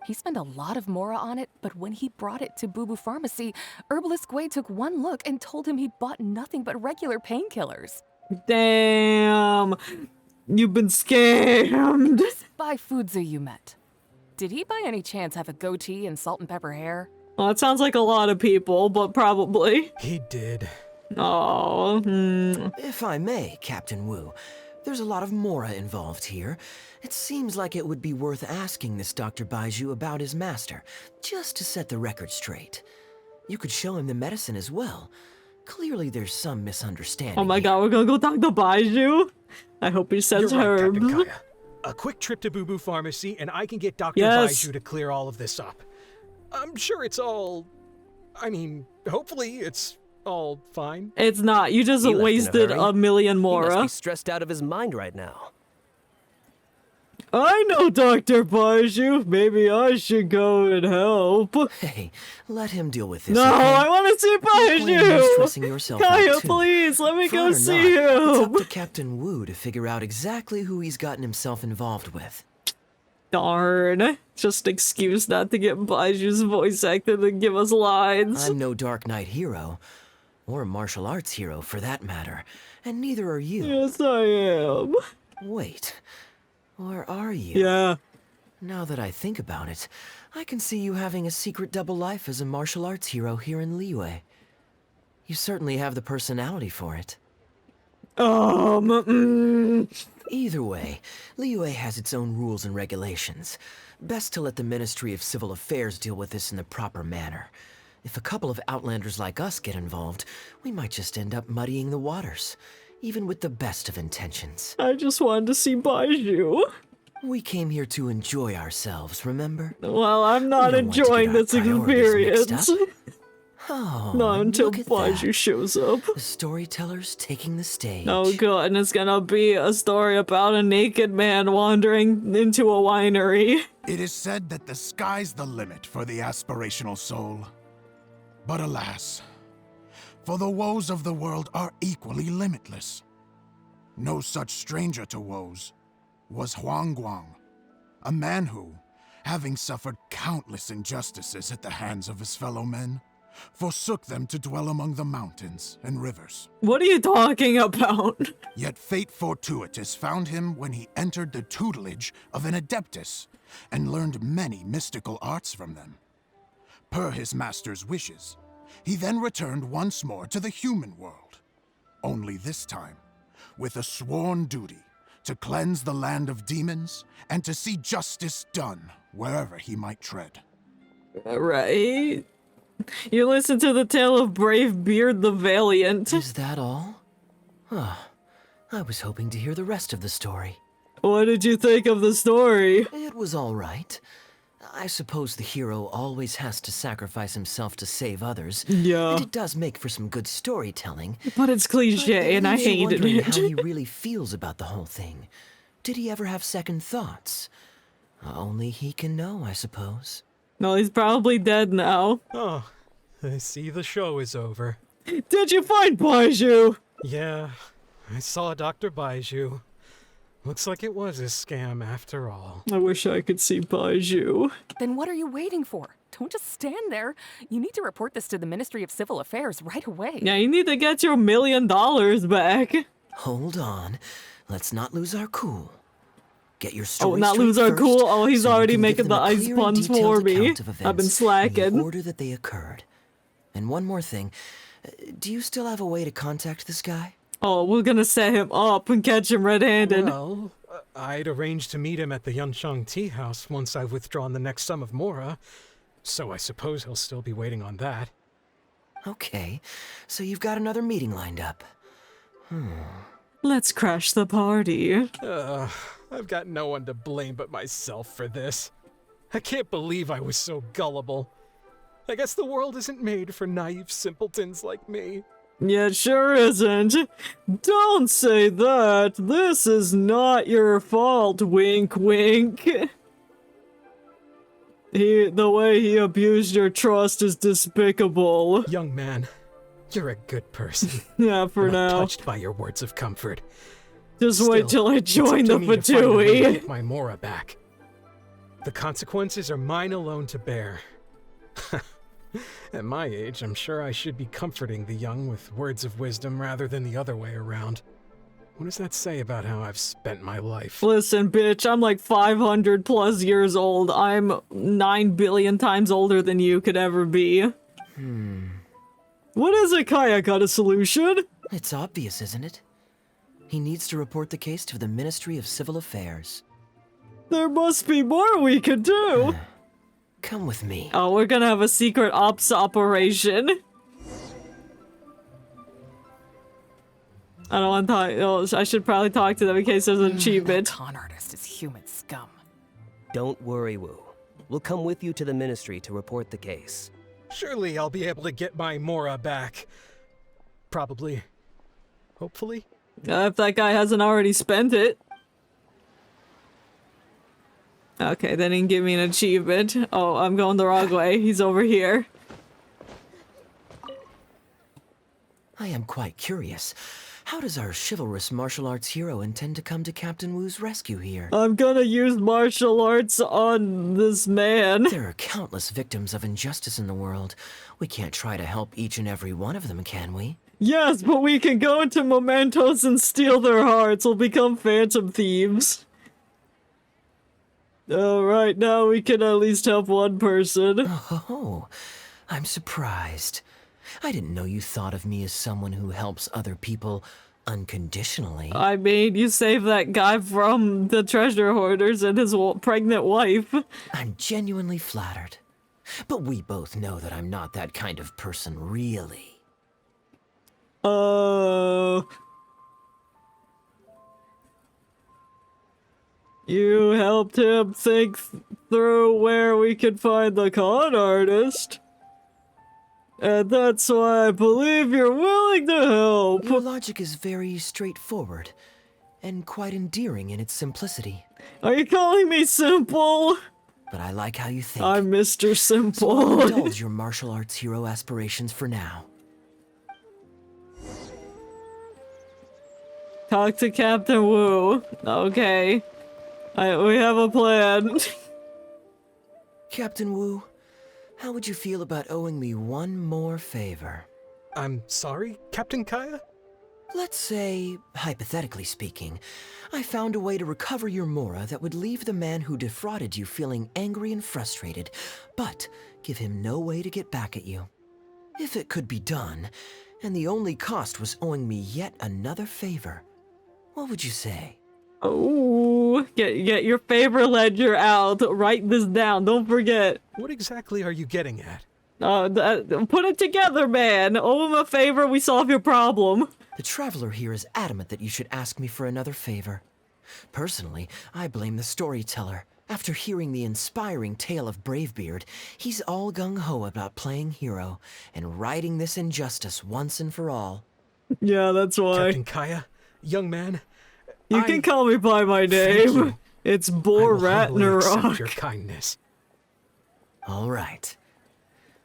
He spent a lot of mora on it, but when he brought it to Boo Boo Pharmacy, Herbalist Gui took one look and told him he bought nothing but regular painkillers. Damn. You've been scammed. This Baifudze you met. Did he by any chance have a goatee and salt and pepper hair? Well, it sounds like a lot of people, but probably. He did. Oh. If I may, Captain Wu, there's a lot of mora involved here. It seems like it would be worth asking this Dr. Baiju about his master, just to set the record straight. You could show him the medicine as well. Clearly there's some misunderstanding. Oh my god, we're gonna go talk to Baiju? I hope he says You're right, herbs. Captain Kaeya. A quick trip to Boo Boo Pharmacy, and I can get Dr. Yes. Baiju to clear all of this up. I'm sure it's all... I mean, hopefully it's all fine. It's not. You just He left in a wasted hurry. a million He must mora. be stressed out of his mind right now. I know Dr. Baiju. Maybe I should go and help. Hey, let him deal with this. No, okay? I want to see No point in you Baiju. stressing yourself out, Kaeya, too. please, let me Fun go or see not, It's him. up to Captain Wu to figure out exactly who he's gotten himself involved with. Darn. Just excuse not to get Baiju's voice actor to give us lines. I'm no Dark Knight hero, or martial arts hero for that matter, and neither are you. Yes, I am. Wait, or are you? Yeah. Now that I think about it, I can see you having a secret double life as a martial arts hero here in Liyue. You certainly have the personality for it. Either way, Liyue has its own rules and regulations. Best to let the Ministry of Civil Affairs deal with this in the proper manner. If a couple of outlanders like us get involved, we might just end up muddying the waters, even with the best of intentions. I just wanted to see Baiju. We came here to enjoy ourselves, remember? Well, I'm not enjoying this experience. Oh, not until look at Baiju that. shows up. The storyteller's taking the stage. Oh god, and it's gonna be a story about a naked man wandering into a winery. It is said that the sky's the limit for the aspirational soul. But alas, for the woes of the world are equally limitless. No such stranger to woes was Huang Guang, a man who, having suffered countless injustices at the hands of his fellow men, forsook them to dwell among the mountains and rivers. What are you talking about? Yet fate fortuitous found him when he entered the tutelage of an adeptus and learned many mystical arts from them. Per his master's wishes, he then returned once more to the human world, only this time with a sworn duty to cleanse the land of demons and to see justice done wherever he might tread. Right. You listen to the tale of brave Beard the Valiant. Is that all? Huh. I was hoping to hear the rest of the story. What did you think of the story? It was all right. I suppose the hero always has to sacrifice himself to save others. Yeah. And it does make for some good storytelling. But it's cliche, and I hated it. How he really feels about the whole thing. Did he ever have second thoughts? Only he can know, I suppose. No, he's probably dead now. Oh, I see the show is over. Did you find Baiju? Yeah, I saw Dr. Baiju. Looks like it was a scam after all. I wish I could see Baiju. Then what are you waiting for? Don't just stand there. You need to report this to the Ministry of Civil Affairs right away. Yeah, you need to get your $1 million back. Hold on. Let's not lose our cool. Get your story Oh, not lose our first, cool? Oh, he's so already can give making them the a ice clear and puns detailed for me. account of events I've been in slacking. the order that they occurred. And one more thing. Do you still have a way to contact this guy? Oh, we're gonna set him up and catch him red-handed. Well, I'd arranged to meet him at the Yuncheng Tea House once I've withdrawn the next sum of Mora, so I suppose he'll still be waiting on that. Okay, so you've got another meeting lined up. Let's crash the party. I've got no one to blame but myself for this. I can't believe I was so gullible. I guess the world isn't made for naive simpletons like me. Yeah, it sure isn't. Don't say that. This is not your fault, wink wink. The way he abused your trust is despicable. Young man, you're a good person. Yeah, for I'm now. touched by your words of comfort. Just wait till I join the It's up to me to find a way to Fatui. get my Mora back. The consequences are mine alone to bear. At my age, I'm sure I should be comforting the young with words of wisdom rather than the other way around. What does that say about how I've spent my life? Listen, bitch, I'm like 500 plus years old. I'm 9 billion times older than you could ever be. What is it, Kaeya? Got a solution? It's obvious, isn't it? He needs to report the case to the Ministry of Civil Affairs. There must be more we could do. Come with me. Oh, we're gonna have a secret ops operation. I don't want to talk. Oh, I should probably talk to them in case there's an achievement. Con artist is human scum. Don't worry, Wu. We'll come with you to the ministry to report the case. Surely I'll be able to get my Mora back. Probably. Hopefully. If that guy hasn't already spent it. Okay, then he can give me an achievement. Oh, I'm going the wrong way. He's over here. I am quite curious. How does our chivalrous martial arts hero intend to come to Captain Wu's rescue here? I'm gonna use martial arts on this man. There are countless victims of injustice in the world. We can't try to help each and every one of them, can we? Yes, but we can go into mementos and steal their hearts. We'll become phantom thieves. Right now we can at least help one person. Oh, I'm surprised. I didn't know you thought of me as someone who helps other people unconditionally. I mean, you saved that guy from the treasure hoarders and his pregnant wife. I'm genuinely flattered. But we both know that I'm not that kind of person, really. You helped him think through where we could find the con artist. And that's why I believe you're willing to help. Your logic is very straightforward, and quite endearing in its simplicity. Are you calling me simple? But I like how you think. I'm Mr. Simple. So I'll indulge your martial arts hero aspirations for now. Talk to Captain Wu. Okay. We have a plan. Captain Wu, how would you feel about owing me one more favor? I'm sorry, Captain Kaeya? Let's say, hypothetically speaking, I found a way to recover your Mora that would leave the man who defrauded you feeling angry and frustrated, but give him no way to get back at you. If it could be done, and the only cost was owing me yet another favor, what would you say? Oh, get your favor ledger out. Write this down. Don't forget. What exactly are you getting at? Put it together, man. Owe him a favor, we solve your problem. The traveler here is adamant that you should ask me for another favor. Personally, I blame the storyteller. After hearing the inspiring tale of Bravebeard, he's all gung-ho about playing hero and righting this injustice once and for all. Yeah, that's why. Captain Kaeya, young man, you can call me by my name. It's Borat accept your kindness. All right.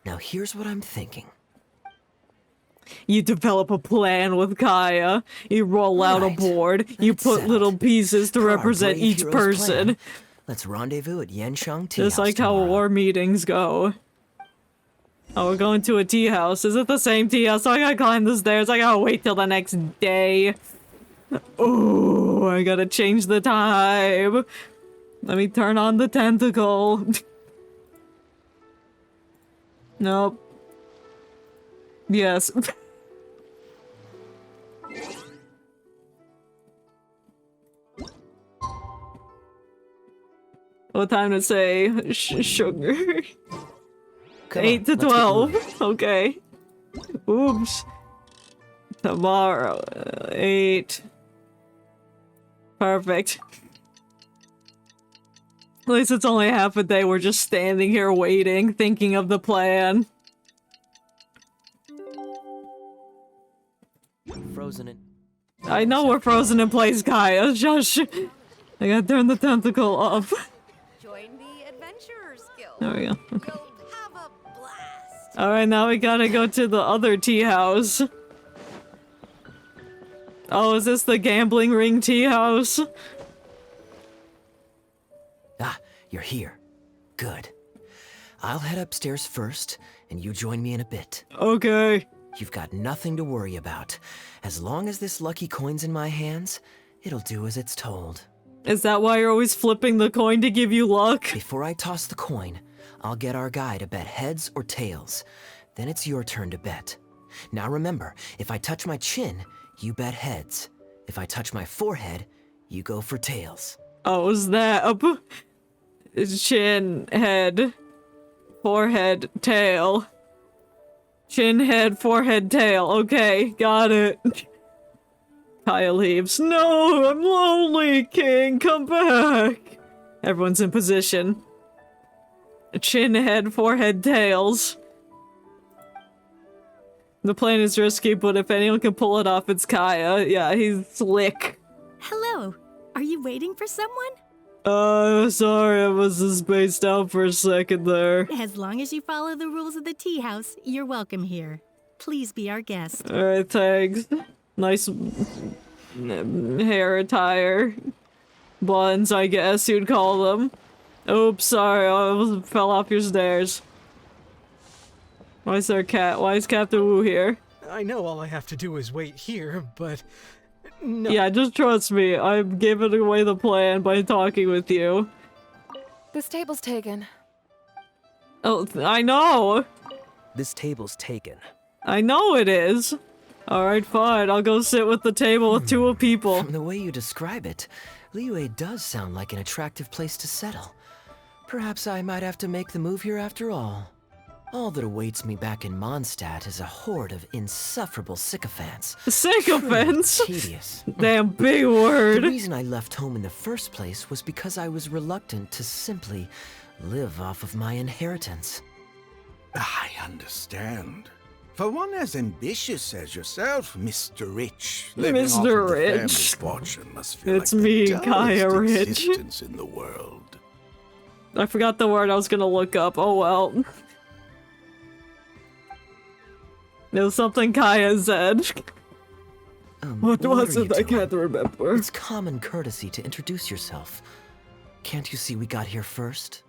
Now here's what I'm thinking. You develop a plan with Kaeya. You roll out a board. You put little pieces to represent each person. Plan. Let's rendezvous at Yanshang Tea Just House like how tomorrow. war meetings go. Oh, we're going to a tea house. Is it the same tea house? So I gotta climb the stairs. I gotta wait till the next day. Oh, I gotta change the time. Let me turn on the tentacle. Nope. Yes. What time to say? Sugar. 8 to 12. Okay. Oops. Tomorrow. 8. Perfect. At least it's only half a day. We're just standing here waiting, thinking of the plan. Frozen in. I know we're frozen in place, Kaeya. Shush. I gotta turn the tentacle off. Join the Adventurers Guild. There we go. Okay. You'll have a blast. Alright, now we gotta go to the other tea house. Oh, is this the gambling ring tea house? Ah, you're here. Good. I'll head upstairs first, and you join me in a bit. Okay. You've got nothing to worry about. As long as this lucky coin's in my hands, it'll do as it's told. Is that why you're always flipping the coin to give you luck? Before I toss the coin, I'll get our guy to bet heads or tails. Then it's your turn to bet. Now remember, if I touch my chin, you bet heads. If I touch my forehead, you go for tails. Oh, snap. Chin, head, forehead, tail. Chin, head, forehead, tail. Okay, got it. Kaeya leaves. No, I'm lonely, King. Come back. Everyone's in position. Chin, head, forehead, tails. The plan is risky, but if anyone can pull it off, it's Kaeya. Yeah, he's slick. Hello. Are you waiting for someone? Sorry, I was just spaced out for a second there. As long as you follow the rules of the tea house, you're welcome here. Please be our guest. Alright, thanks. Nice hair attire. Buns, I guess you'd call them. Oops, sorry, I fell off your stairs. Why is there a cat? Why is Captain Wu here? I know all I have to do is wait here, but... No. Yeah, just trust me. I'm giving away the plan by talking with you. This table's taken. Oh, I know! This table's taken. I know it is! Alright, fine. I'll go sit with the table with two people. From the way you describe it, Liyue does sound like an attractive place to settle. Perhaps I might have to make the move here after all. All that awaits me back in Mondstadt is a horde of insufferable sycophants. Sycophants? Truly tedious. Damn big word. The reason I left home in the first place was because I was reluctant to simply live off of my inheritance. I understand. For one as ambitious as yourself, Mr. Rich, living off Mr. of the family Rich. fortune must feel It's like me, the Kaeya dullest Rich. existence in the world. I forgot the word I was gonna look up. Oh well. It was something Kaeya said. What was are it? you I doing? can't remember. It's common courtesy to introduce yourself. Can't you see we got here first?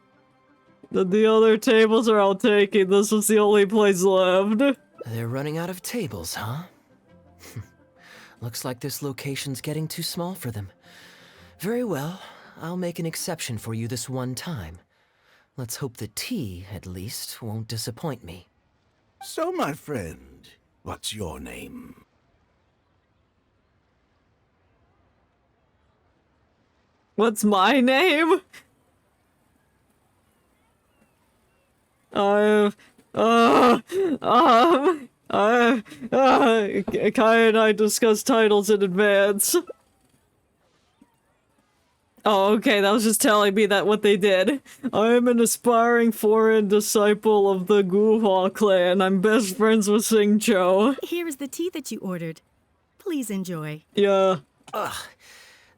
The other tables are all taken. This was the only place left. They're running out of tables, huh? Looks like this location's getting too small for them. Very well, I'll make an exception for you this one time. Let's hope the tea, at least, won't disappoint me. So, my friend, what's your name? What's my name? Kaeya and I discussed titles in advance. Oh, okay, that was just telling me that what they did. I am an aspiring foreign disciple of the Guhua clan. I'm best friends with Singcho. Here is the tea that you ordered. Please enjoy. Yeah. Ugh,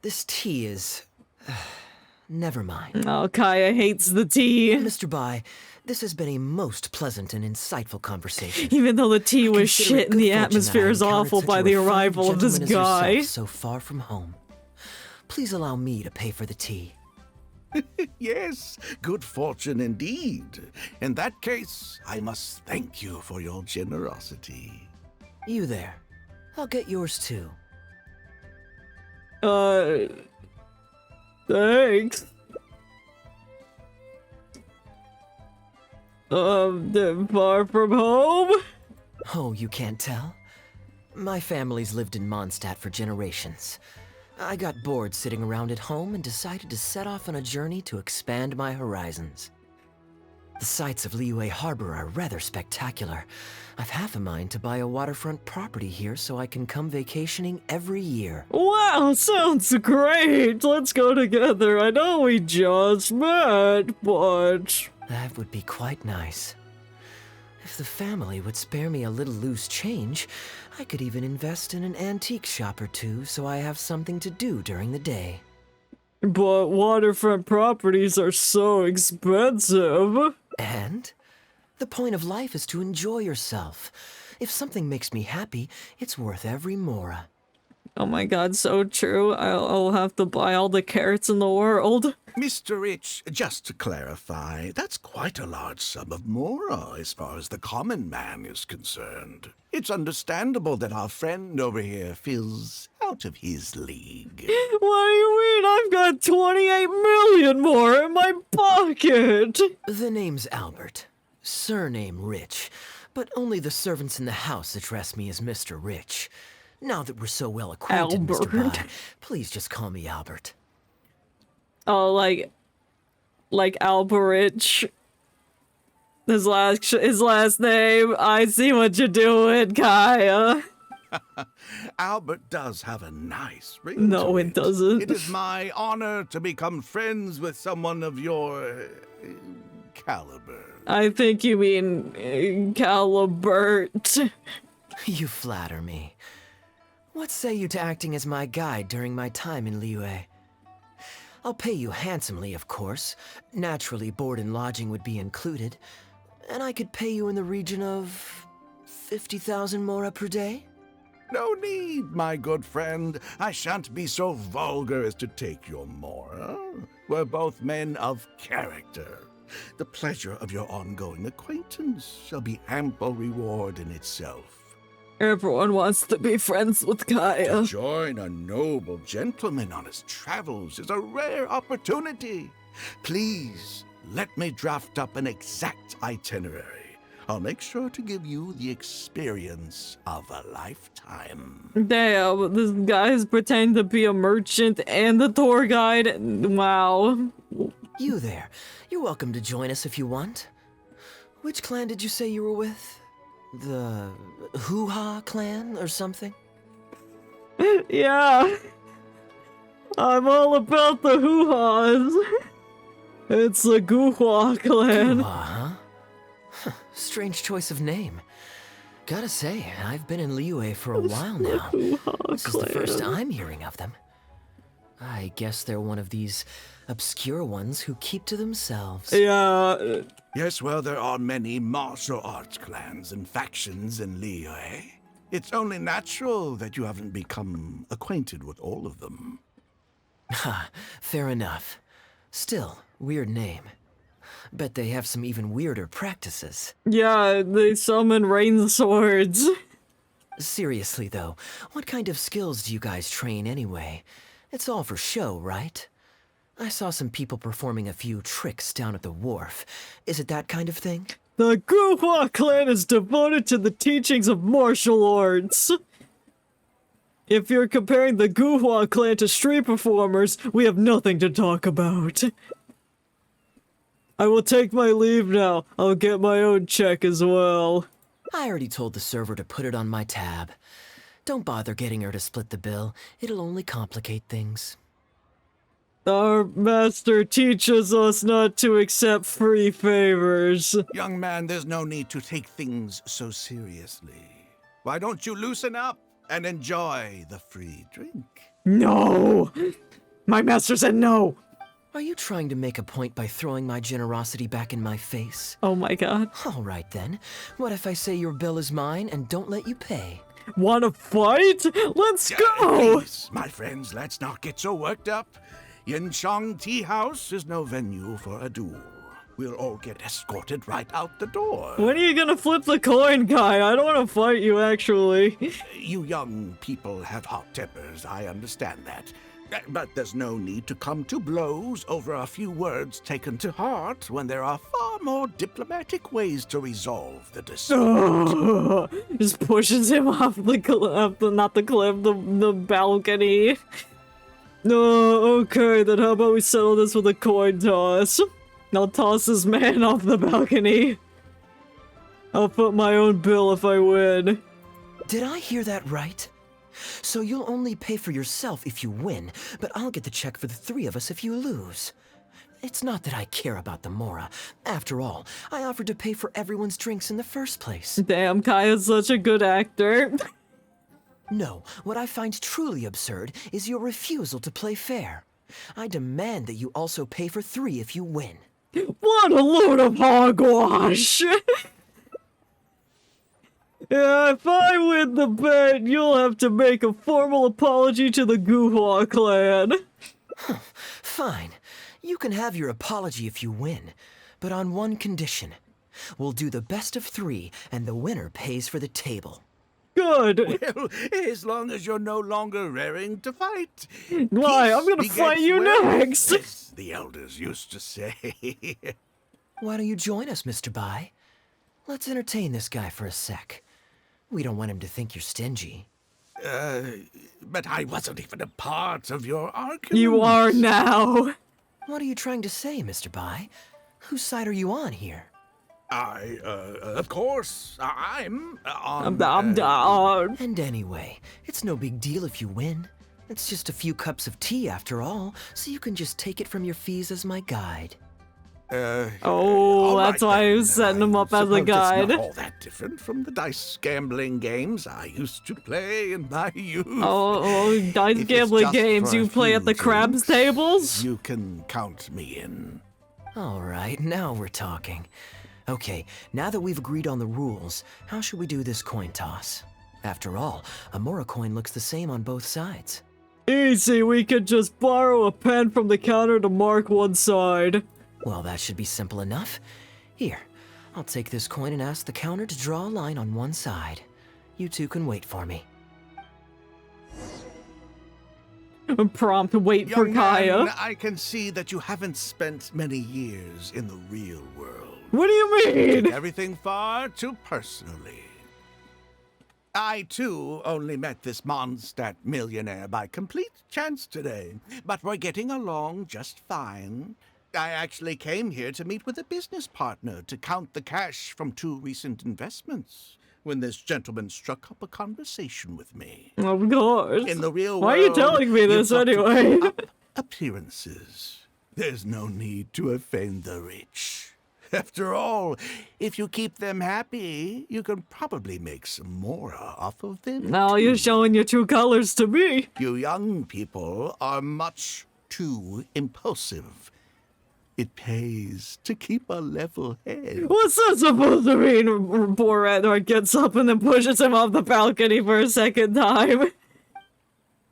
this tea is... never mind. Oh, Kaeya hates the tea. Mr. Bai, this has been a most pleasant and insightful conversation. Even though the tea was Consider it shit and the good fortune that atmosphere I is encountered awful such by a the refined arrival of this gentleman as guy. yourself so far from home. Please allow me to pay for the tea. Yes, good fortune indeed. In that case, I must thank you for your generosity. You there. I'll get yours too. Thanks. Far from home? Oh, you can't tell? My family's lived in Mondstadt for generations. I got bored sitting around at home and decided to set off on a journey to expand my horizons. The sights of Liyue Harbor are rather spectacular. I've half a mind to buy a waterfront property here so I can come vacationing every year. Wow, sounds great. Let's go together. I know we just met, but... That would be quite nice. If the family would spare me a little loose change, I could even invest in an antique shop or two so I have something to do during the day. But waterfront properties are so expensive. And? The point of life is to enjoy yourself. If something makes me happy, it's worth every mora. Oh my god, so true. I'll have to buy all the carrots in the world. Mr. Rich, just to clarify, that's quite a large sum of mora as far as the common man is concerned. It's understandable that our friend over here feels out of his league. What do you mean? I've got 28 million more in my pocket! The name's Albert. Surname Rich. But only the servants in the house address me as Mr. Rich. Now that we're so well acquainted, Mr. Bai, please just call me Albert. Oh, like Alberich. His last name. I see what you're doing, Kaeya. Albert does have a nice ring. No, to it doesn't. It is my honor to become friends with someone of your caliber. I think you mean Calibert. You flatter me. What say you to acting as my guide during my time in Liyue? I'll pay you handsomely, of course. Naturally, board and lodging would be included. And I could pay you in the region of 50,000 mora per day? No need, my good friend. I shan't be so vulgar as to take your mora. We're both men of character. The pleasure of your ongoing acquaintance shall be ample reward in itself. Everyone wants to be friends with Kaeya. To join a noble gentleman on his travels is a rare opportunity. Please, let me draft up an exact itinerary. I'll make sure to give you the experience of a lifetime. Damn, this guy's pretending to be a merchant and a tour guide. Wow. You there. You're welcome to join us if you want. Which clan did you say you were with? The Hoo-Ha clan or something? Yeah. I'm all about the hoo-has. It's the Guhua clan. Guhua, huh? Strange choice of name. Gotta say, I've been in Liyue for a while now. This is the first I'm hearing of them. I guess they're one of these obscure ones who keep to themselves. Yeah. Yes, well, there are many martial arts clans and factions in Liyue. It's only natural that you haven't become acquainted with all of them. Ha, fair enough. Still, weird name. Bet they have some even weirder practices. Yeah, they summon rain swords. Seriously though, what kind of skills do you guys train anyway? It's all for show, right? I saw some people performing a few tricks down at the wharf. Is it that kind of thing? The Guhua clan is devoted to the teachings of martial arts. If you're comparing the Guhua clan to street performers, we have nothing to talk about. I will take my leave now. I'll get my own check as well. I already told the server to put it on my tab. Don't bother getting her to split the bill. It'll only complicate things. Our master teaches us not to accept free favors. Young man, there's no need to take things so seriously. Why don't you loosen up and enjoy the free drink? No! My master said no! Are you trying to make a point by throwing my generosity back in my face? Oh my god. All right then. What if I say your bill is mine and don't let you pay? Wanna fight? Let's go! Please, my friends, let's not get so worked up. Yinchang Tea House is no venue for a duel. We'll all get escorted right out the door. When are you gonna flip the coin, guy? I don't wanna fight you, actually. You young people have hot tempers, I understand that. But there's no need to come to blows over a few words taken to heart when there are far more diplomatic ways to resolve the dispute. Just pushes him off the the balcony. No, okay, then how about we settle this with a coin toss? I'll toss this man off the balcony. I'll foot my own bill if I win. Did I hear that right? So you'll only pay for yourself if you win, but I'll get the check for the three of us if you lose. It's not that I care about the Mora. After all, I offered to pay for everyone's drinks in the first place. Damn, Kaeya's such a good actor. No, what I find truly absurd is your refusal to play fair. I demand that you also pay for three if you win. What a load of hogwash! Yeah, if I win the bet, you'll have to make a formal apology to the Guhua clan. Fine. You can have your apology if you win, but on one condition. We'll do the best of three, and the winner pays for the table. Good! Well, as long as you're no longer raring to fight. Why? I'm gonna fight you next! As the elders used to say. Why don't you join us, Mr. Bai? Let's entertain this guy for a sec. We don't want him to think you're stingy. But I wasn't even a part of your argument. You are now! What are you trying to say, Mr. Bai? Whose side are you on here? Of course, I'm on... I'm down. And anyway, it's no big deal if you win. It's just a few cups of tea after all, so you can just take it from your fees as my guide. That's why I was setting him up as a guide. It's not all that different from the dice gambling games I used to play in my youth. Dice gambling games you play at the crabs tables? You can count me in. All right, now we're talking. Okay, now that we've agreed on the rules, how should we do this coin toss? After all, a Mora coin looks the same on both sides. Easy, we could just borrow a pen from the counter to mark one side. Well, that should be simple enough. Here, I'll take this coin and ask the counter to draw a line on one side. You two can wait for me. Prompt wait for Kaeya. Man, I can see that you haven't spent many years in the real world. What do you mean? Take everything far too personally. I, too, only met this Mondstadt millionaire by complete chance today, but we're getting along just fine. I actually came here to meet with a business partner to count the cash from 2 recent investments when this gentleman struck up a conversation with me. Of course. In the real Why world, are you telling me this you've got to anyway? keep up appearances. There's no need to offend the rich. After all, if you keep them happy, you can probably make some more off of them. Now you're showing your true colors to me. You young people are much too impulsive. It pays to keep a level head. What's that supposed to mean? Poor Edward gets up and then pushes him off the balcony for a second time.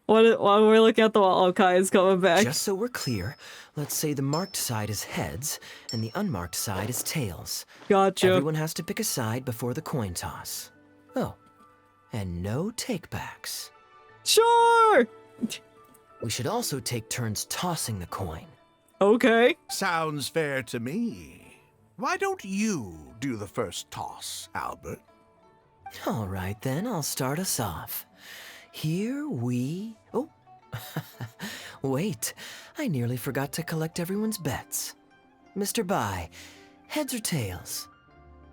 While we're looking at the wall, Kaeya's coming back. Just so we're clear, let's say the marked side is heads and the unmarked side is tails. Gotcha. Everyone has to pick a side before the coin toss. Oh, and no takebacks. Sure! We should also take turns tossing the coin. Okay. Sounds fair to me. Why don't you do the first toss, Albert? All right, then, I'll start us off. Here we... Oh, wait, I nearly forgot to collect everyone's bets. Mr. Bai, heads or tails?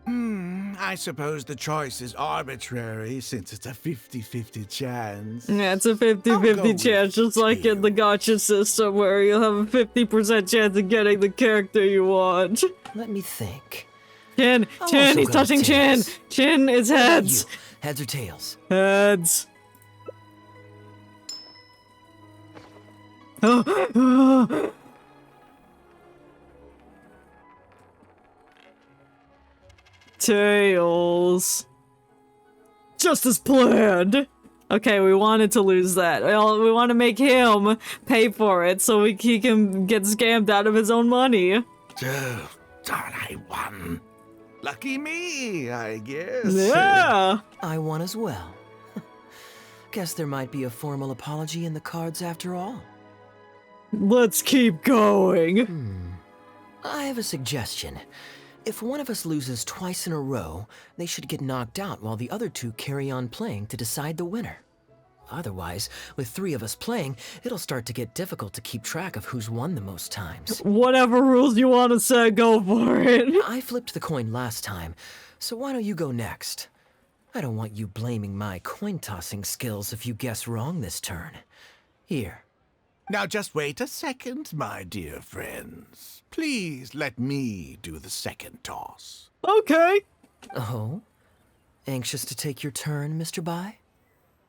I suppose the choice is arbitrary since it's a 50-50 chance. Yeah, it's a 50-50 chance, just like in the gacha system where you'll have a 50% chance of getting the character you want. Let me think. Chin, he's touching Chin. Chin is heads. Heads or tails? Heads. Tails. Just as planned. Okay, we wanted to lose that. We want to make him pay for it so he can get scammed out of his own money. Oh, darn, I won. Lucky me, I guess. Yeah. I won as well. Guess there might be a formal apology in the cards after all. Let's keep going. I have a suggestion. If one of us loses twice in a row, they should get knocked out while the other 2 carry on playing to decide the winner. Otherwise, with 3 of us playing, it'll start to get difficult to keep track of who's won the most times. Whatever rules you want to set, go for it. I flipped the coin last time, so why don't you go next? I don't want you blaming my coin-tossing skills if you guess wrong this turn. Here. Now just wait a second, my dear friends. Please let me do the second toss. Okay. Oh? Anxious to take your turn, Mr. Bai?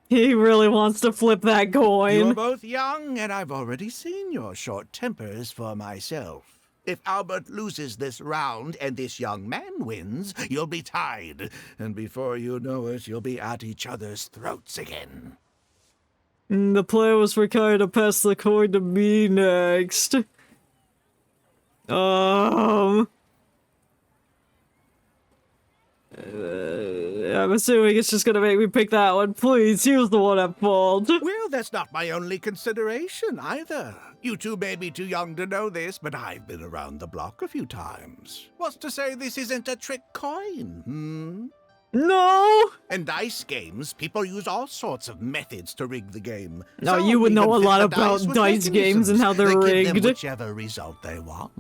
He really wants to flip that coin. You're both young, and I've already seen your short tempers for myself. If Albert loses this round and this young man wins, you'll be tied. And before you know it, you'll be at each other's throats again. The plan was for Kaeya to pass the coin to me next. I'm assuming it's just gonna make me pick that one. Please, he was the one at fault. Well, that's not my only consideration either. You two may be too young to know this, but I've been around the block a few times. What's to say this isn't a trick coin, No! In dice games, people use all sorts of methods to rig the game. No, Some you would know a even fit lot the about with dice games and how they're that give them rigged. whichever result they want.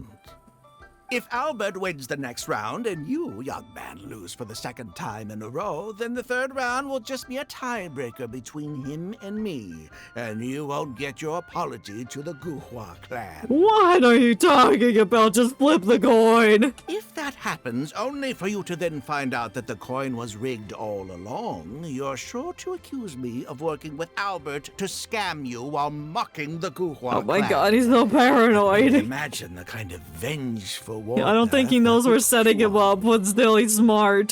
If Albert wins the next round and you, young man, lose for the second time in a row, then the third round will just be a tiebreaker between him and me, and you won't get your apology to the Guhua clan. What are you talking about? Just flip the coin. If that happens, only for you to then find out that the coin was rigged all along, you're sure to accuse me of working with Albert to scam you while mocking the Guhua clan. Oh my god, he's so paranoid. Imagine the kind of vengeful war. I don't think he knows we're setting him up, but still, he's smart.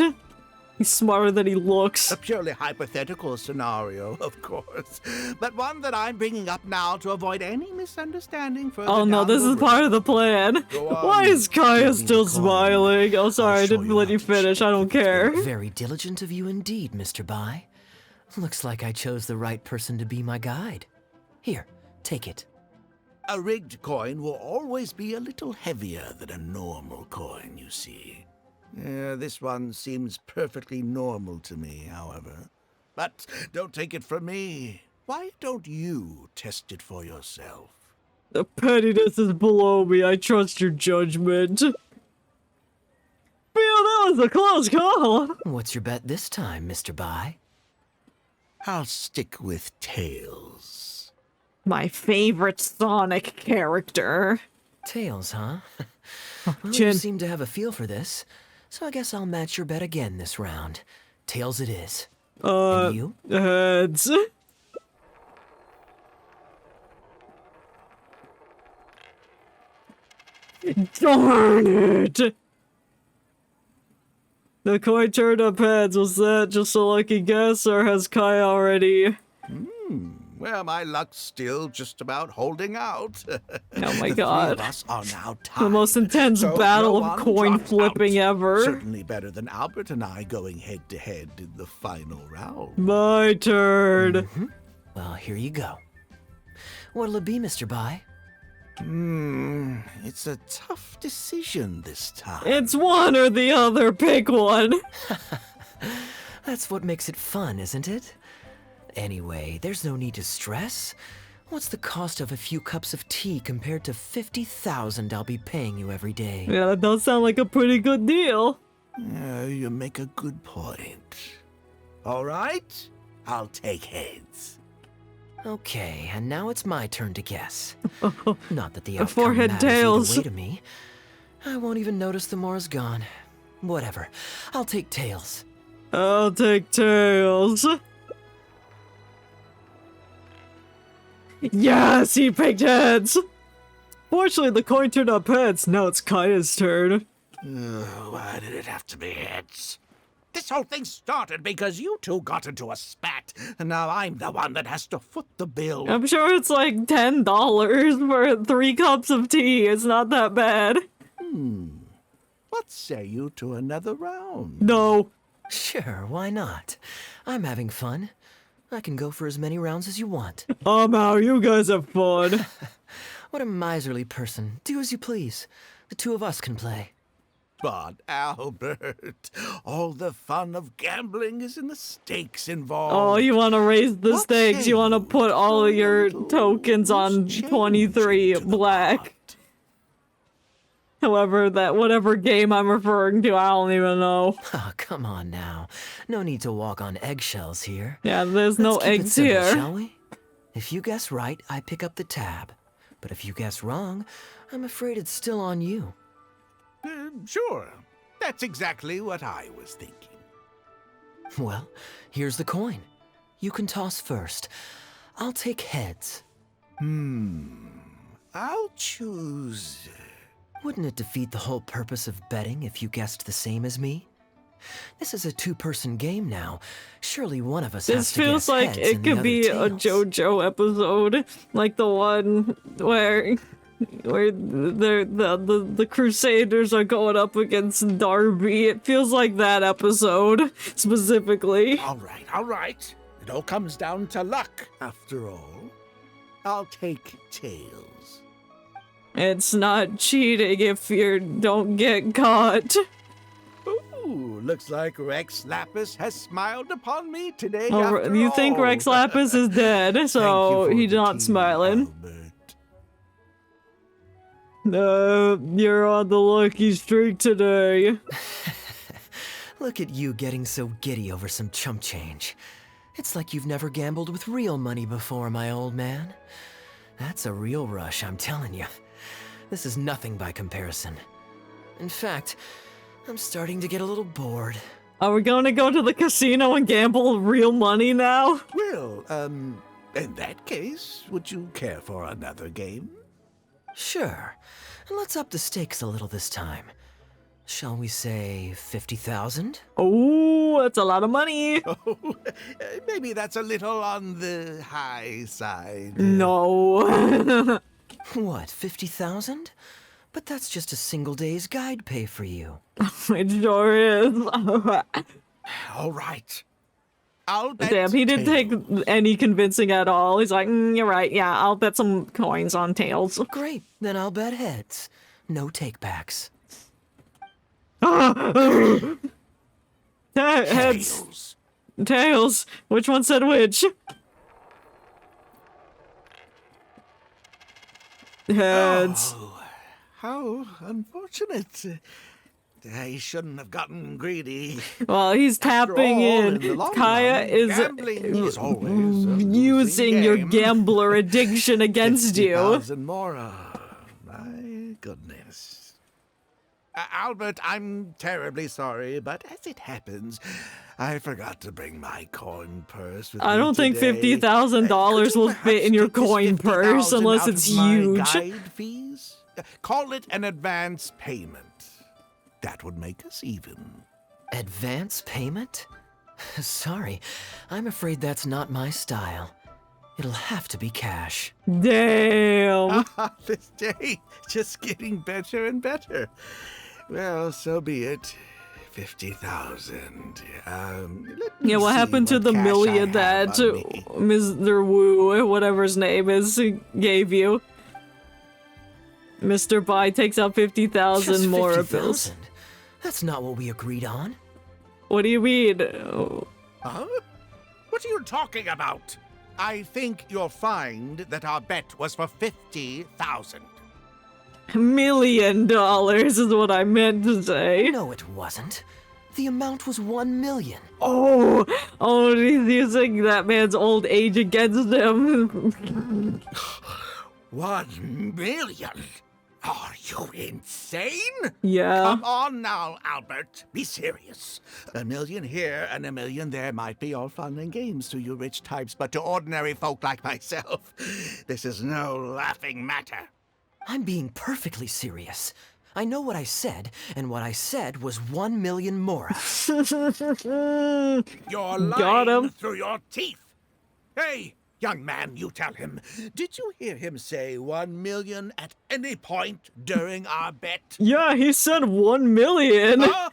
He's smarter than he looks. A purely hypothetical scenario, of course, but one that I'm bringing up now to avoid any misunderstanding further. Oh no, this is part of the plan. Why is Kaeya still smiling? Oh, sorry, I didn't let you finish. I don't care. Very diligent of you indeed, Mr. Bai. Looks like I chose the right person to be my guide. Here, take it. A rigged coin will always be a little heavier than a normal coin, you see. This one seems perfectly normal to me, however. But don't take it from me. Why don't you test it for yourself? The pettiness is below me. I trust your judgment. But yeah, that was a close call. What's your bet this time, Mr. Bai? I'll stick with Tails. My favorite Sonic character. Tails, huh? Well, you Chin. seem to have a feel for this, so I guess I'll match your bet again this round. Tails it is. And you? Heads. Darn it! The coin turned up heads. Was that just a lucky guess, or has Kaeya already? Well, my luck's still just about holding out. Oh my The god. three of us are now tied. The most intense So battle no of one coin drops flipping out. ever. Certainly better than Albert and I going head to head in the final round. My turn. Well, here you go. What'll it be, Mr. Bai? It's a tough decision this time. It's one or the other. Pick one. That's what makes it fun, isn't it? Anyway, there's no need to stress. What's the cost of a few cups of tea compared to 50,000 I'll be paying you every day? Yeah, that does sound like a pretty good deal. You make a good point. All right, I'll take heads. Okay, and now it's my turn to guess. Not that the A outcome forehead matters tails. either way to me. I won't even notice the more's gone. Whatever, I'll take tails. I'll take tails. Yes, he picked heads. Fortunately, the coin turned up heads. Now it's Kaeya's turn. Why did it have to be heads? This whole thing started because you two got into a spat, and now I'm the one that has to foot the bill. I'm sure it's like $10 for 3 cups of tea. It's not that bad. What say you to another round? No. Sure, why not? I'm having fun. I can go for as many rounds as you want. I'm out. You guys have fun. What a miserly person. Do as you please. The two of us can play. But Albert, all the fun of gambling is in the stakes involved. Oh, you want to raise the stakes. You want to put all of your tokens on 23 black. However, that whatever game I'm referring to, I don't even know. Oh, come on now. No need to walk on eggshells here. Yeah, there's no Let's keep it eggs simple, here. shall we? If you guess right, I pick up the tab. But if you guess wrong, I'm afraid it's still on you. Sure. That's exactly what I was thinking. Well, here's the coin. You can toss first. I'll take heads. I'll choose... Wouldn't it defeat the whole purpose of betting if you guessed the same as me? This is a two-person game now. Surely one of us has This to feels guess like heads it and the could other be a tails. JoJo episode, like the one where the Crusaders are going up against Darby. It feels like that episode specifically. All right. It all comes down to luck, after all. I'll take tails. It's not cheating if you don't get caught. Ooh, looks like Rex Lapis has smiled upon me today Oh, after you all. think Rex Lapis is dead, so he's not smiling. You're on the lucky streak today. Look at you getting so giddy over some chump change. It's like you've never gambled with real money before, my old man. That's a real rush, I'm telling you. This is nothing by comparison. In fact, I'm starting to get a little bored. Are we gonna go to the casino and gamble real money now? Well, in that case, would you care for another game? Sure. And let's up the stakes a little this time. Shall we say 50,000? Oh, that's a lot of money. Maybe that's a little on the high side. No. What, 50,000? But that's just a single day's guide pay for you. It sure is. All right. I'll bet Damn, he didn't take tails. any convincing at all. He's like, you're right, yeah, I'll bet some coins on tails. Great, then I'll bet heads. No takebacks. Heads. Tails. Which one said which? Heads. Oh, how unfortunate. I shouldn't have gotten greedy. Well, he's After tapping all, in. the long Kaya run, is gambling is always a using losing your game. gambler addiction against you. 50,000 more. My goodness. Albert, I'm terribly sorry, but as it happens, I forgot to bring my coin purse with I me don't think today. $50,000 will fit in your coin purse unless out it's of my huge. guide fees? Call it an advance payment. That would make us even. Advance payment? Sorry, I'm afraid that's not my style. It'll have to be cash. Damn. This day just getting better and better. Well, so be it. 50,000. Yeah, what happened to the million that Mr. Wu, whatever his name is, gave you? Mr. Bai takes out 50,000 Just more 50,000? That's not what we agreed on. What do you mean? Huh? What are you talking about? I think you'll find that our bet was for 50,000. $1 million is what I meant to say. No, it wasn't. The amount was 1 million. Oh, he's using that man's old age against him. 1 million? Are you insane? Yeah. Come on now, Albert. Be serious. 1 million here and 1 million there might be all fun and games to you rich types, but to ordinary folk like myself, this is no laughing matter. I'm being perfectly serious. I know what I said, and what I said was 1 million more. You're Got lying him. through your teeth. Hey, young man, you tell him. Did you hear him say 1 million at any point during our bet? Yeah, he said 1 million. Huh?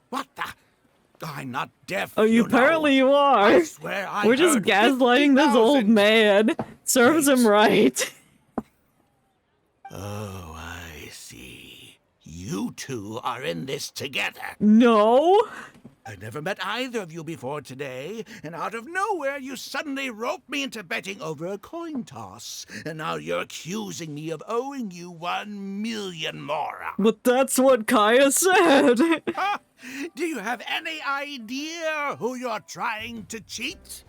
What the? I'm not deaf. Oh, apparently you are. I swear I We're just heard gaslighting this old 50,000. man. Serves him right. Oh, I see. You two are in this together. No. I've never met either of you before today, and out of nowhere you suddenly roped me into betting over a coin toss, and now you're accusing me of owing you 1 million more. But that's what Kaeya said. Huh? Do you have any idea who you're trying to cheat?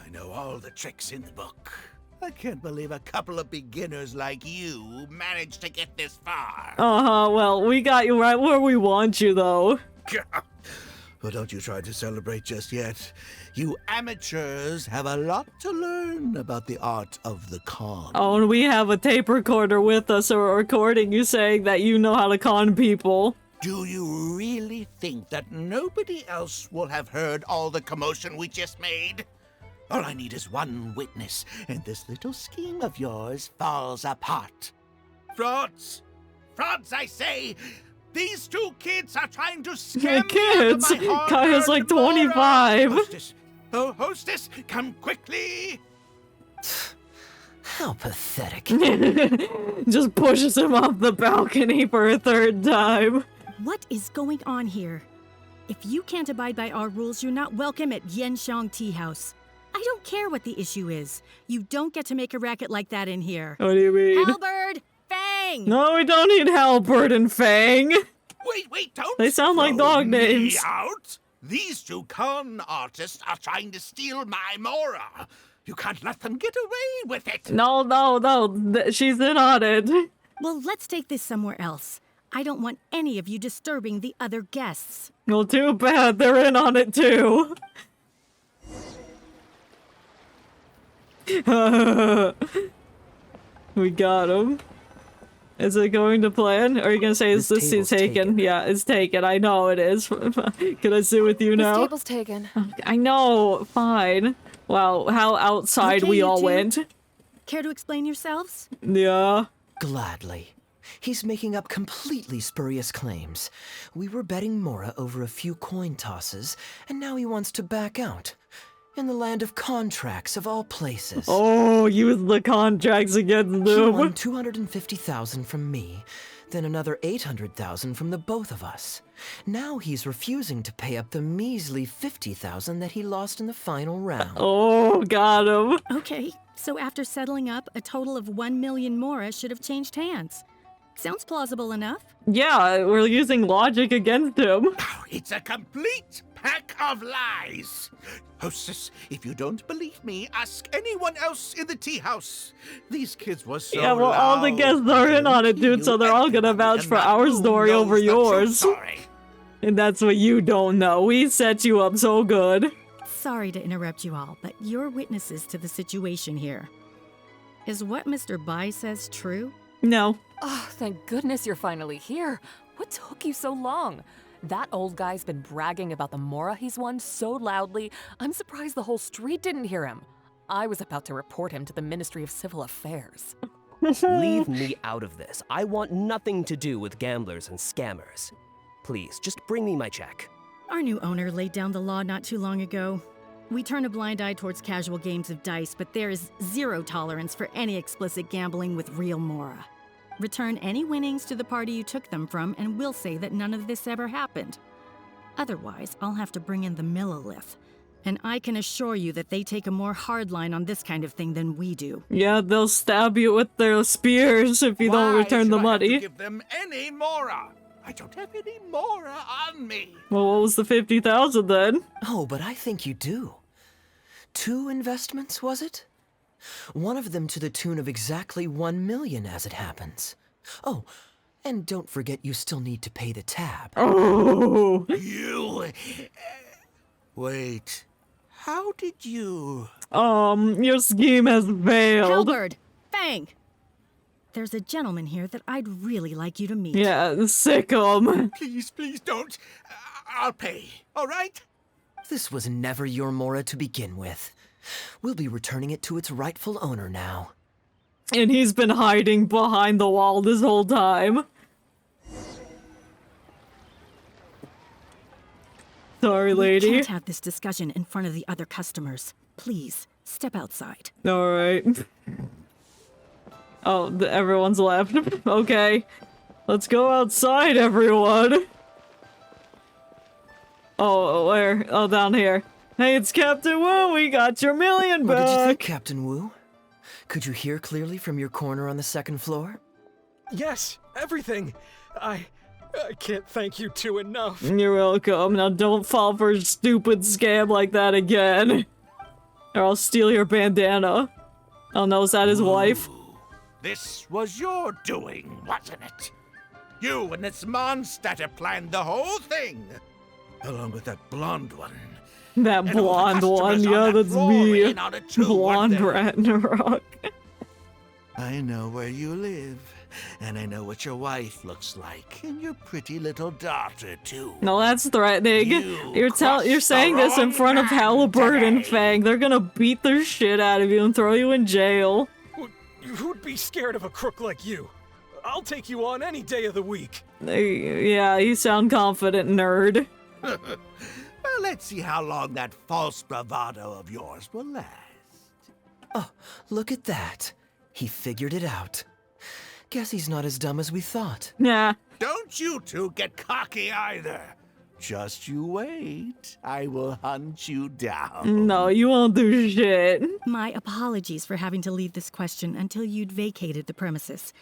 I know all the tricks in the book. I can't believe a couple of beginners like you managed to get this far. Well, we got you right where we want you, though. Well, don't you try to celebrate just yet. You amateurs have a lot to learn about the art of the con. Oh, and we have a tape recorder with us, so we're recording you saying that you know how to con people. Do you really think that nobody else will have heard all the commotion we just made? All I need is one witness, and this little scheme of yours falls apart. Frauds! Frauds, I say! These two kids are trying to scam Kids! me out of my Kaya's like hard-earned 25. Mora. Hostess! Oh, hostess, come quickly! How pathetic. Just pushes him off the balcony for a third time. What is going on here? If you can't abide by our rules, you're not welcome at Yenshang Tea House. I don't care what the issue is. You don't get to make a racket like that in here. What do you mean? Halberd! Fang! No, we don't need Halberd and Fang. Wait, don't They sound like throw dog me names. out. These two con artists are trying to steal my Mora. You can't let them get away with it. No, she's in on it. Well, let's take this somewhere else. I don't want any of you disturbing the other guests. Well, too bad. They're in on it, too. We got him. Is it going to plan? Or are you gonna say is this table's taken? Yeah, it's taken. I know it is. Can I sit with you This now? table's taken. I know. Fine. Wow, how outside Okay, we you all two. went. Care to explain yourselves? Yeah. Gladly. He's making up completely spurious claims. We were betting Mora over a few coin tosses, and now he wants to back out. In the land of contracts, of all places. Oh, use the contracts against He them. won 250,000 from me, then another 800,000 from the both of us. Now he's refusing to pay up the measly 50,000 that he lost in the final round. Oh, got him. Okay, so after settling up, a total of 1 million mora should have changed hands. Sounds plausible enough. Yeah, we're using logic against him. It's a complete pack of lies. Hostess, if you don't believe me, ask anyone else in the tea house. These kids were so Yeah, well, all the guests are in on it, dude, so they're all gonna vouch for our story over yours. And that's what you don't know. We set you up so good. Sorry to interrupt you all, but you're witnesses to the situation here. Is what Mr. Bai says true? No. Oh, thank goodness you're finally here. What took you so long? That old guy's been bragging about the mora he's won so loudly, I'm surprised the whole street didn't hear him. I was about to report him to the Ministry of Civil Affairs. Leave me out of this. I want nothing to do with gamblers and scammers. Please, just bring me my check. Our new owner laid down the law not too long ago. We turn a blind eye towards casual games of dice, but there is zero tolerance for any explicit gambling with real mora. Return any winnings to the party you took them from, and we'll say that none of this ever happened. Otherwise, I'll have to bring in the Millilith. And I can assure you that they take a more hard line on this kind of thing than we do. Yeah, they'll stab you with their spears if you don't return the money. I have to give them any mora? I don't have any mora on me. Well, what was the 50,000 then? Oh, but I think you do. 2 investments, was it? One of them to the tune of exactly 1 million as it happens. Oh, and don't forget you still need to pay the tab. Oh! You... Wait. How did you... Your scheme has failed. Halberd! Fang! There's a gentleman here that I'd really like you to meet. Yeah, sick 'em. Please, please don't. I'll pay, all right? This was never your mora to begin with. We'll be returning it to its rightful owner now. And he's been hiding behind the wall this whole time. Sorry, lady. We can't have this discussion in front of the other customers. Please, step outside. Alright. Oh, everyone's left. Okay. Let's go outside, everyone. Oh, where? Oh, down here. Hey, it's Captain Wu! We got your million back! What did you think, Captain Wu? Could you hear clearly from your corner on the 2nd floor? Yes, everything. I can't thank you two enough. You're welcome. Now don't fall for a stupid scam like that again. Or I'll steal your bandana. Oh no, is that his wife? This was your doing, wasn't it? You and this Mondstatter planned the whole thing. Along with that blonde one. That blonde one, yeah, that's me. Blonde Ragnarok. I know where you live, and I know what your wife looks like, and your pretty little daughter, too. No, that's threatening. You're saying this in front of Halberd and Fang. They're gonna beat the shit out of you and throw you in jail. Who'd be scared of a crook like you? I'll take you on any day of the week. Yeah, you sound confident, nerd. Well, let's see how long that false bravado of yours will last. Oh, look at that. He figured it out. Guess he's not as dumb as we thought. Nah. Don't you two get cocky either. Just you wait. I will hunt you down. No, you won't do shit. My apologies for having to leave this question until you'd vacated the premises.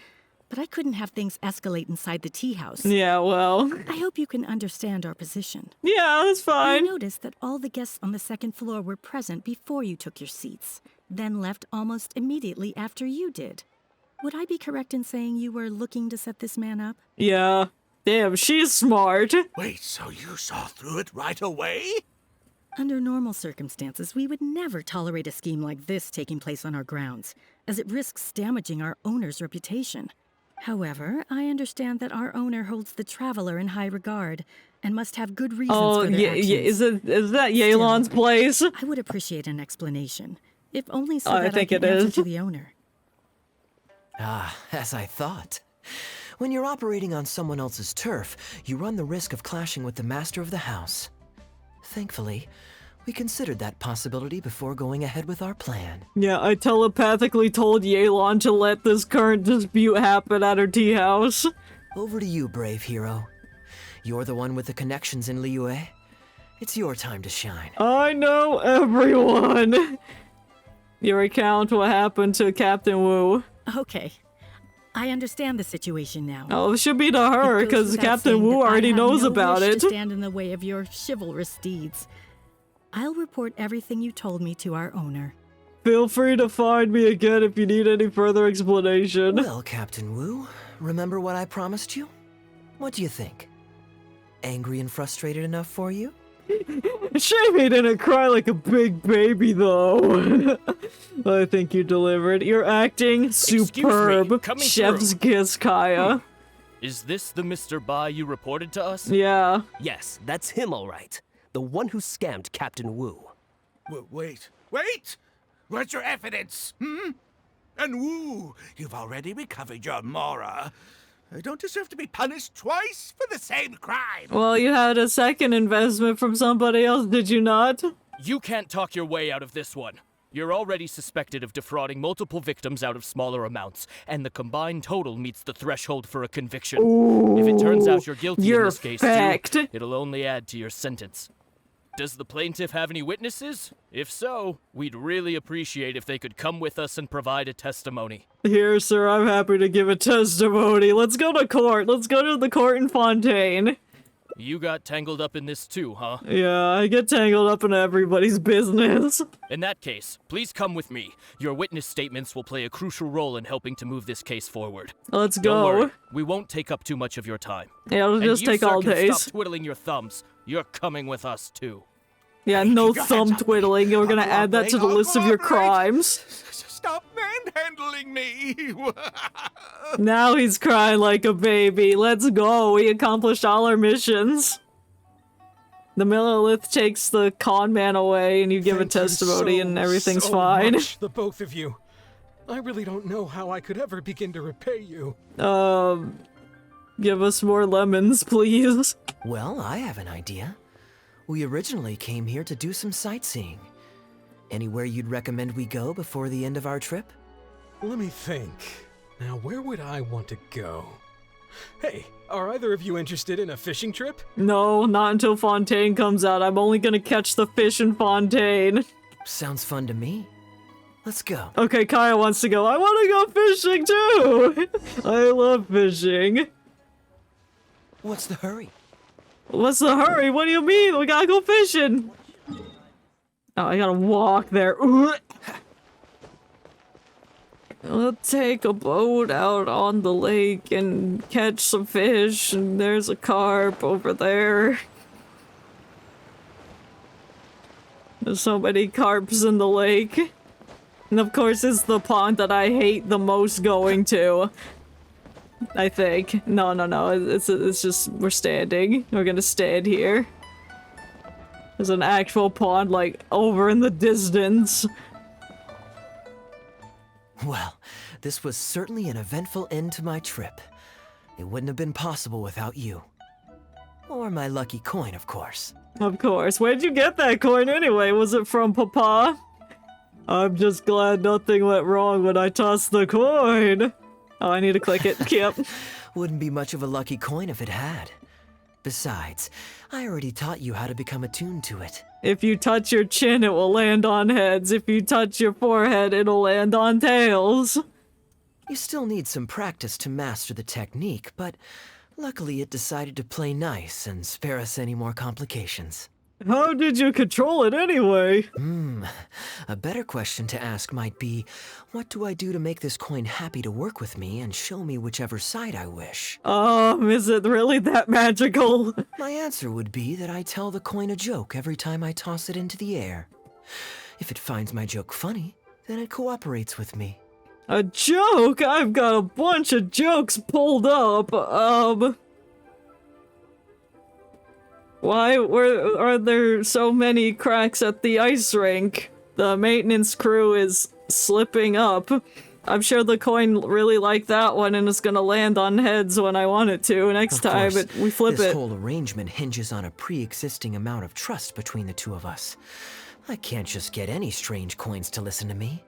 But I couldn't have things escalate inside the tea house. Yeah, well. I hope you can understand our position. Yeah, that's fine. I noticed that all the guests on the 2nd floor were present before you took your seats, then left almost immediately after you did. Would I be correct in saying you were looking to set this man up? Yeah. Damn, she's smart. Wait, so you saw through it right away? Under normal circumstances, we would never tolerate a scheme like this taking place on our grounds, as it risks damaging our owner's reputation. However, I understand that our owner holds the Traveler in high regard, and must have good reasons for their actions. Is that Yelan's place? I would appreciate an explanation, if only so that think I can it answer is. to the owner. Ah, as I thought. When you're operating on someone else's turf, you run the risk of clashing with the master of the house. Thankfully, we considered that possibility before going ahead with our plan. Yeah, I telepathically told Yelan to let this current dispute happen at her tea house. Over to you, brave hero. You're the one with the connections in Liyue. It's your time to shine. I know everyone! You recount what happened to Captain Wu. Okay. I understand the situation now. Oh, it should be to her, It goes because without Captain saying Wu that I already have knows no about wish it. to stand in the way of your chivalrous deeds. I'll report everything you told me to our owner. Feel free to find me again if you need any further explanation. Well, Captain Wu, remember what I promised you? What do you think? Angry and frustrated enough for you? Shame he didn't cry like a big baby, though. I think you delivered. You're acting superb. coming Chef's through. kiss, Kaeya. Is this the Mr. Bai you reported to us? Yeah. Yes, that's him all right. The one who scammed Captain Wu. Wait! Where's your evidence? And Wu, you've already recovered your Mora. I don't deserve to be punished twice for the same crime. Well, you had a second investment from somebody else, did you not? You can't talk your way out of this one. You're already suspected of defrauding multiple victims out of smaller amounts, and the combined total meets the threshold for a conviction. If it turns out you're guilty in this case too, it'll only add to your sentence. Does the plaintiff have any witnesses? If so, we'd really appreciate if they could come with us and provide a testimony. Here, sir, I'm happy to give a testimony. Let's go to court. Let's go to the court in Fontaine. You got tangled up in this too, huh? Yeah, I get tangled up in everybody's business. In that case, please come with me. Your witness statements will play a crucial role in helping to move this case forward. Let's Don't go. worry, we won't take up too much of your time. Yeah, it'll And just you, take sir, all can days. Stop twiddling your thumbs. You're coming with us too. Yeah, no thumb twiddling. We're gonna add that to the list of your crimes. Stop manhandling me! Now he's crying like a baby. Let's go. We accomplished all our missions. The Millilith takes the con man away and you give a testimony and everything's so fine. Much, the both of you. I really don't know how I could ever begin to repay you. Give us more lemons, please. Well, I have an idea. We originally came here to do some sightseeing. Anywhere you'd recommend we go before the end of our trip? Let me think. Now, where would I want to go? Hey, are either of you interested in a fishing trip? No, not until Fontaine comes out. I'm only gonna catch the fish in Fontaine. Sounds fun to me. Let's go. Okay, Kaeya wants to go. I want to go fishing too! I love fishing. What's the hurry? What's the hurry? What do you mean? We gotta go fishing! Oh, I gotta walk there. We'll take a boat out on the lake and catch some fish, and there's a carp over there. There's so many carps in the lake. And of course, it's the pond that I hate the most going to. I think. No. It's just, we're standing. We're gonna stand here. There's an actual pond, like, over in the distance. Well, this was certainly an eventful end to my trip. It wouldn't have been possible without you. Or my lucky coin, of course. Of course. Where'd you get that coin anyway? Was it from Papa? I'm just glad nothing went wrong when I tossed the coin. Oh, I need to click it. Yep. Wouldn't be much of a lucky coin if it had. Besides, I already taught you how to become attuned to it. If you touch your chin, it will land on heads. If you touch your forehead, it'll land on tails. You still need some practice to master the technique, but luckily it decided to play nice and spare us any more complications. How did you control it anyway? A better question to ask might be, what do I do to make this coin happy to work with me and show me whichever side I wish? Is it really that magical? My answer would be that I tell the coin a joke every time I toss it into the air. If it finds my joke funny, then it cooperates with me. A joke? I've got a bunch of jokes pulled up. Why are there so many cracks at the ice rink? The maintenance crew is slipping up. I'm sure the coin really liked that one and it's gonna land on heads when I want it to. Next time we flip it. This whole arrangement hinges on a pre-existing amount of trust between the two of us. I can't just get any strange coins to listen to me.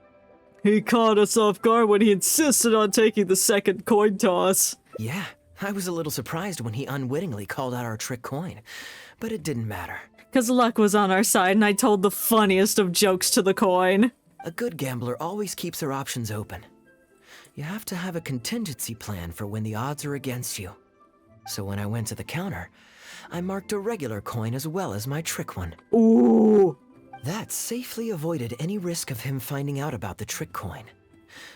He caught us off guard when he insisted on taking the second coin toss. Yeah, I was a little surprised when he unwittingly called out our trick coin, but it didn't matter. Because luck was on our side and I told the funniest of jokes to the coin. A good gambler always keeps their options open. You have to have a contingency plan for when the odds are against you. So when I went to the counter, I marked a regular coin as well as my trick one. Ooh. That safely avoided any risk of him finding out about the trick coin.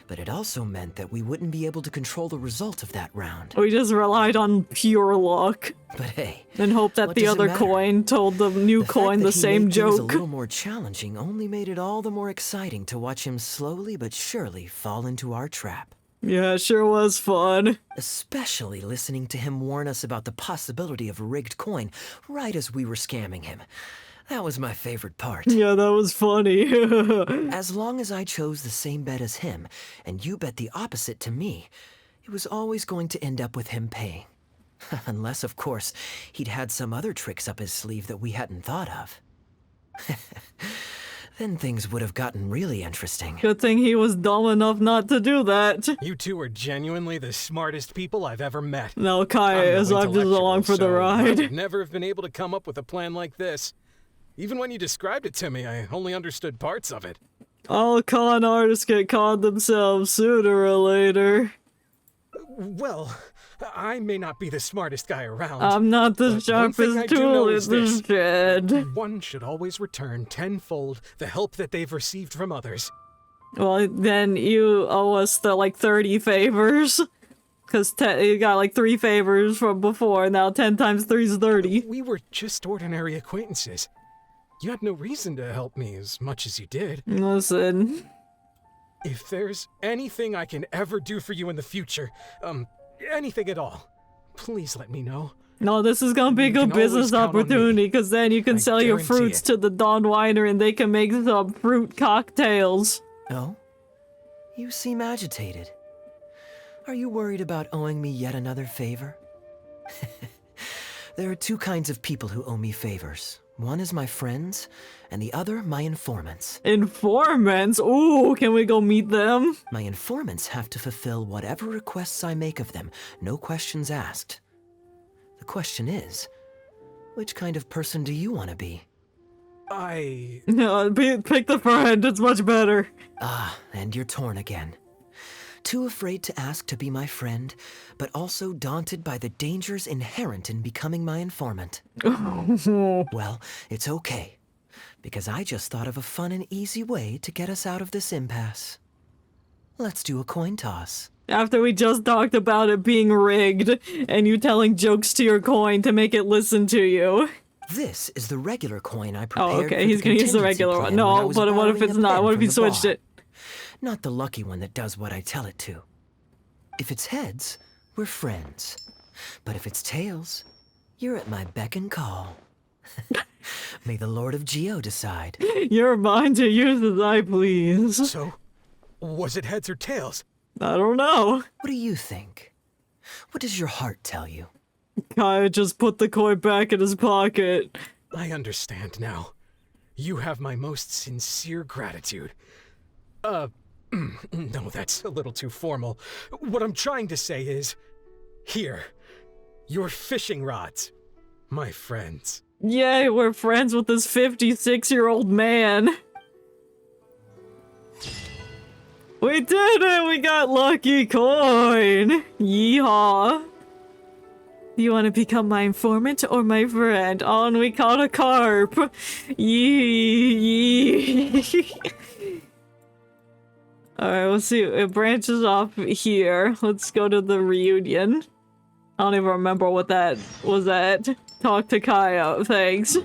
But it also meant that we wouldn't be able to control the result of that round. We just relied on pure luck. But hey, and hope that the other coin told the new coin the same joke. The fact that he made things a little more challenging only made it all the more exciting to watch him slowly but surely fall into our trap. Yeah, it sure was fun. Especially listening to him warn us about the possibility of a rigged coin right as we were scamming him. That was my favorite part. Yeah, that was funny. As long as I chose the same bet as him, and you bet the opposite to me, it was always going to end up with him paying. Unless, of course, he'd had some other tricks up his sleeve that we hadn't thought of. Then things would have gotten really interesting. Good thing he was dumb enough not to do that. You two are genuinely the smartest people I've ever met. No, Kaeya is I'm just along for the ride. I would never have been able to come up with a plan like this. Even when you described it to me, I only understood parts of it. All con artists get conned themselves sooner or later. Well, I may not be the smartest guy around. I'm not the sharpest tool in the shed. One should always return tenfold the help that they've received from others. Well, then you owe us the, 30 favors. Because you got, 3 favors from before, now 10 times 3 is 30. We were just ordinary acquaintances. You had no reason to help me as much as you did. Listen. If there's anything I can ever do for you in the future, anything at all, please let me know. No, this is gonna be a good business opportunity, because then you can sell your fruits to the Dawn Winery and they can make some fruit cocktails. Oh? You seem agitated. Are you worried about owing me yet another favor? There are 2 kinds of people who owe me favors. One is my friends, and the other my informants. Informants? Ooh, can we go meet them? My informants have to fulfill whatever requests I make of them, no questions asked. The question is, which kind of person do you want to be? No, pick the friend, it's much better. Ah, and you're torn again. Too afraid to ask to be my friend, but also daunted by the dangers inherent in becoming my informant. Well, it's okay, because I just thought of a fun and easy way to get us out of this impasse. Let's do a coin toss. After we just talked about it being rigged, and you telling jokes to your coin to make it listen to you. This is the regular coin I prepared. Oh, okay, he's gonna use the regular one. No, but what if it's not? What if he switched it? Not the lucky one that does what I tell it to. If it's heads, we're friends. But if it's tails, you're at my beck and call. May the Lord of Geo decide. You're mine to use as I please. So, was it heads or tails? I don't know. What do you think? What does your heart tell you? Kaeya just put the coin back in his pocket. I understand now. You have my most sincere gratitude. No, that's a little too formal. What I'm trying to say is, here, your fishing rods, my friends. Yay, we're friends with this 56-year-old man. We did it! We got lucky coin! Yeehaw! Do you want to become my informant or my friend? Oh, and we caught a carp! Yee! Alright, we'll see. It branches off here. Let's go to the reunion. I don't even remember what that was at. Talk to Kaeya, thanks.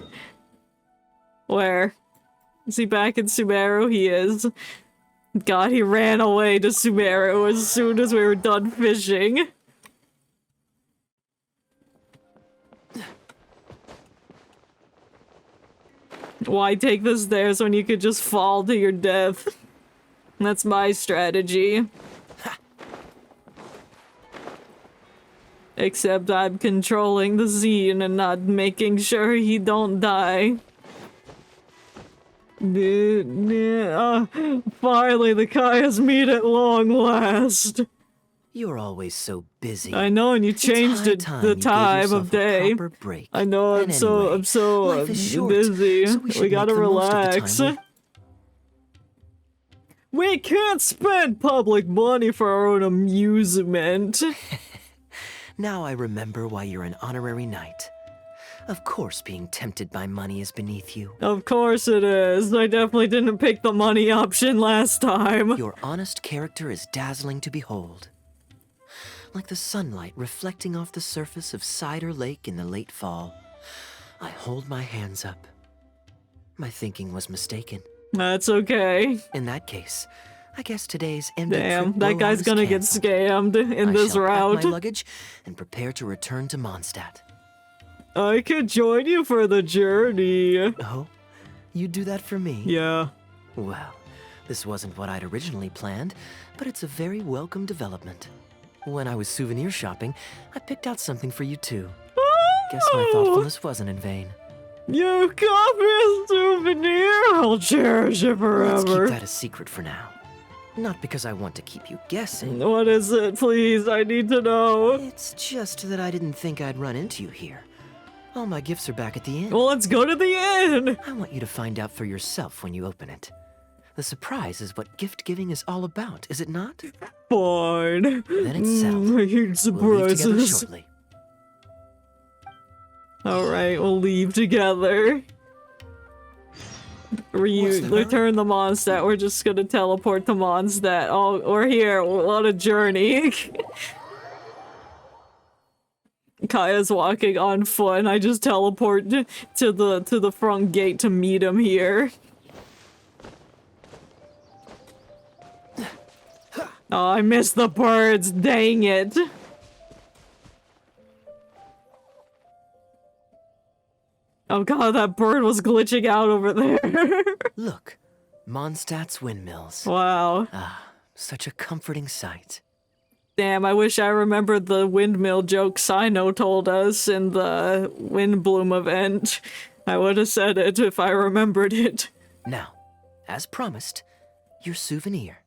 Where? Is he back in Sumeru? He is. God, he ran away to Sumeru as soon as we were done fishing. Why take the stairs when you could just fall to your death? That's my strategy. Except I'm controlling the Zine and not making sure he don't die. Finally, the Kaeya's meet at long last. You're always so busy. I know, and you changed high it time the you gave time yourself of a day. proper break. I know, And I'm so life is short, busy. so we should We gotta make the most of the relax. time We can't spend public money for our own amusement. Now I remember why you're an honorary knight. Of course being tempted by money is beneath you. Of course it is. I definitely didn't pick the money option last time. Your honest character is dazzling to behold. Like the sunlight reflecting off the surface of Cider Lake in the late fall. I hold my hands up. My thinking was mistaken. That's okay. In that case, I guess today's empty Damn, trip that guy's gonna get scammed in this I shall route. pack my luggage and prepare to return to Mondstadt. I could join you for the journey. Oh? You'd do that for me? Yeah. Well, this wasn't what I'd originally planned, but it's a very welcome development. When I was souvenir shopping, I picked out something for you too. Guess my thoughtfulness wasn't in vain. You got me a souvenir! I'll cherish it forever. Let's keep that a secret for now. Not because I want to keep you guessing. What is it, please? I need to know. It's just that I didn't think I'd run into you here. All my gifts are back at the inn. Well, let's go to the inn! I want you to find out for yourself when you open it. The surprise is what gift-giving is all about, is it not? Fine. Then it's settled. I hate We'll leave together surprises. shortly. Alright, we'll leave together. Return the Mondstadt. We're just gonna teleport to Mondstadt. Oh, we're here. We're on a journey. Kaeya's walking on foot, and I just teleport to the front gate to meet him here. Oh, I missed the birds. Dang it. Oh god, that bird was glitching out over there. Look, Mondstadt's windmills. Wow. Ah, such a comforting sight. Damn, I wish I remembered the windmill joke Sino told us in the Windbloom event. I would have said it if I remembered it. Now, as promised, your souvenir.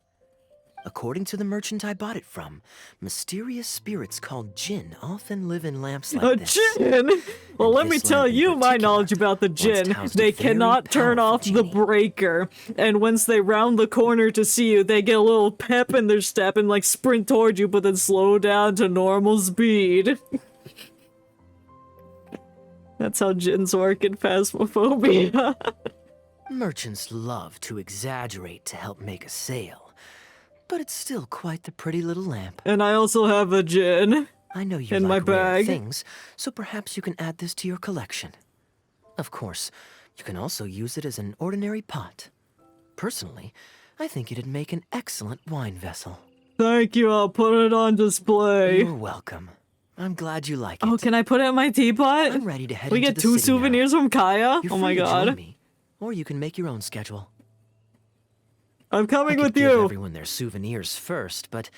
According to the merchant I bought it from, mysterious spirits called Jinn often live in lamps like this. Jinn? Well, let me tell you my knowledge about the Jinn. They cannot turn off the breaker. And once they round the corner to see you, they get a little pep in their step and like sprint toward you, but then slow down to normal speed. That's how Jinns work in Phasmophobia. Merchants love to exaggerate to help make a sale. But it's still quite the pretty little lamp. And I also have a Jinn. I know you in like my rare bag. things, so perhaps you can add this to your collection. Of course, you can also use it as an ordinary pot. Personally, I think it'd make an excellent wine vessel. Thank you, I'll put it on display. You're welcome. I'm glad you like it. Oh, can I put it in my teapot? I'm ready to head We into get the 2 city now. souvenirs from Kaeya? You're Oh my free to join god. me, or you can make your own schedule. I'm coming I with could give you. everyone their souvenirs first, but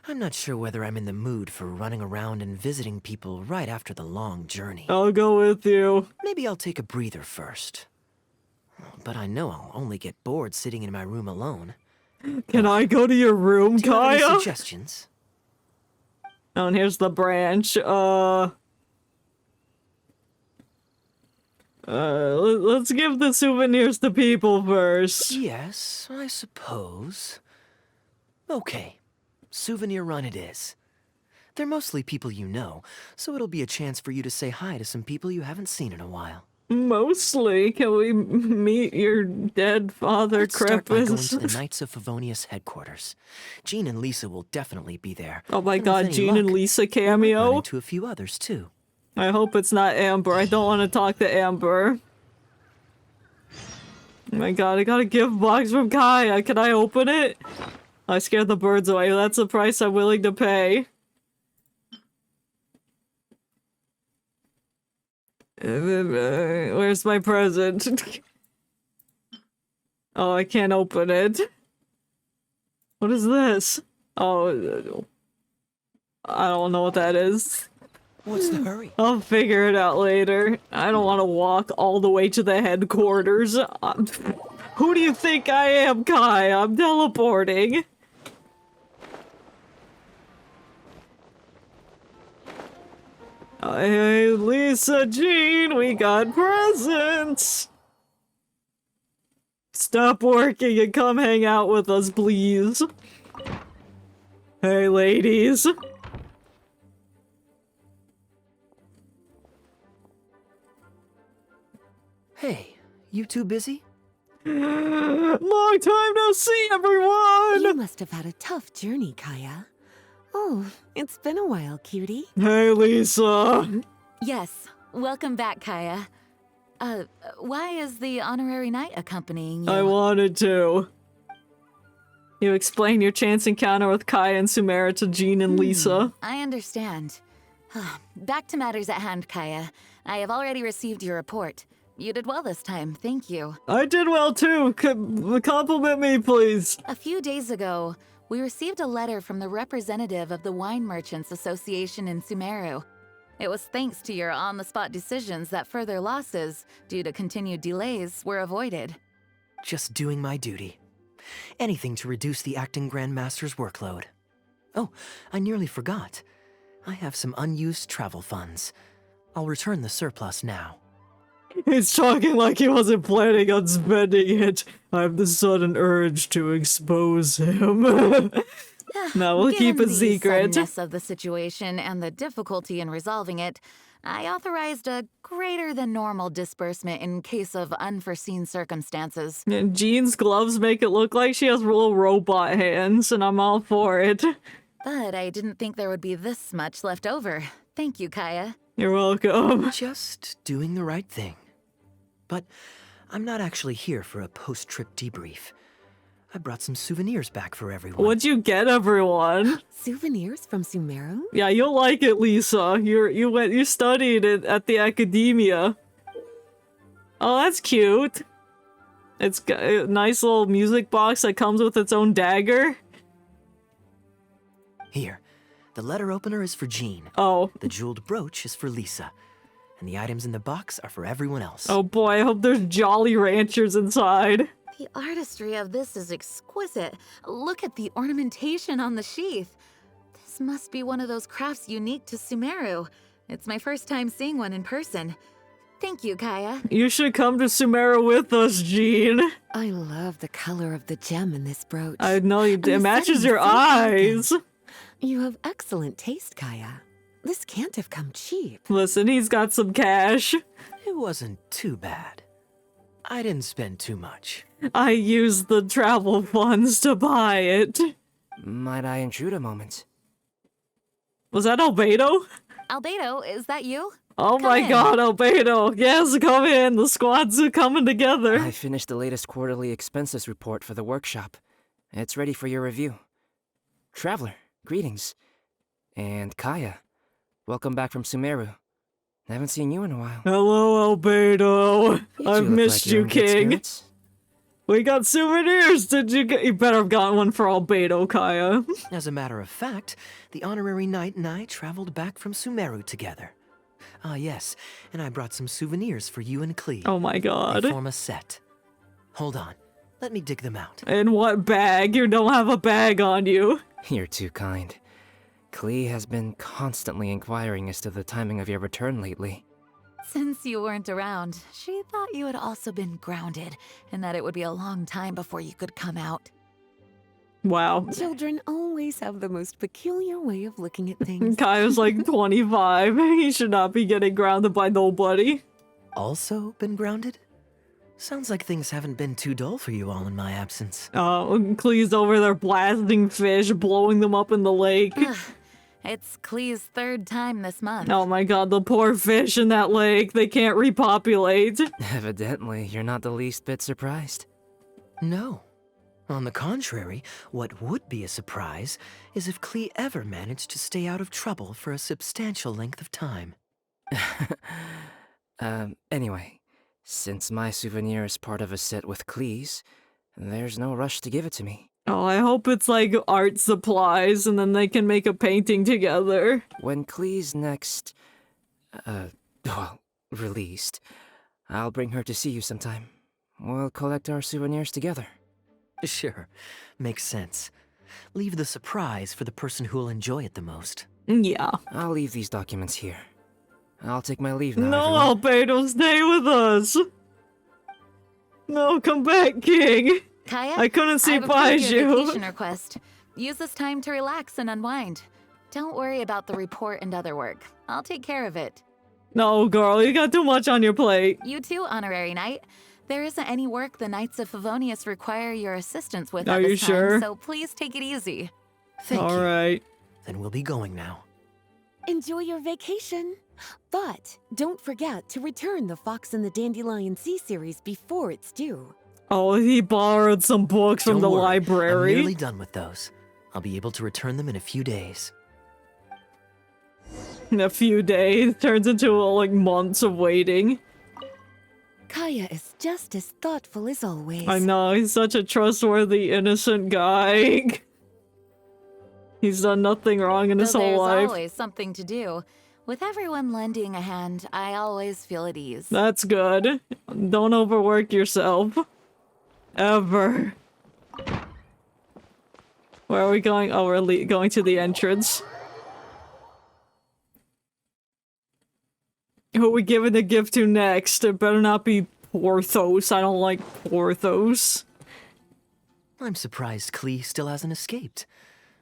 I'm not sure whether I'm in the mood for running around and visiting people right after the long journey. I'll go with you. Maybe I'll take a breather first. But I know I'll only get bored sitting in my room alone. Can I go to your room, Do you have any Kaeya? suggestions? Oh, and here's the branch. Let's give the souvenirs to people first. Yes, I suppose. Okay, souvenir run it is. They're mostly people you know, so it'll be a chance for you to say hi to some people you haven't seen in a while. Mostly, can we meet your dead father, Let's start by going Crepus? to the Knights of Favonius headquarters. Jean and Lisa will definitely be there. Oh my And with god, any Jean luck, and Lisa Run cameo? into a few others too. I hope it's not Amber. I don't want to talk to Amber. Oh my god, I got a gift box from Kaeya. Can I open it? I scared the birds away. That's the price I'm willing to pay. Where's my present? Oh, I can't open it. What is this? Oh, I don't know what that is. What's the hurry? I'll figure it out later. I don't want to walk all the way to the headquarters. Who do you think I am, Kai? I'm teleporting. Hey, Lisa, Jean, we got presents! Stop working and come hang out with us, please. Hey, ladies. Hey, you two busy? Long time no see, everyone! You must have had a tough journey, Kaeya. Oh, it's been a while, cutie. Hey, Lisa. Yes, welcome back, Kaeya. Why is the honorary knight accompanying you? I wanted to. You explain your chance encounter with Kaeya and Sumeru to Jean and Lisa. I understand. Back to matters at hand, Kaeya. I have already received your report. You did well this time, thank you. I did well too. Compliment me, please. A few days ago, we received a letter from the representative of the Wine Merchants Association in Sumeru. It was thanks to your on-the-spot decisions that further losses, due to continued delays, were avoided. Just doing my duty. Anything to reduce the acting Grandmaster's workload. Oh, I nearly forgot. I have some unused travel funds. I'll return the surplus now. He's talking like he wasn't planning on spending it. I have the sudden urge to expose him. No, we'll keep a secret. Given the suddenness of the situation and the difficulty in resolving it, I authorized a greater than normal disbursement in case of unforeseen circumstances. And Jean's gloves make it look like she has little robot hands, and I'm all for it. But I didn't think there would be this much left over. Thank you, Kaeya. You're welcome. Just doing the right thing. But I'm not actually here for a post-trip debrief. I brought some souvenirs back for everyone. What'd you get, everyone? Souvenirs from Sumeru? Yeah, you'll like it, Lisa. You studied it at the academia. Oh, that's cute. It's got a nice little music box that comes with its own dagger. Here, the letter opener is for Jean. Oh. The jeweled brooch is for Lisa. And the items in the box are for everyone else. Oh boy, I hope there's Jolly Ranchers inside. The artistry of this is exquisite. Look at the ornamentation on the sheath. This must be one of those crafts unique to Sumeru. It's my first time seeing one in person. Thank you, Kaeya. You should come to Sumeru with us, Jean. I love the color of the gem in this brooch. I know, it matches your eyes. You have excellent taste, Kaeya. This can't have come cheap. Listen, he's got some cash. It wasn't too bad. I didn't spend too much. I used the travel funds to buy it. Might I intrude a moment? Was that Albedo? Albedo, is that you? Oh my god, Albedo. Yes, come in. The squad's coming together. I finished the latest quarterly expenses report for the workshop. It's ready for your review. Traveler, greetings. And Kaeya, welcome back from Sumeru. Haven't seen you in a while. Hello, Albedo. I've missed you, King. Spirits? We got souvenirs. Did you get? You better have gotten one for Albedo, Kaeya. As a matter of fact, the honorary knight and I traveled back from Sumeru together. Ah, yes, and I brought some souvenirs for you and Klee. Oh my god. They form a set. Hold on, let me dig them out. In what bag? You don't have a bag on you. You're too kind. Klee has been constantly inquiring as to the timing of your return lately. Since you weren't around, she thought you had also been grounded, and that it would be a long time before you could come out. Wow. Children always have the most peculiar way of looking at things. Kaeya's like 25. He should not be getting grounded by nobody. Also been grounded? Sounds like things haven't been too dull for you all in my absence. Oh, Klee's over there blasting fish, blowing them up in the lake. It's Klee's third time this month. Oh my god, the poor fish in that lake. They can't repopulate. Evidently, you're not the least bit surprised. No. On the contrary, what would be a surprise is if Klee ever managed to stay out of trouble for a substantial length of time. Anyway, since my souvenir is part of a set with Klee's, there's no rush to give it to me. Oh, I hope it's like art supplies and then they can make a painting together. When Klee's next, released, I'll bring her to see you sometime. We'll collect our souvenirs together. Sure, makes sense. Leave the surprise for the person who'll enjoy it the most. Yeah. I'll leave these documents here. I'll take my leave now, No, everyone. Albedo, stay with us. No, come back, King. Kaeya, I couldn't see I've approved your you. vacation request. Use this time to relax and unwind. Don't worry about the report and other work. I'll take care of it. No, girl, you got too much on your plate. You too, Honorary Knight. There isn't any work the Knights of Favonius require your assistance with Are at you this time, sure? so please take it easy. Thank you. All right. Then we'll be going now. Enjoy your vacation. But don't forget to return the Fox and the Dandelion Sea series before it's due. Oh, he borrowed some books from Don't the worry, library. I'm nearly done with those. I'll be able to return them in a few days. In a few days, turns into like months of waiting. Kaeya is just as thoughtful as always. I know, he's such a trustworthy, innocent guy. He's done nothing wrong in his Though whole there's life. always something to do. With everyone lending a hand, I always feel at ease. That's good. Don't overwork yourself. Ever. Where are we going? Oh, we're going to the entrance. Who are we giving the gift to next? It better not be Porthos. I don't like Porthos. I'm surprised Klee still hasn't escaped.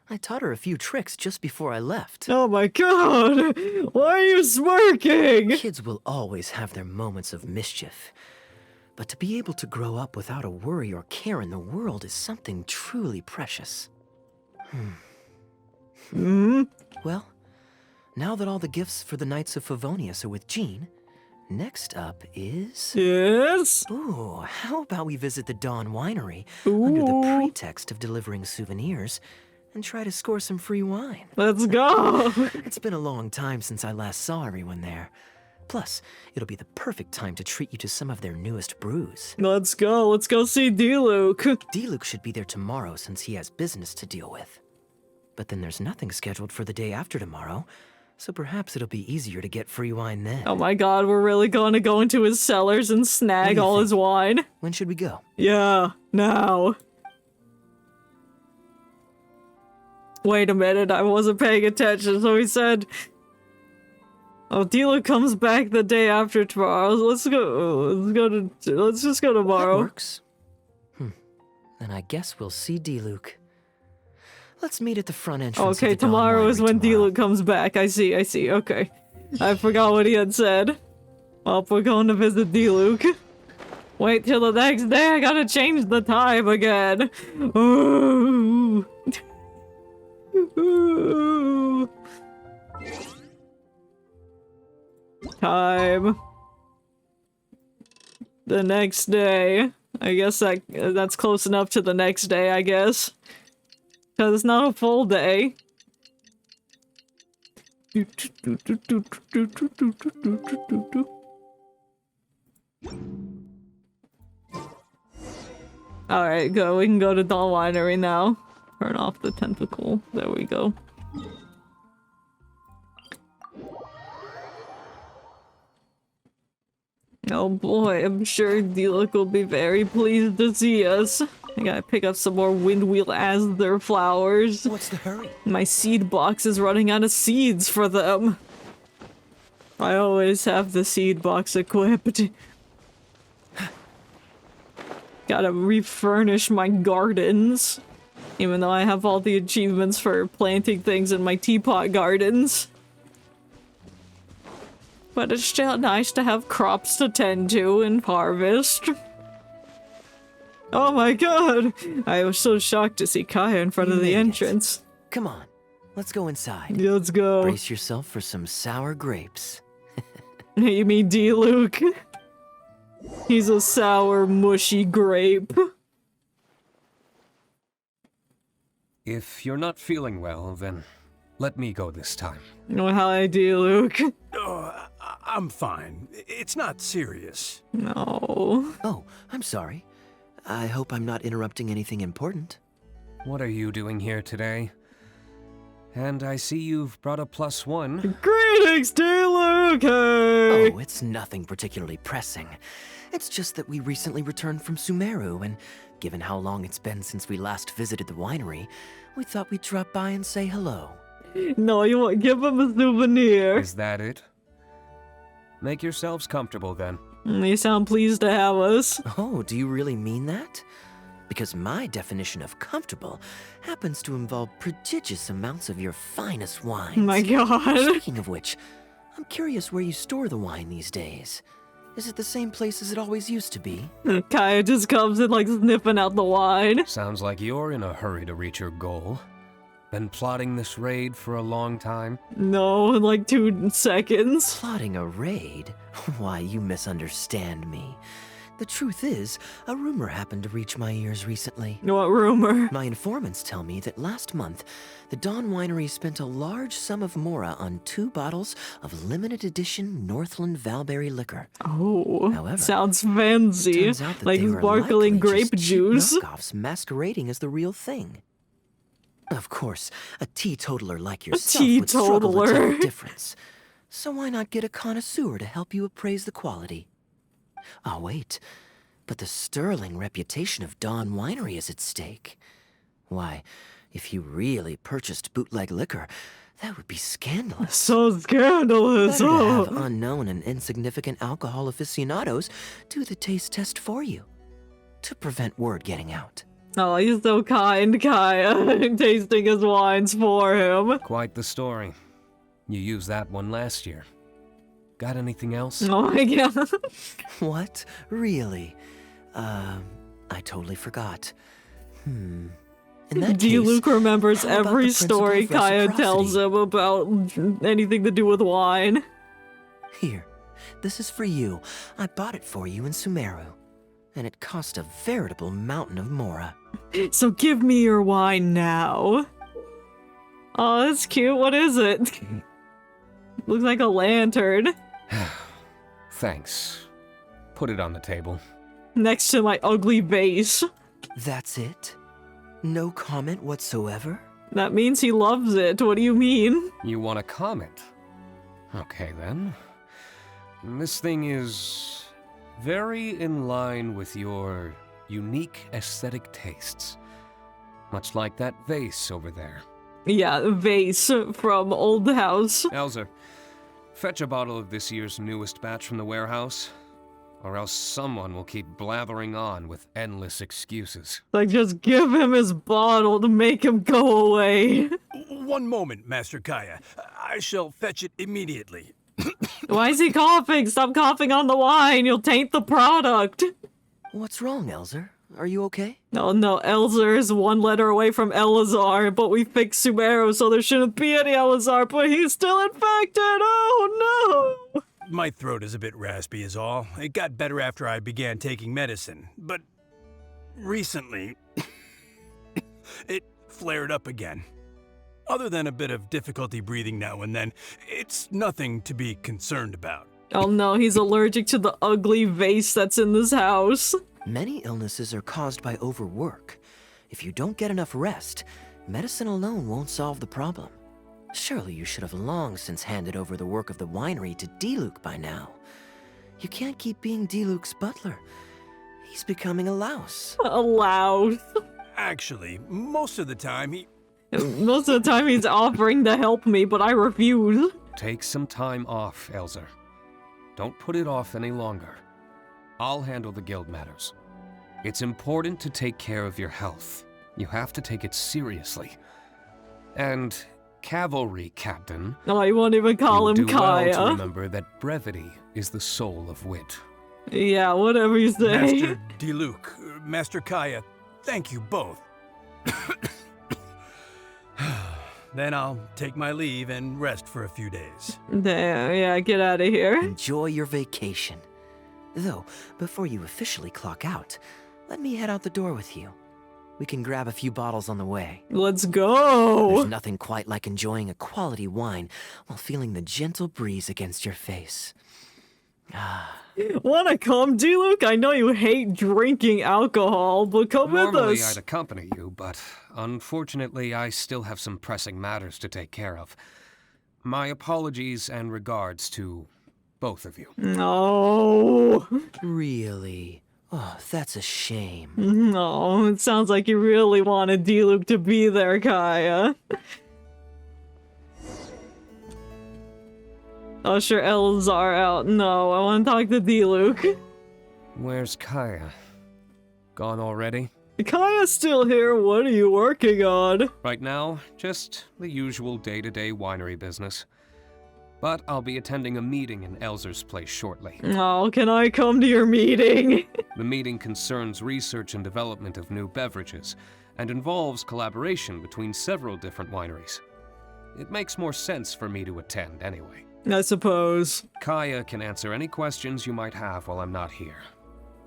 I taught her a few tricks just before I left. Oh my god! Why are you smirking? Kids will always have their moments of mischief. But to be able to grow up without a worry or care in the world is something truly precious. Well, now that all the gifts for the Knights of Favonius are with Jean, next up is... Yes? Ooh, how about we visit the Dawn Winery under the pretext of delivering souvenirs and try to score some free wine? Let's go! It's been a long time since I last saw everyone there. Plus, it'll be the perfect time to treat you to some of their newest brews. Let's go see D-Luke. D-Luke should be there tomorrow since he has business to deal with. But then there's nothing scheduled for the day after tomorrow, so perhaps it'll be easier to get free wine then. Oh my god, we're really going to go into his cellars and snag all his wine? When should we go? Yeah, now. Wait a minute, I wasn't paying attention, so he said... Oh, D-Luke comes back the day after tomorrow. Let's just go tomorrow. That works. Then I guess we'll see D-Luke. Let's meet at the front entrance. Okay, of the Dawn tomorrow is Winery when tomorrow. D-Luke comes back. I see, okay. I forgot what he had said. Well, we're going to visit D-Luke. Wait till the next day, I gotta change the time again. Ooh. Ooh. Time. The next day. I guess that's close enough to the next day, I guess. Because it's not a full day. Alright, go. We can go to Dawn Winery now. Turn off the tentacle. There we go. Oh boy, I'm sure D-Luke will be very pleased to see us. I gotta pick up some more windwheel Aster flowers. What's the hurry? My seed box is running out of seeds for them. I always have the seed box equipped. Gotta refurnish my gardens. Even though I have all the achievements for planting things in my teapot gardens. But it's still nice to have crops to tend to and harvest. Oh my god! I was so shocked to see Kaeya in front of the entrance. Come on, let's go inside. Yeah, let's go. Brace yourself for some sour grapes. You mean D-Luke? He's a sour, mushy grape. If you're not feeling well, then let me go this time. Oh, hi, D-Luke. Oh, I'm fine. It's not serious. No. Oh, I'm sorry. I hope I'm not interrupting anything important. What are you doing here today? And I see you've brought a +1. Greetings, D-Luke! Hey! Oh, it's nothing particularly pressing. It's just that we recently returned from Sumeru, and given how long it's been since we last visited the winery, we thought we'd drop by and say hello. No, you won't give him a souvenir. Is that it? Make yourselves comfortable then. They sound pleased to have us. Oh, do you really mean that? Because my definition of comfortable happens to involve prodigious amounts of your finest wines. My god. Speaking of which, I'm curious where you store the wine these days. Is it the same place as it always used to be? Kaeya just comes in like sniffing out the wine. Sounds like you're in a hurry to reach your goal. Been plotting this raid for a long time? No, in like 2 seconds. Plotting a raid? Why, you misunderstand me. The truth is, a rumor happened to reach my ears recently. What rumor? My informants tell me that last month, the Dawn Winery spent a large sum of mora on 2 bottles of limited edition Northland Valberry liquor. Oh, however, sounds fancy. turns out that Like they were sparkling likely grape just cheap juice. knockoffs masquerading as the real thing. Of course, a teetotaler like yourself would struggle to tell teetotaler. the difference. So why not get a connoisseur to help you appraise the quality? Oh, wait. But the sterling reputation of Dawn Winery is at stake. Why, if you really purchased bootleg liquor, that would be scandalous. So scandalous. Better to Oh. have unknown and insignificant alcohol aficionados do the taste test for you, to prevent word getting out. Oh, he's so kind, Kaeya. Tasting his wines for him. Quite the story. You used that one last year. Got anything else? Oh my god. What? Really? I totally forgot. In that case, Luke remembers how about every the principle story of Kaeya tells reciprocity? him about anything to do with wine. Here, this is for you. I bought it for you in Sumeru. And it cost a veritable mountain of mora. So give me your wine now. Oh, that's cute. What is it? Looks like a lantern. Thanks. Put it on the table. Next to my ugly vase. That's it? No comment whatsoever? That means he loves it. What do you mean? You want a comment? Okay then. This thing is very in line with your unique aesthetic tastes. Much like that vase over there. Yeah, vase from Old House. Elzer, fetch a bottle of this year's newest batch from the warehouse, or else someone will keep blathering on with endless excuses. Like, just give him his bottle to make him go away. One moment, Master Kaeya. I shall fetch it immediately. Why is he coughing? Stop coughing on the wine. You'll taint the product. What's wrong, Elzer? Are you okay? Oh no, Elzer is 1 letter away from Elazar, but we fixed Sumeru, so there shouldn't be any Elazar, but he's still infected! Oh no! My throat is a bit raspy is all. It got better after I began taking medicine, but recently it flared up again. Other than a bit of difficulty breathing now and then, it's nothing to be concerned about. Oh no, he's allergic to the ugly vase that's in this house. Many illnesses are caused by overwork. If you don't get enough rest, medicine alone won't solve the problem. Surely you should have long since handed over the work of the winery to Diluc by now. You can't keep being Diluc's butler. He's becoming a louse. A louse. Actually, most of the time Most of the time he's offering to help me, but I refuse. Take some time off, Elzer. Don't put it off any longer. I'll handle the guild matters. It's important to take care of your health. You have to take it seriously. And cavalry captain... No, I won't even call him do well Kaeya. to remember that brevity is the soul of wit. Yeah, whatever you say. Master Diluc, Master Kaeya, thank you both. Then I'll take my leave and rest for a few days. Damn, yeah, get out of here. Enjoy your vacation. Though, before you officially clock out, let me head out the door with you. We can grab a few bottles on the way. Let's go! There's nothing quite like enjoying a quality wine while feeling the gentle breeze against your face. Wanna come, D-Luke? I know you hate drinking alcohol, but come with Normally us. I'd accompany you, but unfortunately I still have some pressing matters to take care of. My apologies and regards to both of you. No. Really? Oh, that's a shame. No, it sounds like you really wanted D-Luke to be there, Kaeya. Usher Elzar out. No, I want to talk to D-Luke. Where's Kaeya? Gone already? Kaeya's still here. What are you working on? Right now, just the usual day-to-day winery business. But I'll be attending a meeting in Elzar's place shortly. Oh, can I come to your meeting? The meeting concerns research and development of new beverages, and involves collaboration between several different wineries. It makes more sense for me to attend anyway. I suppose. Kaeya can answer any questions you might have while I'm not here.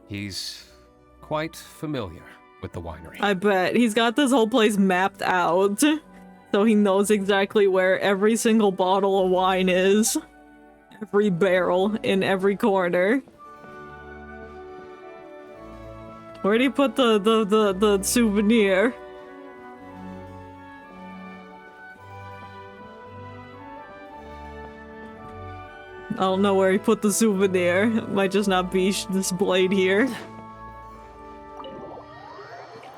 He's quite familiar with the winery. I bet. He's got this whole place mapped out. So he knows exactly where every single bottle of wine is. Every barrel in every corner. Where'd he put the souvenir? I don't know where he put the souvenir. It might just not be displayed here.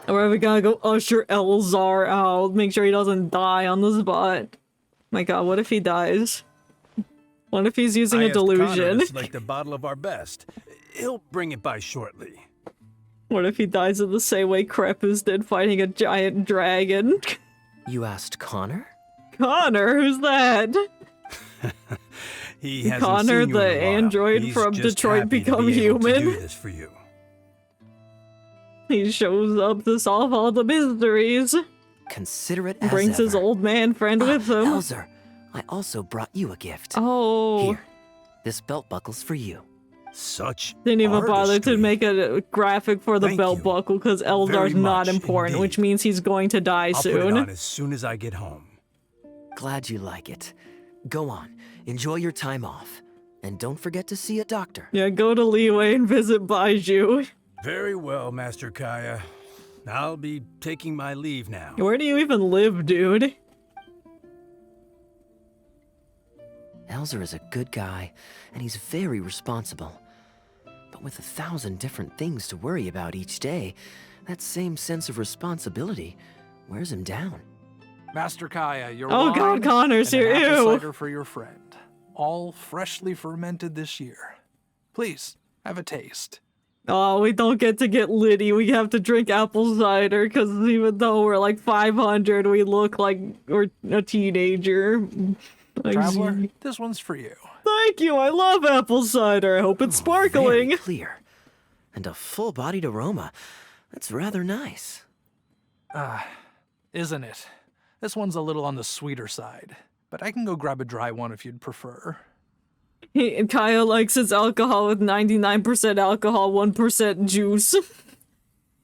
Or we gotta go usher Elzar out. Make sure he doesn't die on the spot. My god, what if he dies? What if he's using a delusion? Like the bottle of our best. He'll bring it by shortly. What if he dies in the same way Crepus did, fighting a giant dragon? You asked Connor? Connor? Who's that? He hasn't Connor, seen you the in a while. android He's from just Detroit happy to Become be able to Human. do this for you. He shows up to solve all the mysteries. Consider it as Brings his ever. old man friend with him. Elzar, I also brought you a gift. Oh. Here, this belt buckle's for you. Such Didn't even bother artistry. to make a graphic for the Thank belt you buckle because very Elzar's not much important, indeed. which means he's going to die I'll soon. put it on as soon as I get home. Glad you like it. Go on, enjoy your time off. And don't forget to see a doctor. Yeah, go to Leeway and visit Baiju. Very well, Master Kaeya. I'll be taking my leave now. Where do you even live, dude? Elzar is a good guy, and he's very responsible. But with 1,000 different things to worry about each day, that same sense of responsibility wears him down. Master Kaeya, your Oh wine god, Connor's and here. an apple Ew. cider for your friend. All freshly fermented this year. Please, have a taste. Oh, we don't get to get litty. We have to drink apple cider because even though we're like 500, we look like we're a teenager. Like, Traveler, this one's for you. Thank you. I love apple cider. I hope it's sparkling. Very clear. And a full-bodied aroma. That's rather nice. Isn't it? This one's a little on the sweeter side, but I can go grab a dry one if you'd prefer. Kaeya likes his alcohol with 99% alcohol, 1% juice.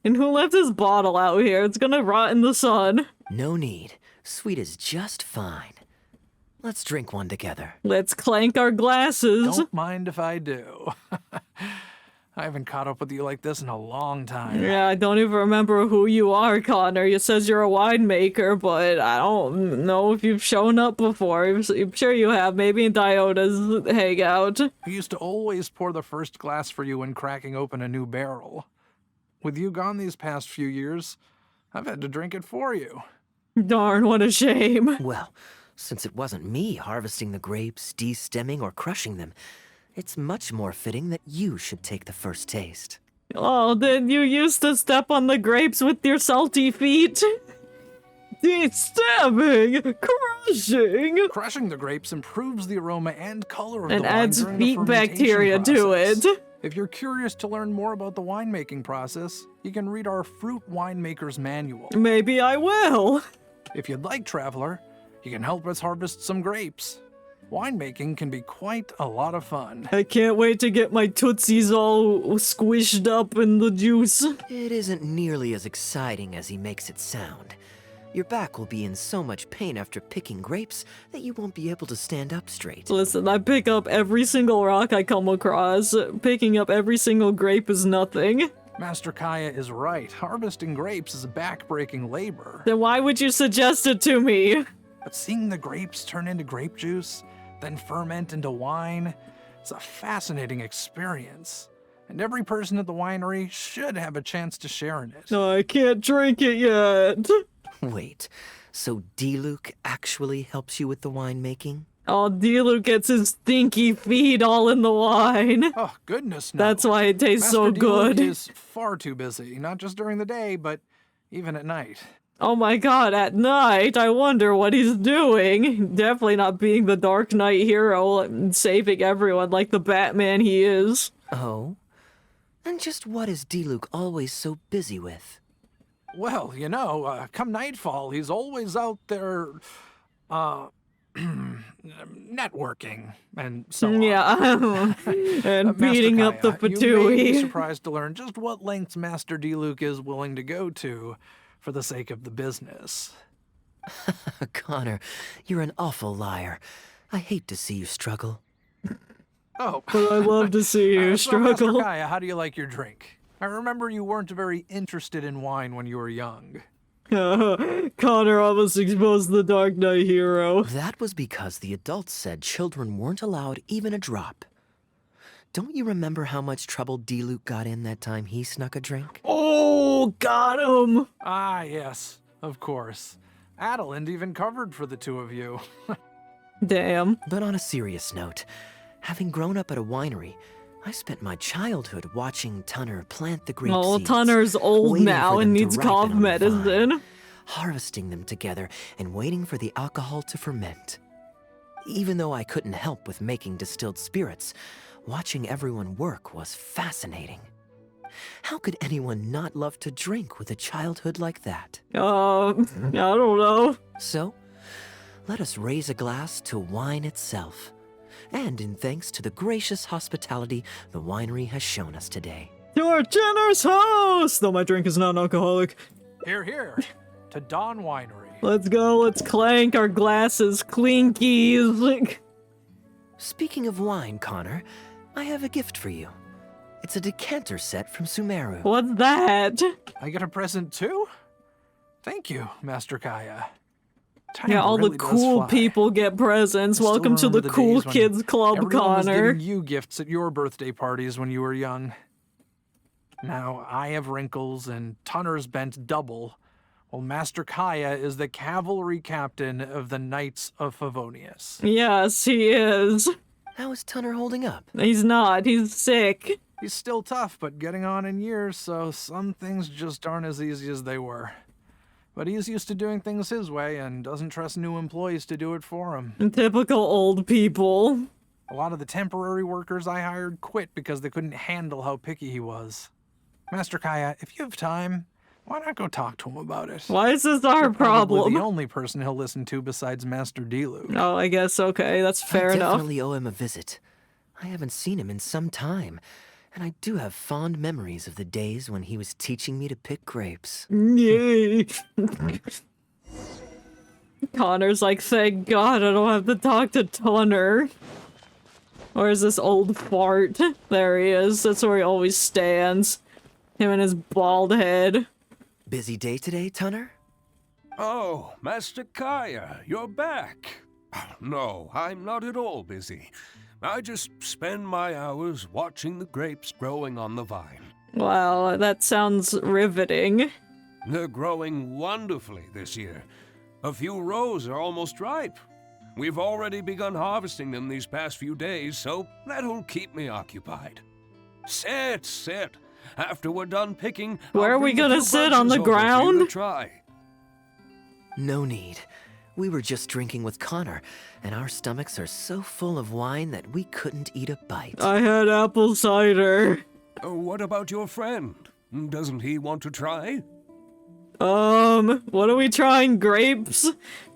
And who left his bottle out here? It's gonna rot in the sun. No need. Sweet is just fine. Let's drink one together. Let's clank our glasses. Don't mind if I do. I haven't caught up with you like this in a long time. Yeah, I don't even remember who you are, Connor. It says you're a winemaker, but I don't know if you've shown up before. I'm sure you have, maybe in Dioda's hangout. I used to always pour the first glass for you when cracking open a new barrel. With you gone these past few years, I've had to drink it for you. Darn, what a shame. Well, since it wasn't me harvesting the grapes, de-stemming, or crushing them, it's much more fitting that you should take the first taste. Oh, then you used to step on the grapes with your salty feet? De-stabbing! Crushing! Crushing the grapes improves the aroma and color of And the wine adds during the feet fermentation bacteria to process. it. If you're curious to learn more about the winemaking process, you can read our Fruit Winemaker's Manual. Maybe I will. If you'd like, Traveler, you can help us harvest some grapes. Winemaking can be quite a lot of fun. I can't wait to get my tootsies all squished up in the juice. It isn't nearly as exciting as he makes it sound. Your back will be in so much pain after picking grapes that you won't be able to stand up straight. Listen, I pick up every single rock I come across. Picking up every single grape is nothing. Master Kaeya is right. Harvesting grapes is a back-breaking labor. Then why would you suggest it to me? But seeing the grapes turn into grape juice, then ferment into wine, it's a fascinating experience. And every person at the winery should have a chance to share in it. No, I can't drink it yet. Wait, so D-Luke actually helps you with the winemaking? Oh, Diluc gets his stinky feet all in the wine. Oh, goodness no. That's why it tastes so Master good. Diluc is far too busy, not just during the day, but even at night. Oh my god, at night, I wonder what he's doing. Definitely not being the Dark Knight hero and saving everyone like the Batman he is. Oh? And just what is Diluc always so busy with? Well, you know, come nightfall, he's always out there, networking and so on. Yeah, and beating up the Master Kaeya, you may be Fatui. surprised to learn just what lengths Master Diluc is willing to go to for the sake of the business. Connor, you're an awful liar. I hate to see you struggle. Oh. But I love to see you So, Master struggle. Kaeya, how do you like your drink? I remember you weren't very interested in wine when you were young. Connor almost exposed the Dark Knight hero. That was because the adults said children weren't allowed even a drop. Don't you remember how much trouble Diluc got in that time he snuck a drink? Oh, got him! Ah, yes, of course. Adeline even covered for the two of you. Damn. But on a serious note, having grown up at a winery, I spent my childhood watching Tunner plant the grape Oh, seeds. Tunner's old waiting now for and them to needs ripen cough on the vine, medicine. harvesting them together and waiting for the alcohol to ferment. Even though I couldn't help with making distilled spirits, watching everyone work was fascinating. How could anyone not love to drink with a childhood like that? I don't know. So, let us raise a glass to wine itself, and in thanks to the gracious hospitality the winery has shown us today. To our generous host! Though my drink is non-alcoholic. Here, here, to Dawn Winery. Let's go, let's clank our glasses, clinkies. Speaking of wine, Connor, I have a gift for you. It's a decanter set from Sumeru. What's that? I get a present too? Thank you, Master Kaeya. Time Yeah, all really the does cool fly. people get presents. I still Welcome to the remember Cool days when Kids Club, everyone was Connor. giving you gifts at your birthday parties when you were young. Now I have wrinkles and Tunner's bent double, while Master Kaeya is the cavalry captain of the Knights of Favonius. Yes, he is. How is Tunner holding up? He's not, he's sick. He's still tough, but getting on in years, so some things just aren't as easy as they were. But he's used to doing things his way and doesn't trust new employees to do it for him. Typical old people. A lot of the temporary workers I hired quit because they couldn't handle how picky he was. Master Kaeya, if you have time, why not go talk to him about it? Why is this our You're probably problem? the only person he'll listen to besides Master Diluc. Oh, I guess okay, that's fair I enough. definitely owe him a visit. I haven't seen him in some time, and I do have fond memories of the days when he was teaching me to pick grapes. Yay. Connor's like, thank God I don't have to talk to Tunner. Or is this old fart? There he is. That's where he always stands. Him and his bald head. Busy day today, Tunner? Oh, Master Kaeya, you're back. No, I'm not at all busy. I just spend my hours watching the grapes growing on the vine. Wow, that sounds riveting. They're growing wonderfully this year. A few rows are almost ripe. We've already begun harvesting them these past few days, so that'll keep me occupied. Sit, sit. After we're done picking, Where I'll are we bring a gonna few sit, on the bunches over for you to ground? try. No need. We were just drinking with Connor, and our stomachs are so full of wine that we couldn't eat a bite. I had apple cider. What about your friend? Doesn't he want to try? What are we trying? Grapes?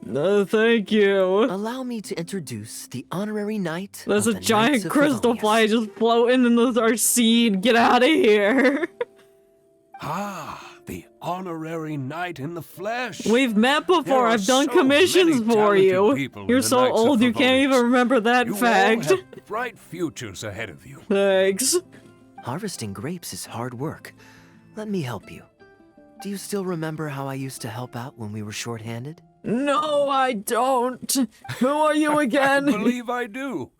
No, thank you. Allow me to introduce the honorary knight There's of a the giant Knights of crystal Favonius. fly just floating in our seed. Get out of here. Ah, the honorary knight in the flesh. We've met There before. are I've done so commissions many for you. talented people in You're the so Knights of old you can't even Favonius. remember that You all fact. have bright futures ahead of you. Thanks. Harvesting grapes is hard work. Let me help you. Do you still remember how I used to help out when we were short-handed? No, I don't. Who are you I again? believe I do.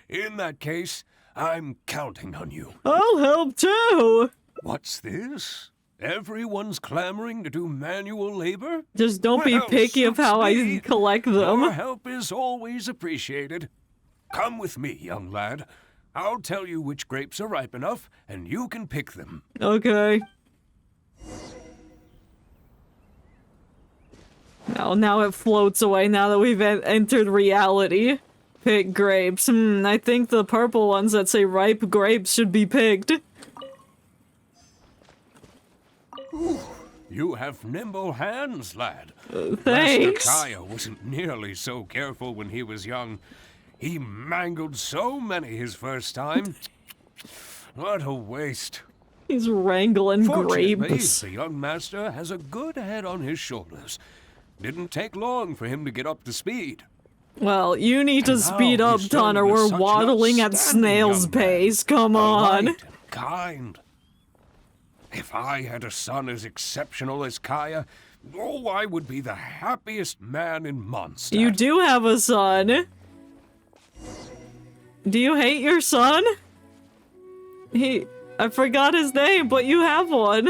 In that case, I'm counting on you. I'll help too. What's this? Everyone's clamoring to do manual labor? Just don't be Well, picky of how I collect them. Your help is always appreciated. Come with me, young lad. I'll tell you which grapes are ripe enough, and you can pick them. Okay. Now it floats away now that we've entered reality. Pick grapes. I think the purple ones that say ripe grapes should be picked. Ooh, you have nimble hands, lad. Thanks. Master Kaeya wasn't nearly so careful when he was young. He mangled so many his first time. What a waste. He's wrangling Fortunately, grapes. the young master has a good head on his shoulders. Didn't take long for him to get up to speed. Well, you need to And speed now up, he's turned Tunner. into We're such an waddling at outstanding snail's young man. pace. Come on. Polite and kind. If I had a son as exceptional as Kaeya, oh, I would be the happiest man in Mondstadt. You do have a son. Do you hate your son? I forgot his name, but you have one.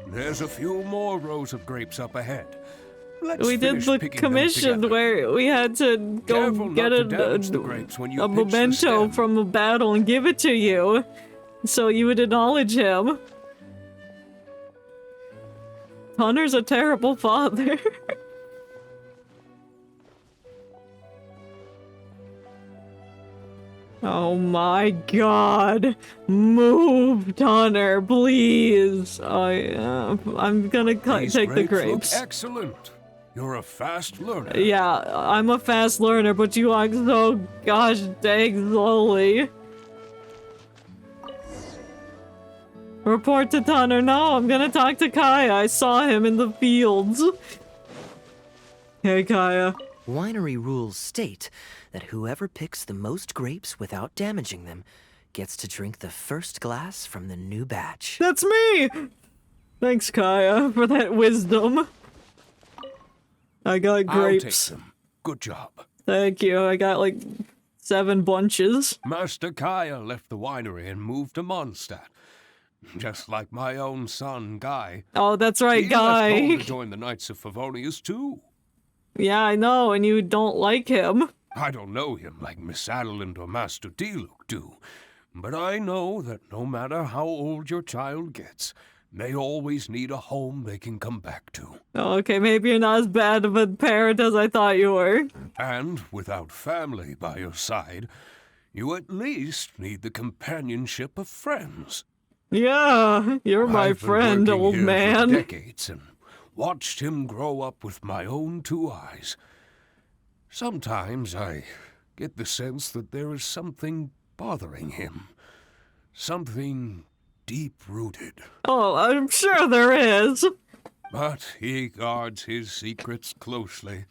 There's a few more rows of grapes up ahead. Let's We did finish the picking them commission together. where we had to go Careful get not to damage the grapes when you a pinch the memento stem. from a battle and give it to you, so you would acknowledge him. Hunter's a terrible father. Oh my god. Move, Tunner, please. I'm gonna These take the grapes look grapes. excellent. You're a fast learner. Yeah, I'm a fast learner, but you walk so gosh dang slowly. Report to Tunner. No, I'm gonna talk to Kaeya. I saw him in the fields. Hey, Kaeya. Winery rules state that whoever picks the most grapes without damaging them gets to drink the first glass from the new batch. That's me! Thanks, Kaeya, for that wisdom. I got grapes. I'll take them. Good job. Thank you. I got like 7 bunches. Master Kaeya left the winery and moved to Mondstadt. Just like my own son, Guy. Oh, that's right, He Guy. left home to join the Knights of Favonius, too. Yeah, I know, and you don't like him. I don't know him like Miss Adeline or Master Diluc do, but I know that no matter how old your child gets, they always need a home they can come back to. Okay, maybe you're not as bad of a parent as I thought you were. And without family by your side, you at least need the companionship of friends. Yeah, you're my I've been friend, working old here man. for decades and watched him grow up with my own 2 eyes. Sometimes I get the sense that there is something bothering him. Something deep-rooted. Oh, I'm sure there is. But he guards his secrets closely.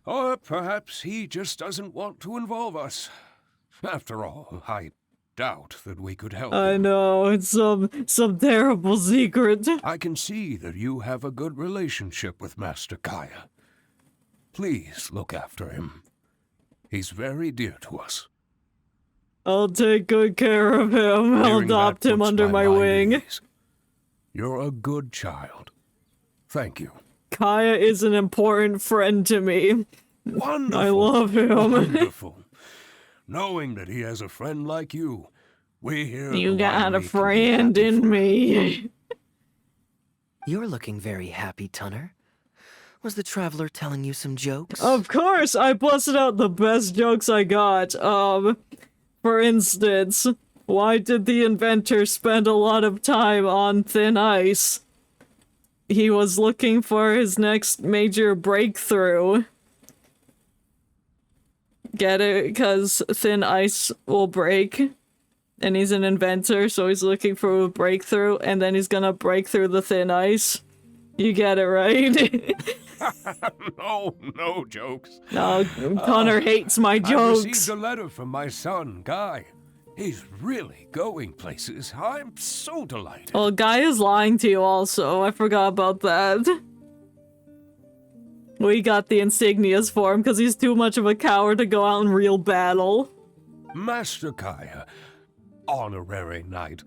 Or perhaps he just doesn't want to involve us. After all, I doubt that we could help I him. know, it's some terrible secret. I can see that you have a good relationship with Master Kaeya. Please look after him. He's very dear to us. I'll take good care of him. I'll Hearing that adopt him puts under my mind at wing. ease. You're a good child. Thank you. Kaeya is an important friend to me. Wonderful. I love him. Wonderful. Knowing that he has a friend like you, we here at You the got a winery can be friend happy in for me. You're looking very happy, Tunner. Was the traveler telling you some jokes? Of course, I busted out the best jokes I got. For instance, why did the inventor spend a lot of time on thin ice? He was looking for his next major breakthrough. Get it? Because thin ice will break. And he's an inventor, so he's looking for a breakthrough, and then he's gonna break through the thin ice. You get it, right? No jokes. No, Connor hates my I jokes. received a letter from my son, Guy. He's really going places. I'm so delighted. Well, Guy is lying to you also. I forgot about that. We got the insignias for him because he's too much of a coward to go out in real battle. Master Kaeya, honorary knight.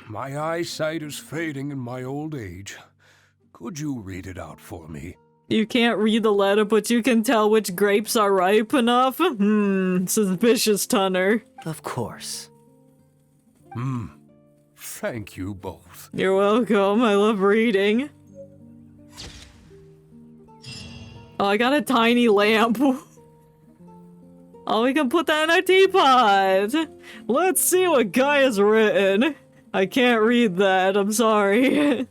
My eyesight is fading in my old age. Could you read it out for me? You can't read the letter, but you can tell which grapes are ripe enough? Suspicious, Tunner. Of course. Thank you both. You're welcome. I love reading. Oh, I got a tiny lamp. Oh, we can put that in our teapot. Let's see what Guy has written. I can't read that. I'm sorry.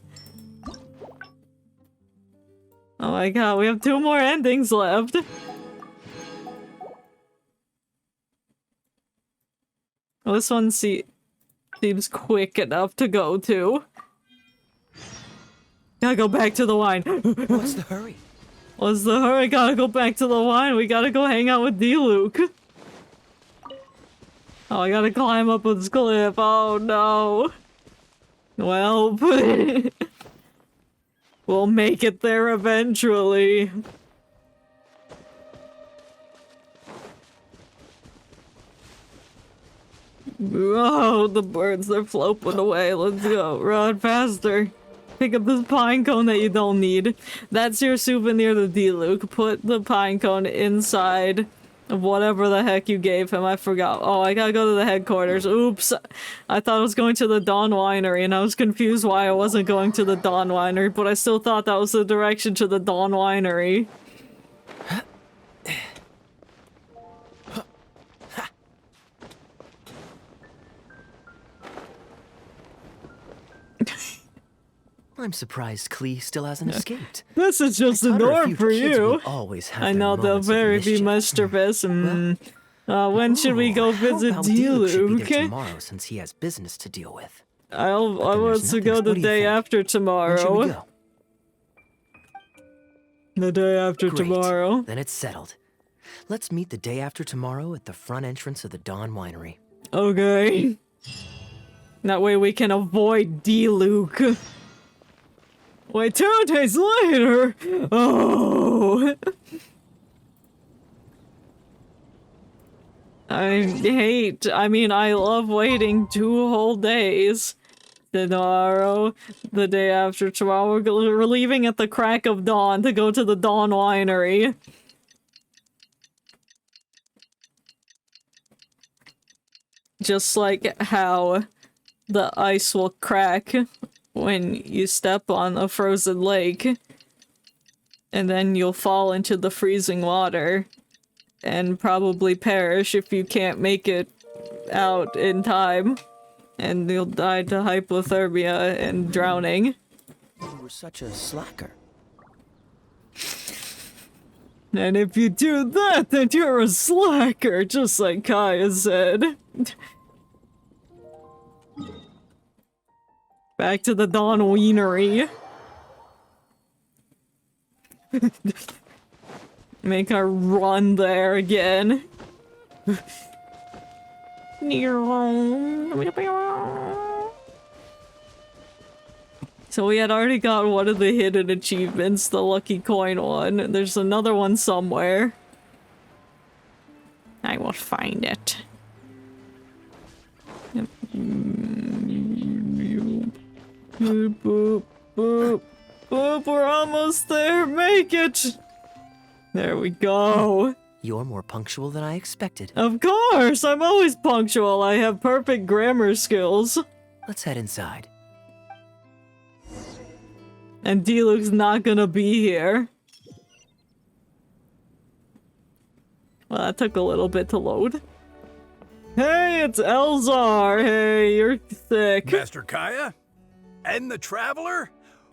Oh my god, we have 2 more endings left. Well, this one seems quick enough to go to. Gotta go back to the wine. What's the hurry? What's the hurry? Gotta go back to the wine. We gotta go hang out with D-Luke. Oh, I gotta climb up this cliff. Oh no. Well, we'll make it there eventually. Oh, the birds, they're flopping away. Let's go. Run faster. Pick up this pine cone that you don't need. That's your souvenir to D-Luke. Put the pine cone inside of whatever the heck you gave him. I forgot. Oh, I gotta go to the headquarters. Oops. I thought I was going to the Dawn Winery, and I was confused why I wasn't going to the Dawn Winery, but I still thought that was the direction to the Dawn Winery. I'm surprised Klee still hasn't escaped. This is just the norm for you. I know they'll very be mischievous. When should we go visit D-Luke? Tomorrow, since he has business to deal with. I want to go the day after tomorrow. When should we go? The day after tomorrow. Then it's settled. Let's meet the day after tomorrow at the front entrance of the Dawn Winery. Okay. That way we can avoid D-Luke. Wait, 2 days later? Oh. I love waiting 2 whole days. Tomorrow, the day after tomorrow, we're leaving at the crack of dawn to go to the Dawn Winery. Just like how the ice will crack when you step on a frozen lake, and then you'll fall into the freezing water and probably perish if you can't make it out in time, and you'll die to hypothermia and drowning. You were such a slacker. And if you do that, then you're a slacker, just like Kaeya said. Back to the Dawn Winery. Make her run there again. So we had already got one of the hidden achievements, the lucky coin one. There's another one somewhere. I will find it. Boop, boop, boop, boop, we're almost there, make it! There we go. You're more punctual than I expected. Of course, I'm always punctual. I have perfect grammar skills. Let's head inside. And D-Luke's not gonna be here. Well, that took a little bit to load. Hey, it's Elzar! Hey, you're thick. Master Kaeya? And the Traveler?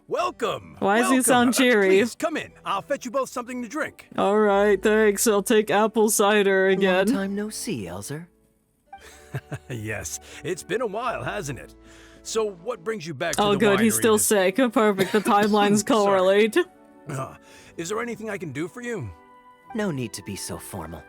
Welcome! Why does he sound cheery? Please, come in. I'll fetch you both something to drink. Alright, thanks. I'll take apple cider again. Long time no see, Elzar. Yes, it's been a while, hasn't it? So, what brings you back to the Oh good, he's still sick. Perfect, the timelines correlate. Is there anything I can do for you? No need to be so formal.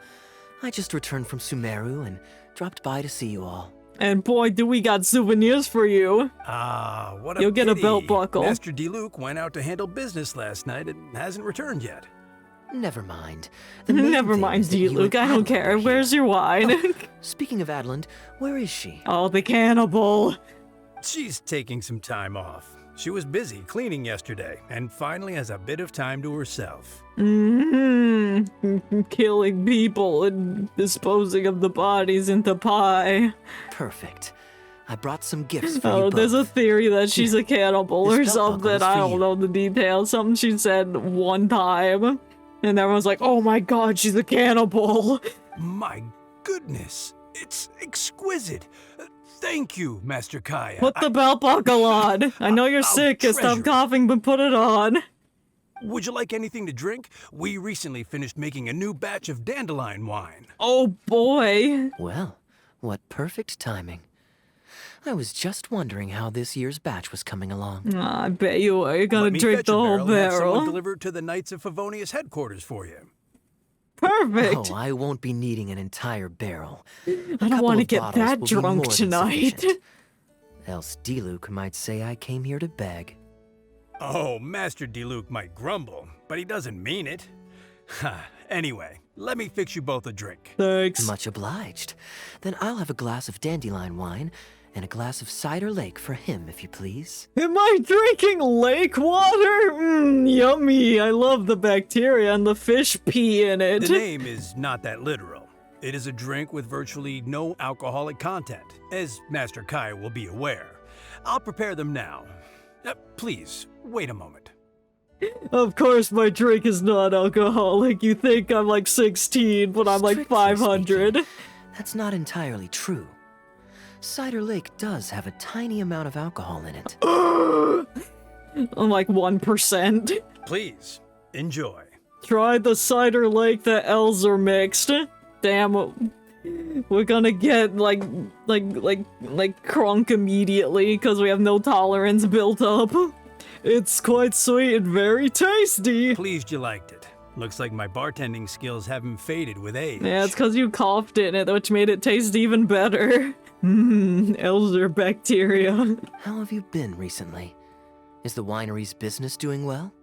I just returned from Sumeru and dropped by to see you all. And boy, do we got souvenirs for you. Ah, what a You'll get a pity. belt buckle. Master D-Luke went out to handle business last night and hasn't returned yet. Never mind. The main Never thing mind, is that you Luke. and I don't Adeline care. are Where's here. your wine? Oh, speaking of Adeline, where is she? Oh, the cannibal. She's taking some time off. She was busy cleaning yesterday and finally has a bit of time to herself. Killing people and disposing of the bodies into pie. Perfect. I brought some gifts for you Oh, both. there's a theory that she's a cannibal This or belt buckle something. is for I don't you. know the details. Something she said one time. And everyone's like, oh my god, she's a cannibal. My goodness, it's exquisite. Thank you, Master Kaeya. Put the belt buckle on. I know you're sick. treasure Stop it. coughing, but put it on. Would you like anything to drink? We recently finished making a new batch of dandelion wine. Oh boy. Well, what perfect timing. I was just wondering how this year's batch was coming along. I bet you are. You're gonna Let me drink fetch the a whole barrel and have someone barrel. deliver it to the Knights of Favonius headquarters for you. Perfect. Oh, I won't be needing an entire barrel. I don't want to get that drunk tonight. Else D-Luke might say I came here to beg. Oh, Master Diluc might grumble, but he doesn't mean it. Anyway, let me fix you both a drink. Thanks. Much obliged. Then I'll have a glass of dandelion wine and a glass of cider lake for him, if you please. Am I drinking lake water? Yummy. I love the bacteria and the fish pee in it. The name is not that literal. It is a drink with virtually no alcoholic content, as Master Kaeya will be aware. I'll prepare them now. Please, wait a moment. Of course my drink is not alcoholic. You think I'm like 16, but I'm like 500. That's not entirely true. Cider Lake does have a tiny amount of alcohol in it. I'm like 1%. Please, enjoy. Try the cider lake that Elzer mixed. Damn, we're gonna get like crunk immediately because we have no tolerance built up. It's quite sweet and very tasty. Pleased you liked it. Looks like my bartending skills haven't faded with age. Yeah, it's because you coughed in it, which made it taste even better. Elder bacteria. How have you been recently? Is the winery's business doing well?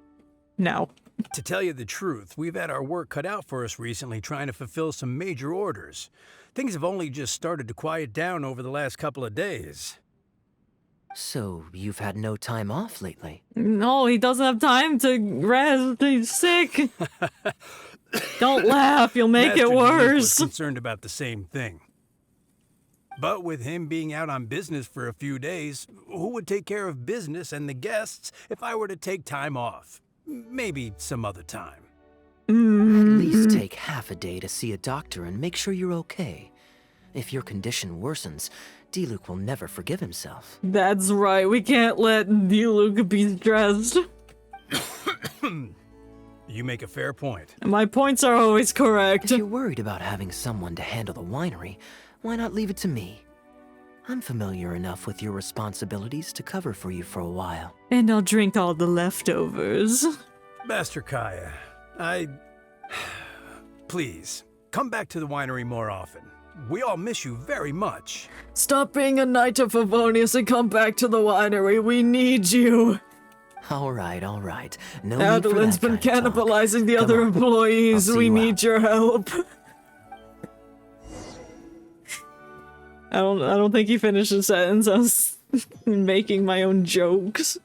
No. To tell you the truth, we've had our work cut out for us recently trying to fulfill some major orders. Things have only just started to quiet down over the last couple of days. So, you've had no time off lately? No, he doesn't have time to rest. He's sick. Don't laugh, you'll make Master it Diluc was worse. concerned about the same thing. But with him being out on business for a few days, who would take care of business and the guests if I were to take time off? Maybe some other time. At least take half a day to see a doctor and make sure you're okay. If your condition worsens, D-Luc will never forgive himself. That's right, we can't let D-Luc be stressed. You make a fair point. My points are always correct. If you're worried about having someone to handle the winery, why not leave it to me? I'm familiar enough with your responsibilities to cover for you for a while. And I'll drink all the leftovers. Master Kaeya, Please, come back to the winery more often. We all miss you very much. Stop being a Knight of Favonius and come back to the winery. We need you. All right. No Adeline's been cannibalizing the other employees. We need your help. I don't think he finished the sentence. I was making my own jokes.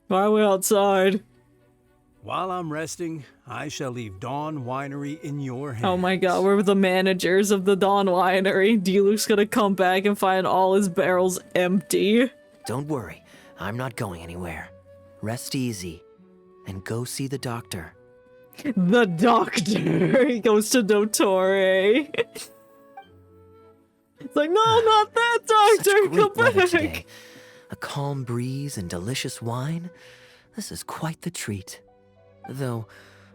Why are we outside? While I'm resting, I shall leave Dawn Winery in your hands. Oh my god, we're the managers of the Dawn Winery. D-Luke's gonna come back and find all his barrels empty. Don't worry, I'm not going anywhere. Rest easy, and go see the doctor. The doctor! He goes to Dottore. It's like, no, not that doctor! Come back! Today. A calm breeze and delicious wine. This is quite the treat. Though,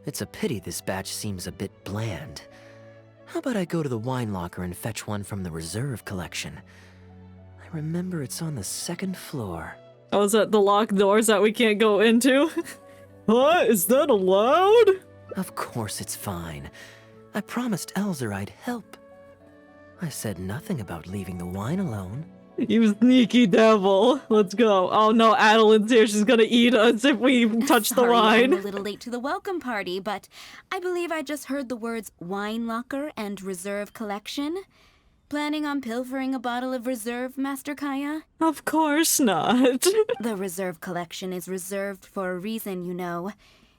it's a pity this batch seems a bit bland. How about I go to the wine locker and fetch one from the reserve collection? I remember it's on the second floor. Oh, is that the locked doors that we can't go into? What? Is that allowed? Of course it's fine. I promised Elzer I'd help. I said nothing about leaving the wine alone. You sneaky devil. Let's go. Oh no, Adeline's here. She's gonna eat us if we touch the Sorry, wine. I'm a little late to the welcome party, but I believe I just heard the words wine locker and reserve collection. Planning on pilfering a bottle of reserve, Master Kaeya? Of course not. The reserve collection is reserved for a reason, you know.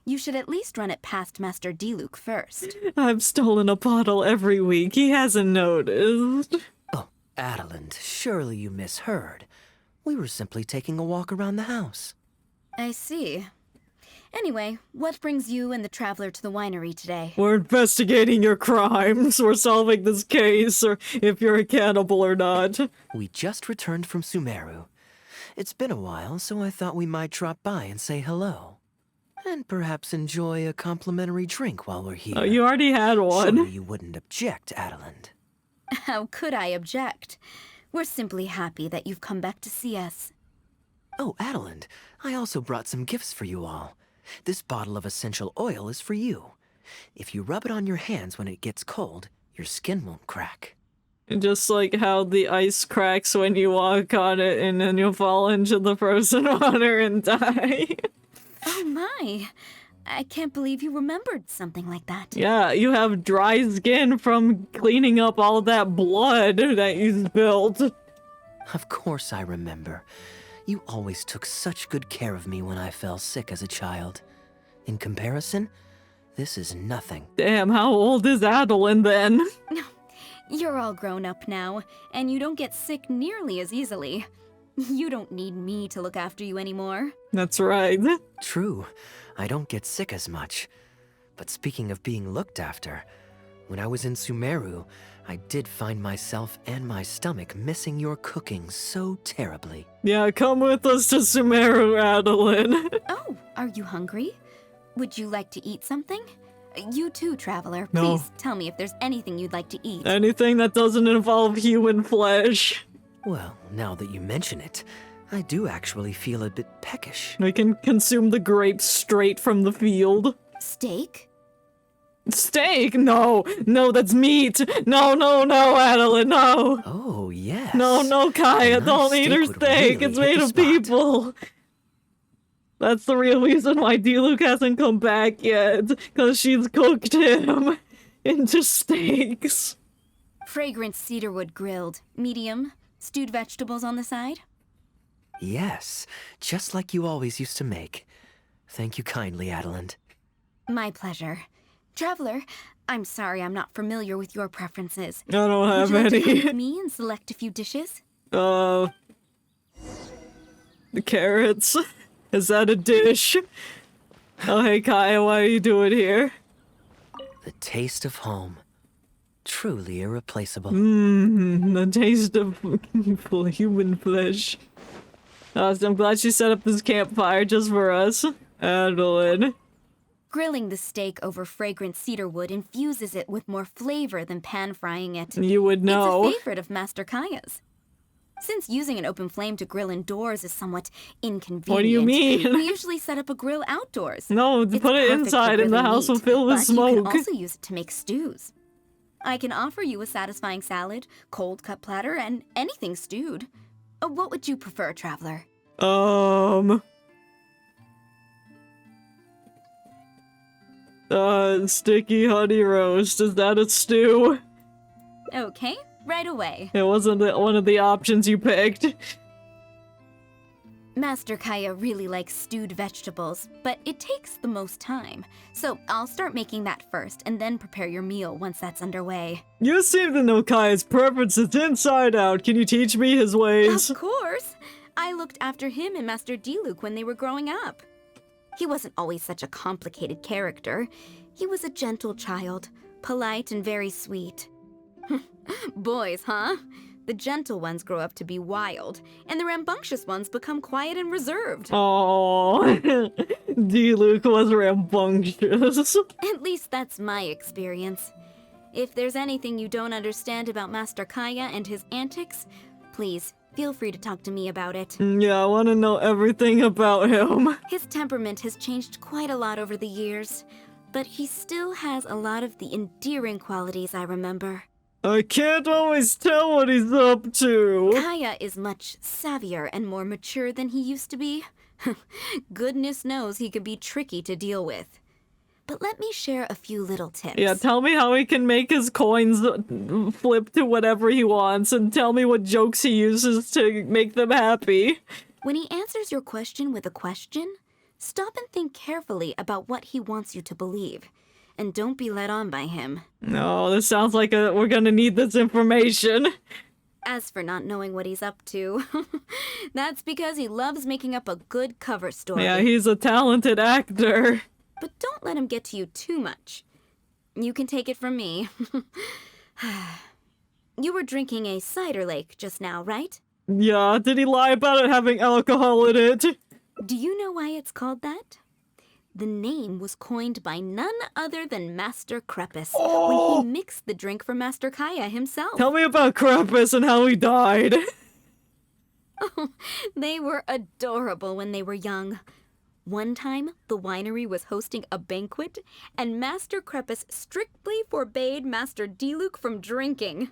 You should at least run it past Master Diluc first. I've stolen a bottle every week. He hasn't noticed. Oh, Adeline, surely you misheard. We were simply taking a walk around the house. I see. Anyway, what brings you and the traveler to the winery today? We're investigating your crimes. We're solving this case, or if you're a cannibal or not. We just returned from Sumeru. It's been a while, so I thought we might drop by and say hello. And perhaps enjoy a complimentary drink while we're here. Oh, you already had one. Surely you wouldn't object, Adeline. How could I object? We're simply happy that you've come back to see us. Oh, Adeline, I also brought some gifts for you all. This bottle of essential oil is for you. If you rub it on your hands when it gets cold, your skin won't crack. Just like how the ice cracks when you walk on it and then you'll fall into the frozen water and die. Oh my! I can't believe you remembered something like that. Yeah, you have dry skin from cleaning up all that blood that you spilled. Of course I remember. You always took such good care of me when I fell sick as a child. In comparison, this is nothing. Damn, how old is Adeline then? You're all grown up now, and you don't get sick nearly as easily. You don't need me to look after you anymore. That's right. True, I don't get sick as much. But speaking of being looked after, when I was in Sumeru, I did find myself and my stomach missing your cooking so terribly. Yeah, come with us to Sumeru, Adeline. Oh, are you hungry? Would you like to eat something? You too, traveler. No. Please tell me if there's anything you'd like to eat. Anything that doesn't involve human flesh. Well, now that you mention it, I do actually feel a bit peckish. We can consume the grapes straight from the field. Steak? Steak? No, that's meat. No, Adeline, no. Oh, yes. No, Kaeya, don't eat her would steak. really It's hit made the of spot. people. That's the real reason why Diluc hasn't come back yet, because she's cooked him into steaks. Fragrant cedarwood grilled. Medium. Stewed vegetables on the side? Yes, just like you always used to make. Thank you kindly, Adeline. My pleasure. Traveler, I'm sorry I'm not familiar with your preferences. I don't have Would you like to come any. with me and select a few dishes? The carrots. Is that a dish? Oh, hey, Kaeya, why are you doing here? The taste of home. Truly irreplaceable. The taste of human flesh. I'm glad she set up this campfire just for us. Adeline. Grilling the steak over fragrant cedarwood infuses it with more flavor than pan-frying it. You would know. It's a favorite of Master Kaeya's. Since using an open flame to grill indoors is somewhat inconvenient, What do you mean? we usually set up a grill outdoors. No, It's put it perfect for inside and the grilling house will meat, fill with but smoke. You can also use it to make stews. I can offer you a satisfying salad, cold cut platter, and anything stewed. What would you prefer, traveler? Sticky honey roast. Is that a stew? Okay, right away. It wasn't one of the options you picked. Master Kaeya really likes stewed vegetables, but it takes the most time. So I'll start making that first, and then prepare your meal once that's underway. You seem to know Kaeya's preferences inside out. Can you teach me his ways? Of course! I looked after him and Master Diluc when they were growing up. He wasn't always such a complicated character. He was a gentle child, polite and very sweet. Boys, huh? The gentle ones grow up to be wild, and the rambunctious ones become quiet and reserved. Oh, Diluc was rambunctious. At least that's my experience. If there's anything you don't understand about Master Kaeya and his antics, please feel free to talk to me about it. Yeah, I want to know everything about him. His temperament has changed quite a lot over the years, but he still has a lot of the endearing qualities I remember. I can't always tell what he's up to. Kaeya is much savvier and more mature than he used to be. Goodness knows he could be tricky to deal with. But let me share a few little tips. Yeah, tell me how he can make his coins flip to whatever he wants, and tell me what jokes he uses to make them happy. When he answers your question with a question, stop and think carefully about what he wants you to believe. And don't be led on by him. No, this sounds like we're gonna need this information. As for not knowing what he's up to, that's because he loves making up a good cover story. Yeah, he's a talented actor. But don't let him get to you too much. You can take it from me. You were drinking a cider lake just now, right? Yeah, did he lie about it having alcohol in it? Do you know why it's called that? The name was coined by none other than Master Krepus when he mixed the drink for Master Kaeya himself. Tell me about Krepus and how he died. Oh, they were adorable when they were young. One time, the winery was hosting a banquet, and Master Krepus strictly forbade Master Diluc from drinking.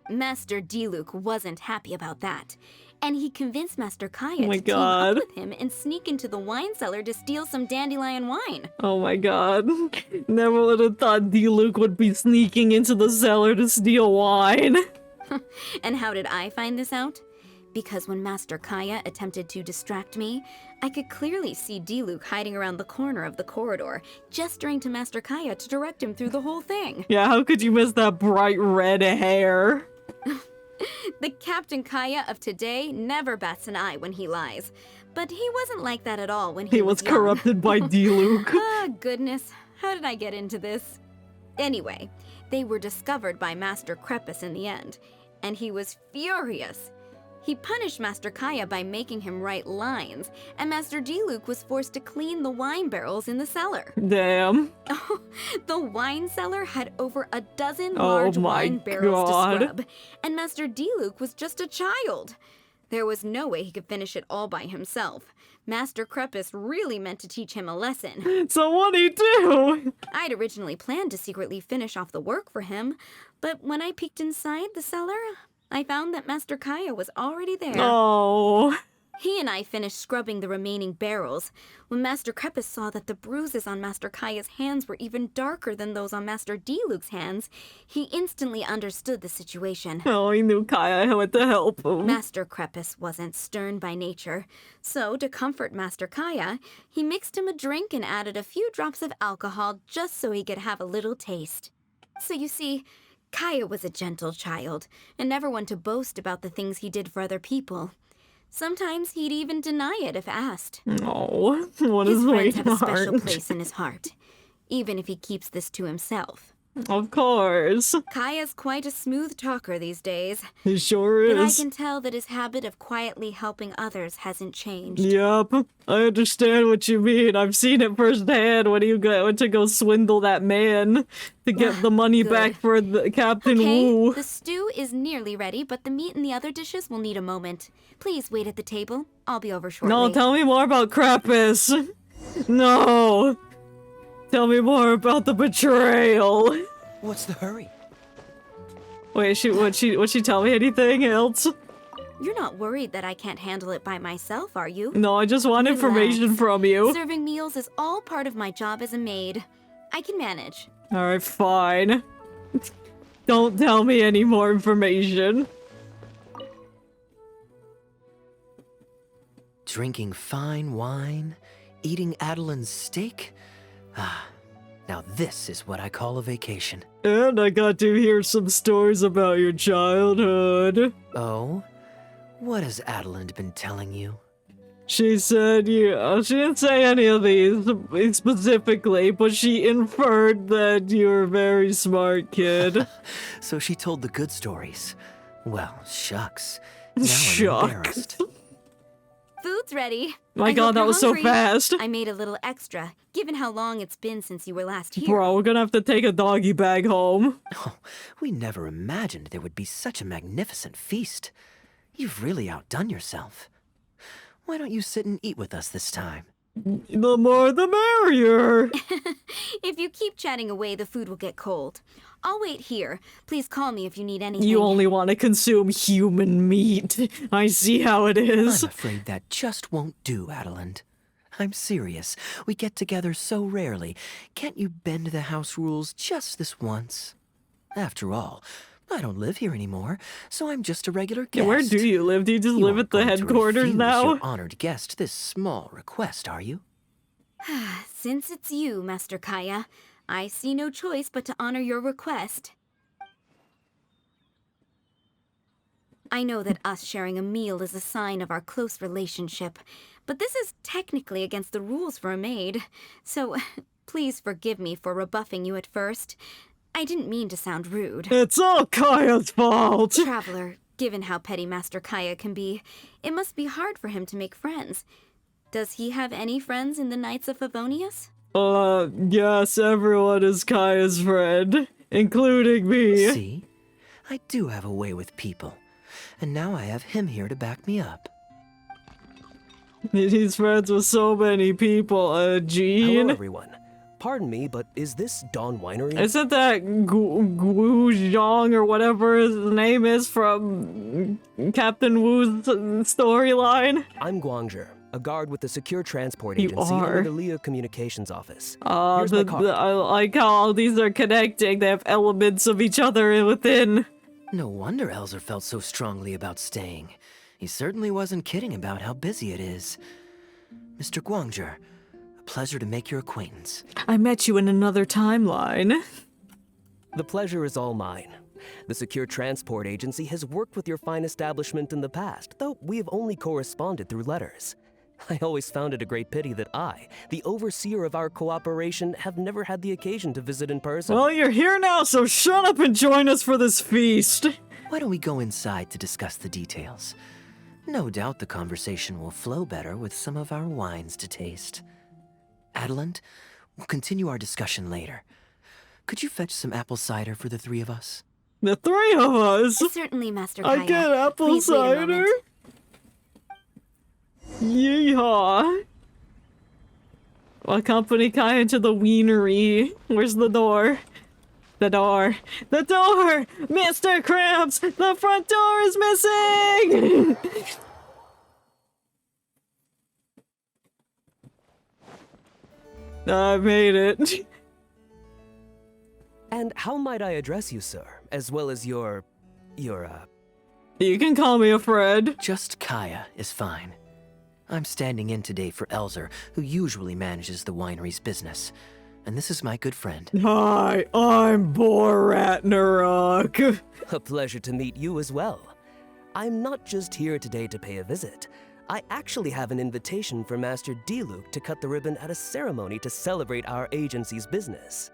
Master Diluc wasn't happy about that, and he convinced Master Kaeya to team up with him and sneak into the wine cellar to steal some dandelion wine. Oh my god. Never would have thought Diluc would be sneaking into the cellar to steal wine. And how did I find this out? Because when Master Kaeya attempted to distract me, I could clearly see Diluc hiding around the corner of the corridor, gesturing to Master Kaeya to direct him through the whole thing. Yeah, how could you miss that bright red hair? The Captain Kaeya of today never bats an eye when he lies. But he wasn't like that at all when he was young. Corrupted by Diluc. Ah, goodness. How did I get into this? Anyway, they were discovered by Master Krepus in the end, and he was furious. He punished Master Kaeya by making him write lines, and Master Diluc was forced to clean the wine barrels in the cellar. Damn. Oh, the wine cellar had over a dozen large wine barrels to scrub, and Master Diluc was just a child. There was no way he could finish it all by himself. Master Krepus really meant to teach him a lesson. So what'd he do? I'd originally planned to secretly finish off the work for him, but when I peeked inside the cellar, I found that Master Kaeya was already there. Oh. He and I finished scrubbing the remaining barrels. When Master Krepus saw that the bruises on Master Kaeya's hands were even darker than those on Master Diluc's hands, he instantly understood the situation. Oh, he knew Kaeya had to help him. Master Krepus wasn't stern by nature, so to comfort Master Kaeya, he mixed him a drink and added a few drops of alcohol just so he could have a little taste. So you see, Kaeya was a gentle child, and never one to boast about the things he did for other people. Sometimes he'd even deny it if asked. Oh, what his a friends have a sweetheart. special place in his heart, even if he keeps this to himself. Of course. Kaeya's quite a smooth talker these days. He sure is. But I can tell that his habit of quietly helping others hasn't changed. Yep, I understand what you mean. I've seen it firsthand when he went to go swindle that man to get the money back for the Captain Wu. The stew is nearly ready, but the meat and the other dishes will need a moment. Please wait at the table. I'll be over shortly. No, tell me more about Krepus. No. Tell me more about the betrayal. What's the hurry? Wait, would she tell me anything else? You're not worried that I can't handle it by myself, are you? No, I just want information from you. Serving meals is all part of my job as a maid. I can manage. Alright, fine. Don't tell me any more information. Drinking fine wine, eating Adeline's steak? Ah, now this is what I call a vacation. And I got to hear some stories about your childhood. Oh? What has Adeline been telling you? She said she didn't say any of these specifically, but she inferred that you're a very smart kid. So she told the good stories. Well, shucks. Now I'm embarrassed. Food's ready. My god, that was so fast. I made a little extra, given how long it's been since you were last here. Bro, we're gonna have to take a doggy bag home. Oh, we never imagined there would be such a magnificent feast. You've really outdone yourself. Why don't you sit and eat with us this time? The more the merrier. If you keep chatting away, the food will get cold. I'll wait here. Please call me if you need anything. You only want to consume human meat. I see how it is. I'm afraid that just won't do, Adeland. I'm serious. We get together so rarely. Can't you bend the house rules just this once? After all, I don't live here anymore, so I'm just a regular guest. Yeah, where do you live? Do you just live at the headquarters now? Your honored guest this small request, are you? Since it's you, Master Kaeya, I see no choice but to honor your request. I know that us sharing a meal is a sign of our close relationship, but this is technically against the rules for a maid, so please forgive me for rebuffing you at first. I didn't mean to sound rude. It's all Kaya's fault! Traveler, given how petty Master Kaeya can be, it must be hard for him to make friends. Does he have any friends in the Knights of Favonius? Yes, everyone is Kaya's friend, including me. See? I do have a way with people. And now I have him here to back me up. He's friends with so many people, Gene. Hello, everyone. Pardon me, but is this Dawn Winery? Isn't that Wu Zhang or whatever his name is from Captain Wu's storyline? I'm Guangzhe, a guard with the Secure Transport You Agency are? in the Leo Communications Office. I Here's my card. like how all these are connecting. They have elements of each other within. No wonder Elzer felt so strongly about staying. He certainly wasn't kidding about how busy it is. Mr. Guangzhe, a pleasure to make your acquaintance. I met you in another timeline. The pleasure is all mine. The Secure Transport Agency has worked with your fine establishment in the past, though we have only corresponded through letters. I always found it a great pity that I, the overseer of our cooperation, have never had the occasion to visit in person. Well, you're here now, so shut up and join us for this feast. Why don't we go inside to discuss the details? No doubt the conversation will flow better with some of our wines to taste. Adeland, we'll continue our discussion later. Could you fetch some apple cider for the three of us? The three of us? Certainly, Master I Kaeya. get apple Please wait a cider? moment. Yeehaw. Accompany Kaeya to the wienery. Where's the door? The door. The door! Mr. Krabs! The front door is missing! I made it. And how might I address you, sir, as well as your, You can call me a Fred. Just Kaeya is fine. I'm standing in today for Elzer, who usually manages the winery's business. And this is my good friend. Hi, I'm Borat Narok. A pleasure to meet you as well. I'm not just here today to pay a visit. I actually have an invitation for Master Diluc to cut the ribbon at a ceremony to celebrate our agency's business.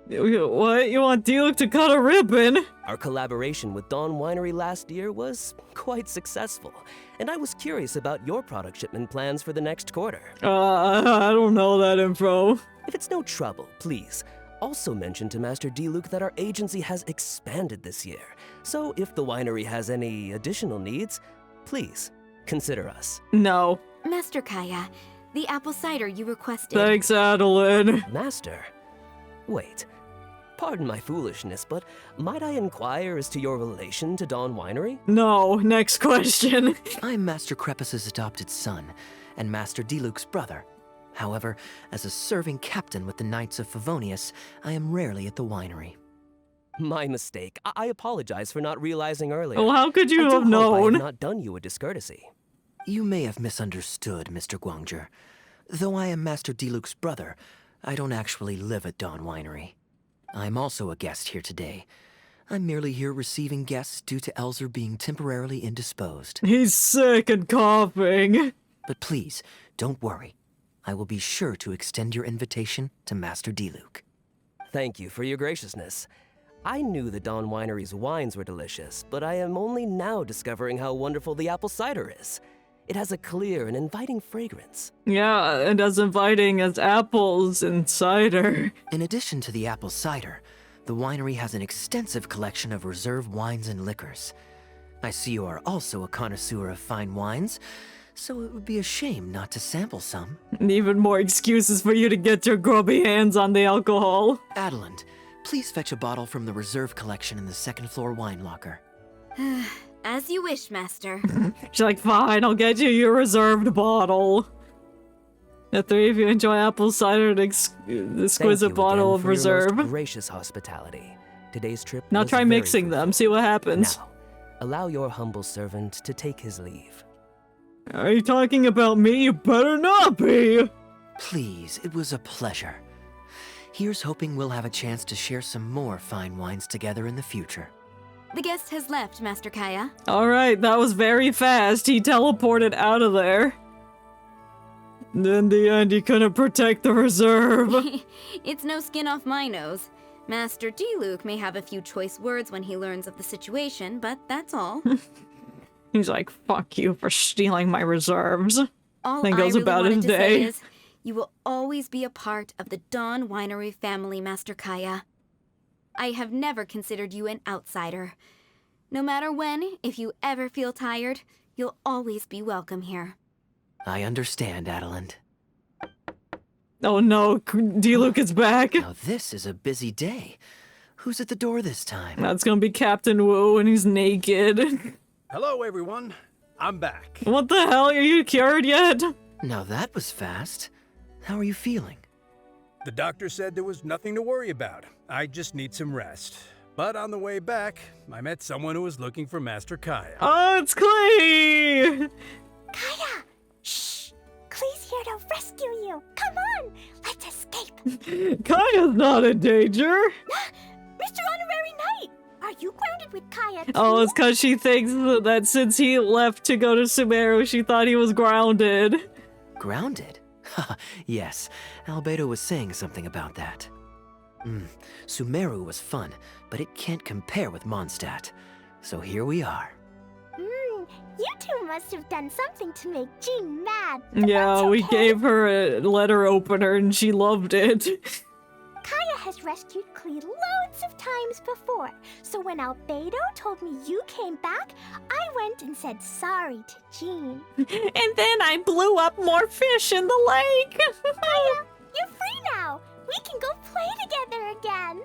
What? You want Diluc to cut a ribbon? Our collaboration with Dawn Winery last year was quite successful, and I was curious about your product shipment plans for the next quarter. I don't know that info. If it's no trouble, please, also mention to Master Diluc that our agency has expanded this year, so if the winery has any additional needs, please, consider us. No. Master Kaeya, the apple cider you requested. Thanks, Adeline. Master? Wait. Pardon my foolishness, but might I inquire as to your relation to Dawn Winery? No, next question. I'm Master Krepus's adopted son, and Master Diluc's brother. However, as a serving captain with the Knights of Favonius, I am rarely at the winery. My mistake. I apologize for not realizing earlier. Well, how could you I do have hope I known? have not done you a discourtesy. You may have misunderstood, Mr. Guangzhe. Though I am Master Diluc's brother, I don't actually live at Dawn Winery. I'm also a guest here today. I'm merely here receiving guests due to Elzer being temporarily indisposed. He's sick and coughing. But please, don't worry. I will be sure to extend your invitation to Master Diluc. Thank you for your graciousness. I knew the Dawn Winery's wines were delicious, but I am only now discovering how wonderful the apple cider is. It has a clear and inviting fragrance. Yeah, and as inviting as apples and cider. In addition to the apple cider, the winery has an extensive collection of reserve wines and liquors. I see you are also a connoisseur of fine wines, so it would be a shame not to sample some. And even more excuses for you to get your grubby hands on the alcohol. Adeland, Please fetch a bottle from the reserve collection in the second floor wine locker. As you wish, Master. She's like, fine, I'll get you your reserved bottle. The three of you enjoy apple cider and exquisite Thank you bottle again of for your reserve. most gracious hospitality. Today's trip Now was try very mixing them, see what happens. Now, allow your humble servant to take his leave. Are you talking about me? You better not be! Please, it was a pleasure. Here's hoping we'll have a chance to share some more fine wines together in the future. The guest has left, Master Kaeya. Alright, that was very fast. He teleported out of there. And in the end, he couldn't protect the reserve. It's no skin off my nose. Master Diluc may have a few choice words when he learns of the situation, but that's all. He's like, fuck you for stealing my reserves. All Then I goes really about wanted his to say day. is, you will always be a part of the Dawn Winery family, Master Kaeya. I have never considered you an outsider. No matter when, if you ever feel tired, you'll always be welcome here. I understand, Adeland. Oh no, Diluc is back. Now this is a busy day. Who's at the door this time? That's gonna be Captain Wu, and he's naked. Hello, everyone. I'm back. What the hell? Are you cured yet? Now that was fast. How are you feeling? The doctor said there was nothing to worry about. I just need some rest. But on the way back, I met someone who was looking for Master Kaeya. Oh, it's Klee! Kaeya! Shh! Klee's here to rescue you. Come on, let's escape. Kaeya's not in danger. Mr. Honorary Knight, are you grounded with Kaeya too? Oh, it's because she thinks that since he left to go to Sumeru, she thought he was grounded. Grounded? Yes, Albedo was saying something about that. Sumeru was fun, but it can't compare with Mondstadt. So here we are. You two must have done something to make Jean mad. Yeah, we gave her a letter opener and she loved it. Kaeya has rescued Klee loads of times before, so when Albedo told me you came back, I went and said sorry to Jean. And then I blew up more fish in the lake. Kaeya, you're free now. We can go play together again.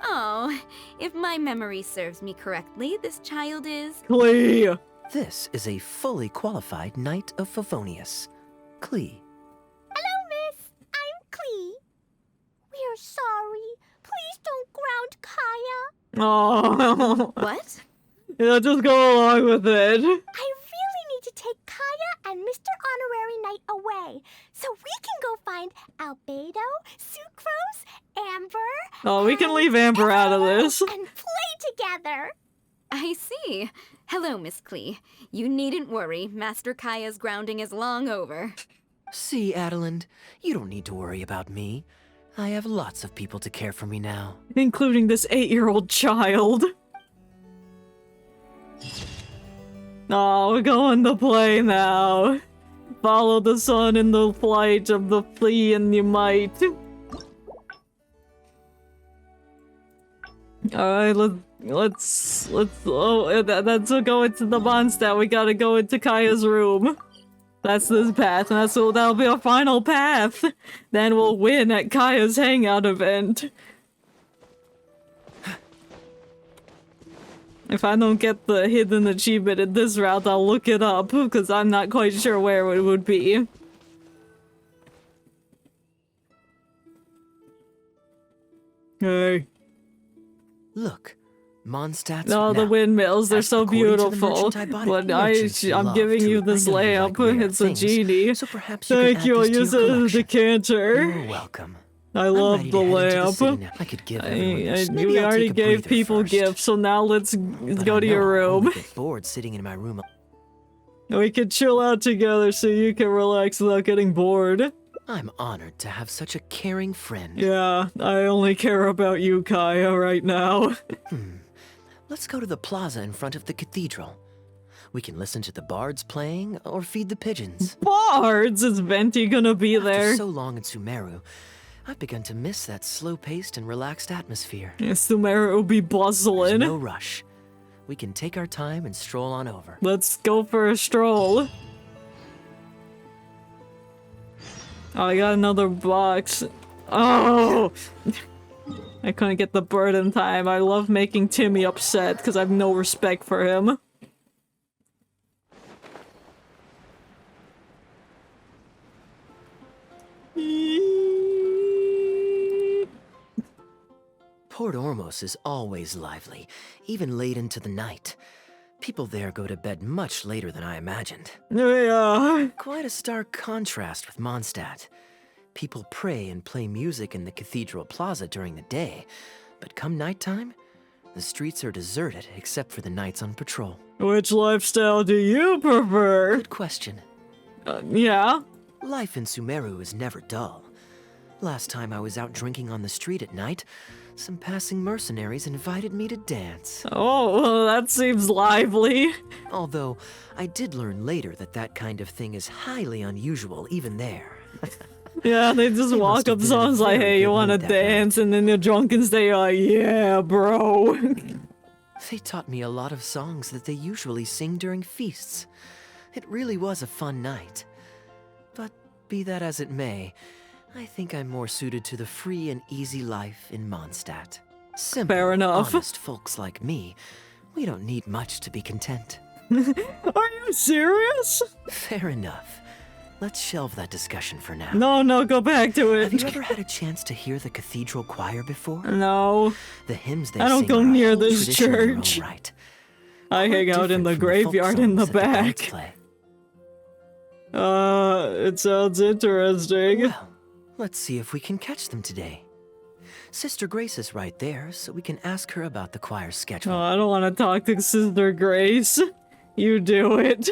Oh, if my memory serves me correctly, this child is... Klee. This is a fully qualified Knight of Favonius. Klee. Hello, miss. I'm Klee. We're sorry. Please don't ground Kaeya. Oh. What? Yeah, just go along with it. I really need to take Kaeya and Mr. Honorary Knight away, so we can go find Albedo, Sucrose, Amber... Oh, we can leave Amber out of this. ...and play together. I see. Hello, Miss Klee. You needn't worry. Master Kaeya's grounding is long over. See, Adeland, you don't need to worry about me. I have lots of people to care for me now. Including this 8-year-old child. Oh, we're going to play now. Follow the sun in the flight of the flea and you might. Alright, let's that's go into the Mondstadt. We gotta go into Kaeya's room. That's this path, and that'll be our final path. Then we'll win at Kaeya's hangout event. If I don't get the hidden achievement in this route, I'll look it up, because I'm not quite sure where it would be. Hey. Look, Mondstadt's No, the windmills, they're so beautiful. But I'm giving you this lamp. It's a genie. So perhaps Thank you, I'll use it as a decanter. You're welcome. I love the lamp. I could give everyone this. Maybe We I'll already take a gave breather people first. gifts, so now let's go to your I room. won't get bored sitting in my room. We can chill out together so you can relax without getting bored. I'm honored to have such a caring friend. Yeah, I only care about you, Kaeya, right now. Let's go to the plaza in front of the cathedral. We can listen to the bards playing or feed the pigeons. Bards? Is Venti gonna be there? After so long in Sumeru, I've begun to miss that slow-paced and relaxed atmosphere. Yes, Sumeru will be bustling. There's no rush. We can take our time and stroll on over. Let's go for a stroll. Oh, I got another box. Oh! I couldn't get the bird in time. I love making Timmy upset because I have no respect for him. Port Ormos is always lively, even late into the night. People there go to bed much later than I imagined. Yeah. Quite a stark contrast with Mondstadt. People pray and play music in the cathedral plaza during the day, but come nighttime, the streets are deserted except for the knights on patrol. Which lifestyle do you prefer? Good question. Yeah? Life in Sumeru is never dull. Last time I was out drinking on the street at night, some passing mercenaries invited me to dance. Oh, well, that seems lively. Although, I did learn later that that kind of thing is highly unusual even there. Yeah, they just walk up to someone's like, hey, you wanna dance? And then the drunken stay like, yeah, bro. They taught me a lot of songs that they usually sing during feasts. It really was a fun night. But be that as it may, I think I'm more suited to the free and easy life in Mondstadt. Simple, fair enough. Honest folks like me, we don't need much to be content. Are you serious? Fair enough. Let's shelve that discussion for now. No, go back to it. Have you ever had a chance to hear the cathedral choir before? No. The hymns they I don't sing go are a near whole this tradition in their own church. right. I hang out in the graveyard in the back. It sounds interesting. Well, let's see if we can catch them today. Sister Grace is right there, so we can ask her about the choir schedule. Oh, I don't want to talk to Sister Grace. You do it.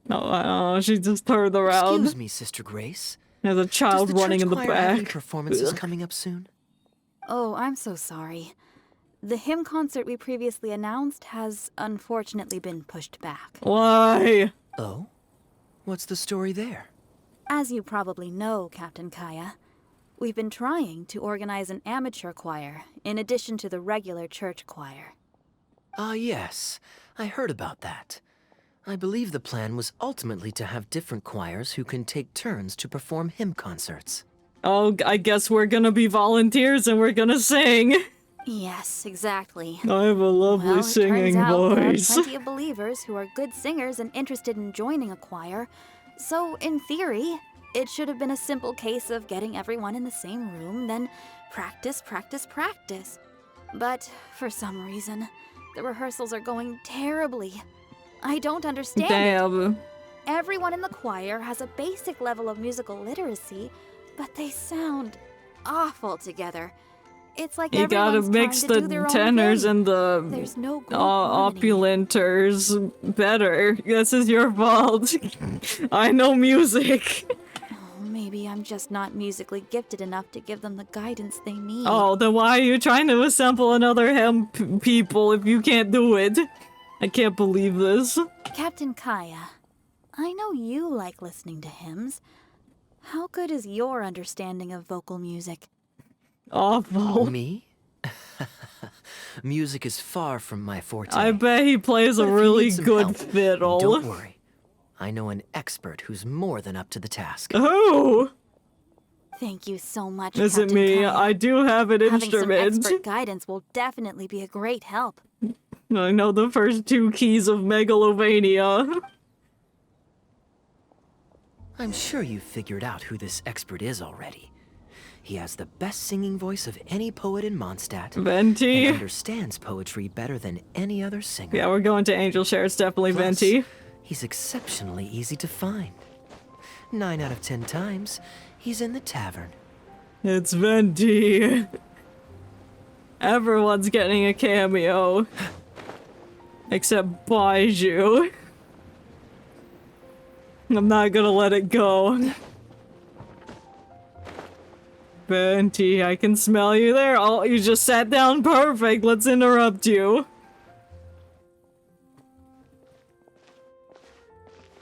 Oh, she just turned around. Excuse me, Sister Grace. There's a child running in the choir have any back. performances coming up soon? Oh, I'm so sorry. The hymn concert we previously announced has unfortunately been pushed back. Why? Oh? What's the story there? As you probably know, Captain Kaeya, we've been trying to organize an amateur choir in addition to the regular church choir. Ah, yes. I heard about that. I believe the plan was ultimately to have different choirs who can take turns to perform hymn concerts. Oh, I guess we're gonna be volunteers and we're gonna sing. Yes, exactly. I have a lovely singing turns out there are voice. plenty of believers who are good singers and interested in joining a choir. So, in theory, it should have been a simple case of getting everyone in the same room, then practice, practice, practice. But, for some reason, the rehearsals are going terribly. I don't understand it. Everyone in the choir has a basic level of musical literacy, but they sound awful together. It's like You gotta everyone's mix trying to do the their own tenors thing. and the There's no group harmony. opulenters better. This is your fault. I know music. Maybe I'm just not musically gifted enough to give them the guidance they need. Oh, then why are you trying to assemble another people if you can't do it? I can't believe this. Captain Kaeya, I know you like listening to hymns. How good is your understanding of vocal music? Awful. Me? Music is far from my forte. I bet he plays a But if you really need some good help, fiddle. Don't worry. I know an expert who's more than up to the task. Who? Thank you so much, Is it Captain me? Kaeya. I do have an Having instrument. some expert guidance will definitely be a great help. I know the first two keys of Megalovania. I'm sure you've figured out who this expert is already. He has the best singing voice of any poet in Mondstadt. Venti. And understands poetry better than any other singer. Yeah, we're going to Angel Share. It's definitely Plus, Venti. He's exceptionally easy to find. 9 out of 10 times, he's in the tavern. It's Venti. Everyone's getting a cameo. Except Baiju. I'm not gonna let it go. Venti, I can smell you there. Oh, you just sat down perfect. Let's interrupt you.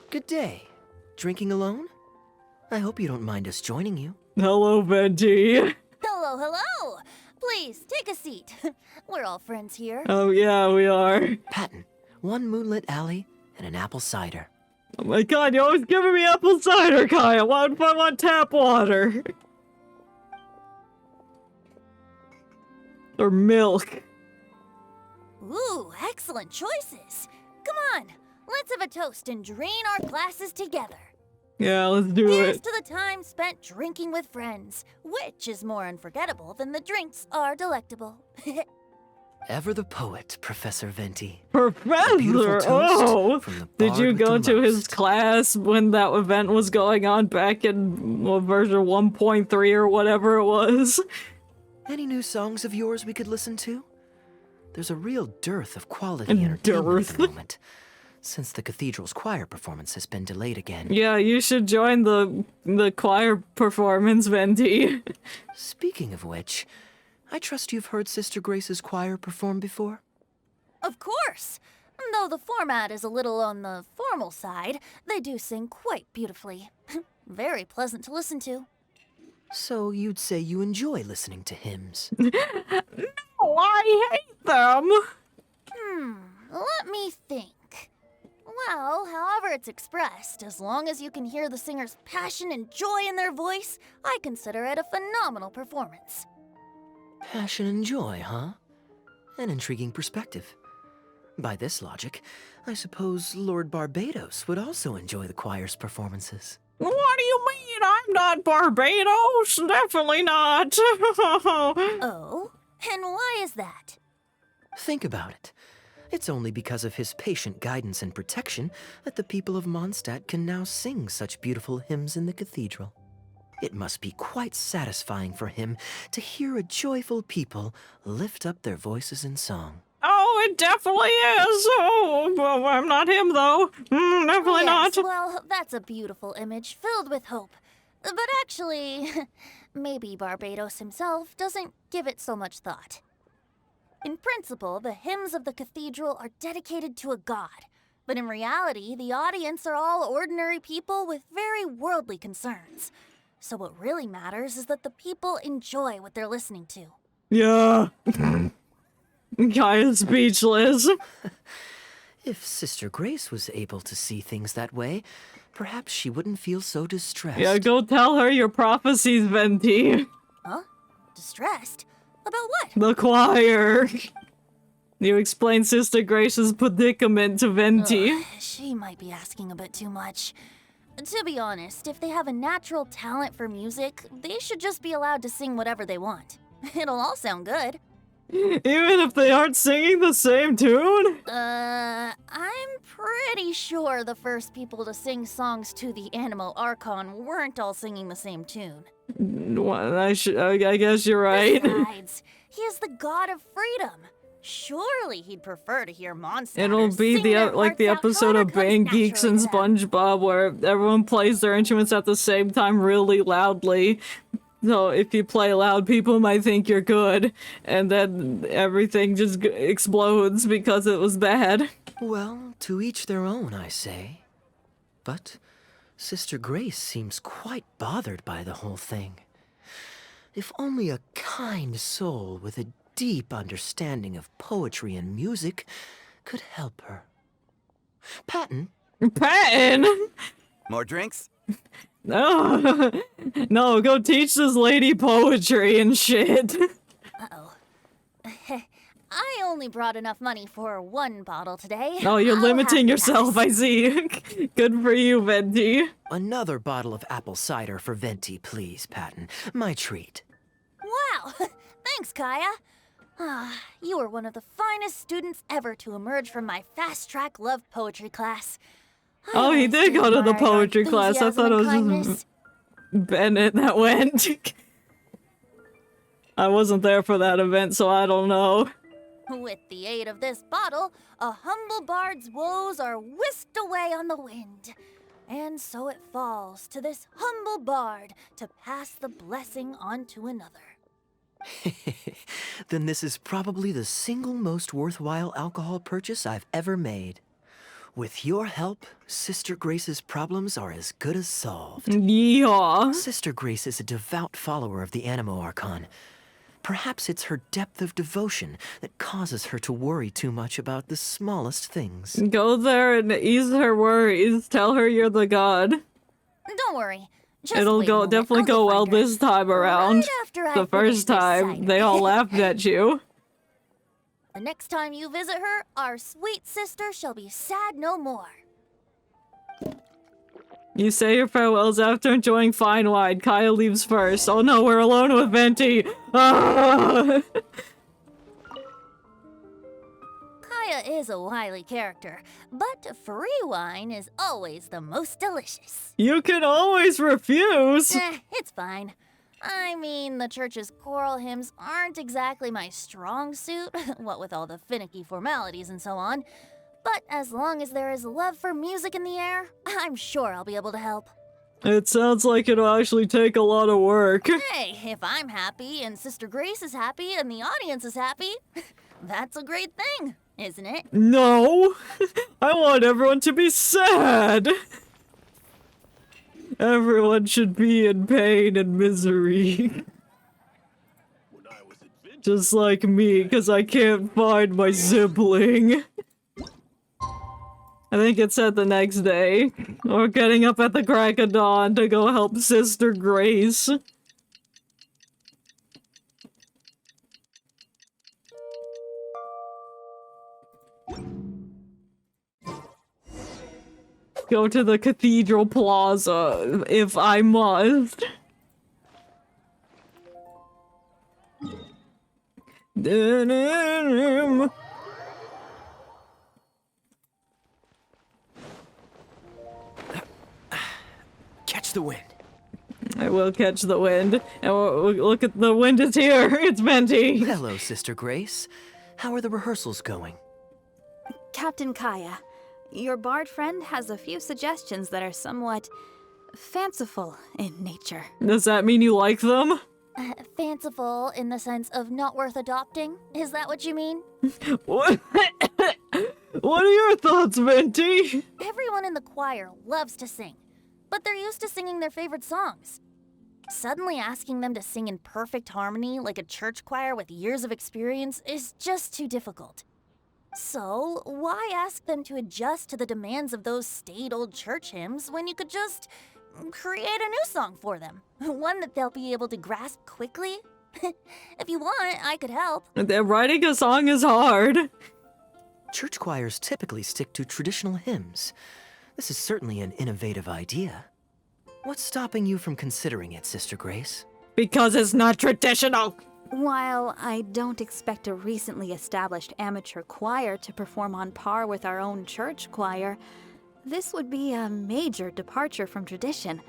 Good day. Drinking alone? I hope you don't mind us joining you. Hello, Venti. Hello, hello! Please, take a seat. We're all friends here. Oh yeah, we are. Patton, 1 moonlit alley and an apple cider. Oh my god, you're always giving me apple cider, Kaeya. Why would I want tap water? Or milk. Ooh, excellent choices. Come on, let's have a toast and drain our glasses together. Yeah, let's do Here's it. to the time spent drinking with friends, which is more unforgettable than the drinks are delectable. Ever the poet, Professor Venti. Professor! Oh! from the Did bard you with go the to his most. class when that event was going on back in version 1.3 or whatever it was? Any new songs of yours we could listen to? There's a real dearth of quality A entertainment at the moment, since the cathedral's choir performance has been delayed again. Yeah, you should join the choir performance, Venti. Speaking of which, I trust you've heard Sister Grace's choir perform before? Of course! Though the format is a little on the formal side, they do sing quite beautifully. Very pleasant to listen to. So you'd say you enjoy listening to hymns? No, I hate them! Let me think. Well, however it's expressed, as long as you can hear the singer's passion and joy in their voice, I consider it a phenomenal performance. Passion and joy, huh? An intriguing perspective. By this logic, I suppose Lord Barbados would also enjoy the choir's performances. What do you mean? I'm not Barbados. Definitely not. Oh? And why is that? Think about it. It's only because of his patient guidance and protection that the people of Mondstadt can now sing such beautiful hymns in the cathedral. It must be quite satisfying for him to hear a joyful people lift up their voices in song. Oh, it definitely is. Oh, well, I'm not him, though. Definitely Yes, not. well, that's a beautiful image filled with hope. But actually, maybe Barbados himself doesn't give it so much thought. In principle, the hymns of the cathedral are dedicated to a god. But in reality, the audience are all ordinary people with very worldly concerns. So what really matters is that the people enjoy what they're listening to. Yeah. Kaeya's speechless. If Sister Grace was able to see things that way, perhaps she wouldn't feel so distressed. Yeah, go tell her your prophecies, Venti. Huh? Distressed? About what? The choir. You explain Sister Grace's predicament to Venti. She might be asking a bit too much. To be honest, if they have a natural talent for music, they should just be allowed to sing whatever they want. It'll all sound good. Even if they aren't singing the same tune? I'm pretty sure the first people to sing songs to the Animal Archon weren't all singing the same tune. Well, I guess you're right. Besides, he is the god of freedom. Surely he'd prefer to hear Mondstatters It'll be sing their like the hearts out episode of however Bang comes Geeks and naturally to them. SpongeBob where everyone plays their instruments at the same time really loudly. So if you play loud, people might think you're good, and then everything just explodes because it was bad. Well, to each their own, I say. But Sister Grace seems quite bothered by the whole thing. If only a kind soul with a deep understanding of poetry and music could help her. Patton? Patton? More drinks? No, no, go teach this lady poetry and shit. Uh-oh. I only brought enough money for one bottle today. Oh, you're I'll limiting have to yourself, pass. I see. Good for you, Venti. Another bottle of apple cider for Venti, please, Patton. My treat. Wow! Thanks, Kaeya. You are one of the finest students ever to emerge from my fast-track love poetry class. Oh, he did go to the poetry class. I thought it was kindness. just Bennett that went. I wasn't there for that event, so I don't know. With the aid of this bottle, a humble bard's woes are whisked away on the wind. And so it falls to this humble bard to pass the blessing on to another. Then this is probably the single most worthwhile alcohol purchase I've ever made. With your help, Sister Grace's problems are as good as solved. Yeah. Sister Grace is a devout follower of the Animo Archon. Perhaps it's her depth of devotion that causes her to worry too much about the smallest things. Go there and ease her worries. Tell her you're the god. Don't worry. Just It'll wait a moment, definitely I'll go find well her. this time around. Right after I The first finish this time, cider. they all laughed at you. The next time you visit her, our sweet sister shall be sad no more. You say your farewells after enjoying fine wine. Kaeya leaves first. Oh no, we're alone with Venti. Ah! Kaeya is a wily character, but free wine is always the most delicious. You can always refuse. It's fine. I mean, the church's choral hymns aren't exactly my strong suit, what with all the finicky formalities and so on. But as long as there is love for music in the air, I'm sure I'll be able to help. It sounds like it'll actually take a lot of work. Hey, if I'm happy and Sister Grace is happy and the audience is happy, that's a great thing, isn't it? No! I want everyone to be sad! Everyone should be in pain and misery. Just like me, because I can't find my sibling. I think it said the next day. Or getting up at the crack of dawn to go help Sister Grace. Go to the Cathedral Plaza, if I must. Catch the wind. I will catch the wind. And look at the wind is here. It's Venti. Hello, Sister Grace. How are the rehearsals going? Captain Kaeya, your bard friend has a few suggestions that are somewhat fanciful in nature. Does that mean you like them? Fanciful in the sense of not worth adopting? Is that what you mean? What? What are your thoughts, Venti? Everyone in the choir loves to sing, but they're used to singing their favorite songs. Suddenly asking them to sing in perfect harmony like a church choir with years of experience is just too difficult. So, why ask them to adjust to the demands of those staid old church hymns when you could just create a new song for them? One that they'll be able to grasp quickly? If you want, I could help. Writing a song is hard. Church choirs typically stick to traditional hymns. This is certainly an innovative idea. What's stopping you from considering it, Sister Grace? Because it's not traditional. While I don't expect a recently established amateur choir to perform on par with our own church choir, this would be a major departure from tradition.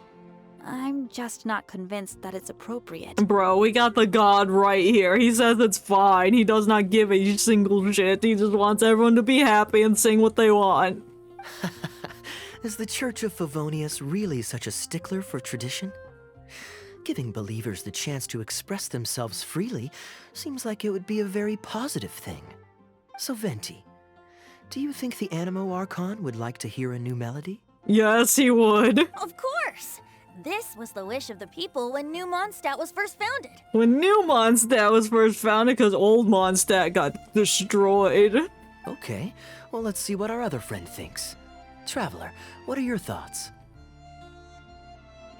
I'm just not convinced that it's appropriate. Bro, we got the god right here. He says it's fine. He does not give a single shit. He just wants everyone to be happy and sing what they want. Is the Church of Favonius really such a stickler for tradition? Giving believers the chance to express themselves freely seems like it would be a very positive thing. So Venti, do you think the Animo Archon would like to hear a new melody? Yes, he would. Of course! This was the wish of the people when New Mondstadt was first founded. When New Mondstadt was first founded, because Old Mondstadt got destroyed. Okay, well let's see what our other friend thinks. Traveler, what are your thoughts?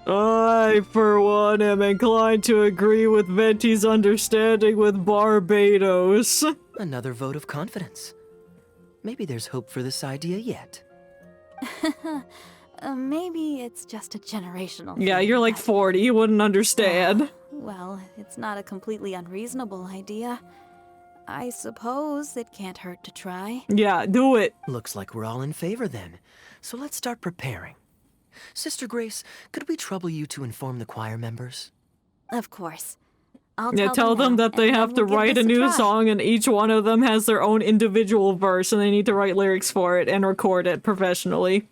I, for one, am inclined to agree with Venti's understanding with Barbados. Another vote of confidence. Maybe there's hope for this idea yet. Maybe it's just a generational Yeah, thing. you're like 40, you wouldn't understand. Well, it's not a completely unreasonable idea. I suppose it can't hurt to try. Yeah, do it. Looks like we're all in favor then. So let's start preparing. Sister Grace, could we trouble you to inform the choir members? Of course. I'll Tell them now, that they and have then to we'll give write a this new try. song and each one of them has their own individual verse and they need to write lyrics for it and record it professionally.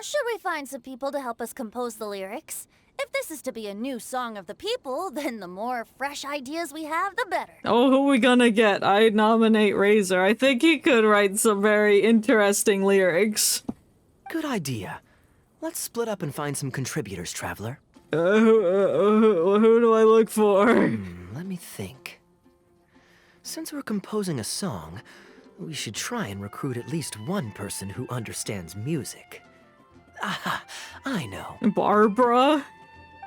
Should we find some people to help us compose the lyrics? If this is to be a new song of the people, then the more fresh ideas we have, the better. Oh, who we gonna get? I nominate Razor. I think he could write some very interesting lyrics. Good idea. Let's split up and find some contributors, Traveler. Who do I look for? Let me think. Since we're composing a song, we should try and recruit at least one person who understands music. Aha, I know. Barbara?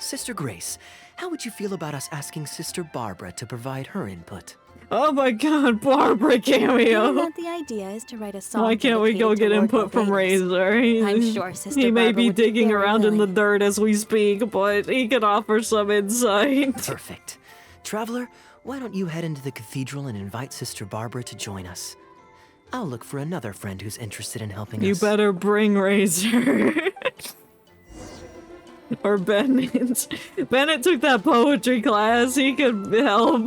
Sister Grace, how would you feel about us asking Sister Barbara to provide her input? Oh my god, Barbara cameo. Given that the idea is to write a song. Why can't we go get input from Razor? I'm sure Sister He may Barbara be would be digging very around in the willing. dirt as we speak, but he could offer some insight. Perfect. Traveler, why don't you head into the cathedral and invite Sister Barbara to join us? I'll look for another friend who's interested in helping You us. better bring Razor. Or Bennett. Bennett took that poetry class. He could help.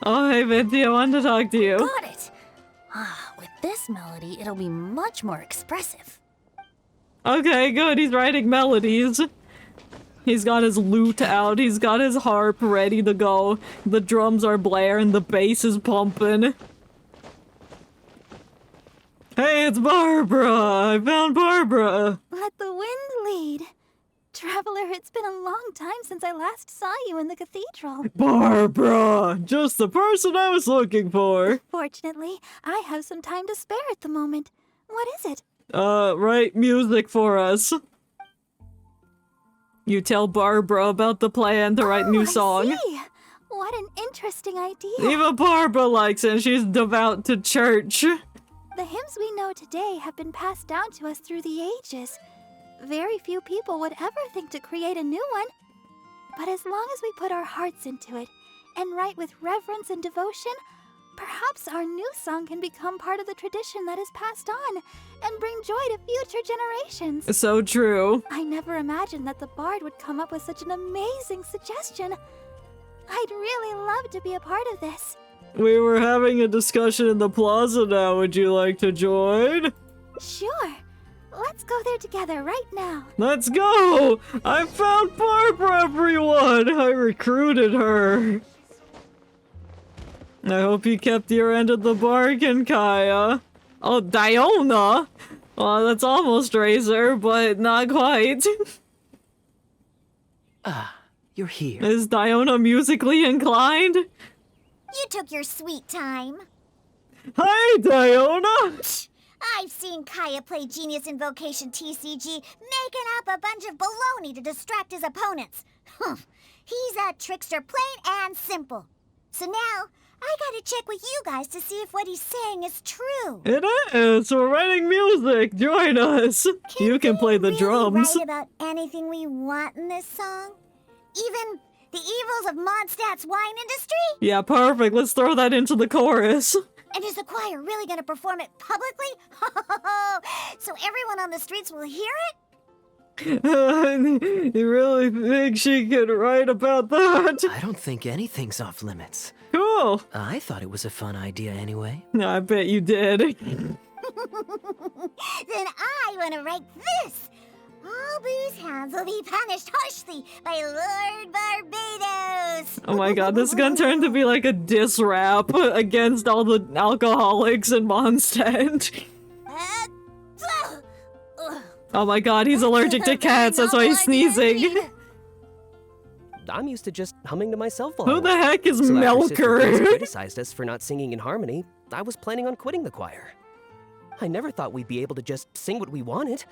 Oh, hey, Vinty, I wanted to talk to you. Got it! With this melody, it'll be much more expressive. Okay, good. He's writing melodies. He's got his lute out. He's got his harp ready to go. The drums are blaring. The bass is pumping. Hey, it's Barbara. I found Barbara. Let the wind lead. Traveler, it's been a long time since I last saw you in the cathedral. Barbara! Just the person I was looking for. Fortunately, I have some time to spare at the moment. What is it? Write music for us. You tell Barbara about the plan to write new song. I see. What an interesting idea. Even Barbara likes it. She's devout to church. The hymns we know today have been passed down to us through the ages. Very few people would ever think to create a new one. But as long as we put our hearts into it and write with reverence and devotion, perhaps our new song can become part of the tradition that is passed on and bring joy to future generations. So true. I never imagined that the bard would come up with such an amazing suggestion. I'd really love to be a part of this. We were having a discussion in the plaza now. Would you like to join? Sure. Let's go there together right now. Let's go! I found Barbara, everyone! I recruited her. I hope you kept your end of the bargain, Kaeya. Oh, Diona? Well, that's almost Razor, but not quite. You're here. Is Diona musically inclined? You took your sweet time. Hi, Diona! I've seen Kaeya play Genius Invocation TCG, making up a bunch of baloney to distract his opponents. He's a trickster, plain and simple. So now, I gotta check with you guys to see if what he's saying is true. It is! We're writing music! Join us! You can play the drums. Write about anything we want in this song? Even the evils of Mondstadt's wine industry? Yeah, perfect. Let's throw that into the chorus. And is the choir really gonna perform it publicly? So everyone on the streets will hear it? You really think she could write about that? I don't think anything's off limits. Cool. I thought it was a fun idea anyway. I bet you did. Then I wanna write this. All booze hounds will be punished harshly by Lord Barbados. Oh my god, this is gonna turn to be like a diss rap against all the alcoholics in Mondstadt. Oh my god, he's allergic to cats, that's why he's sneezing. I'm used to just humming to myself all Who the heck is So after Sister Grace Melker? criticized us for not singing in harmony, I was planning on quitting the choir. I never thought we'd be able to just sing what we wanted.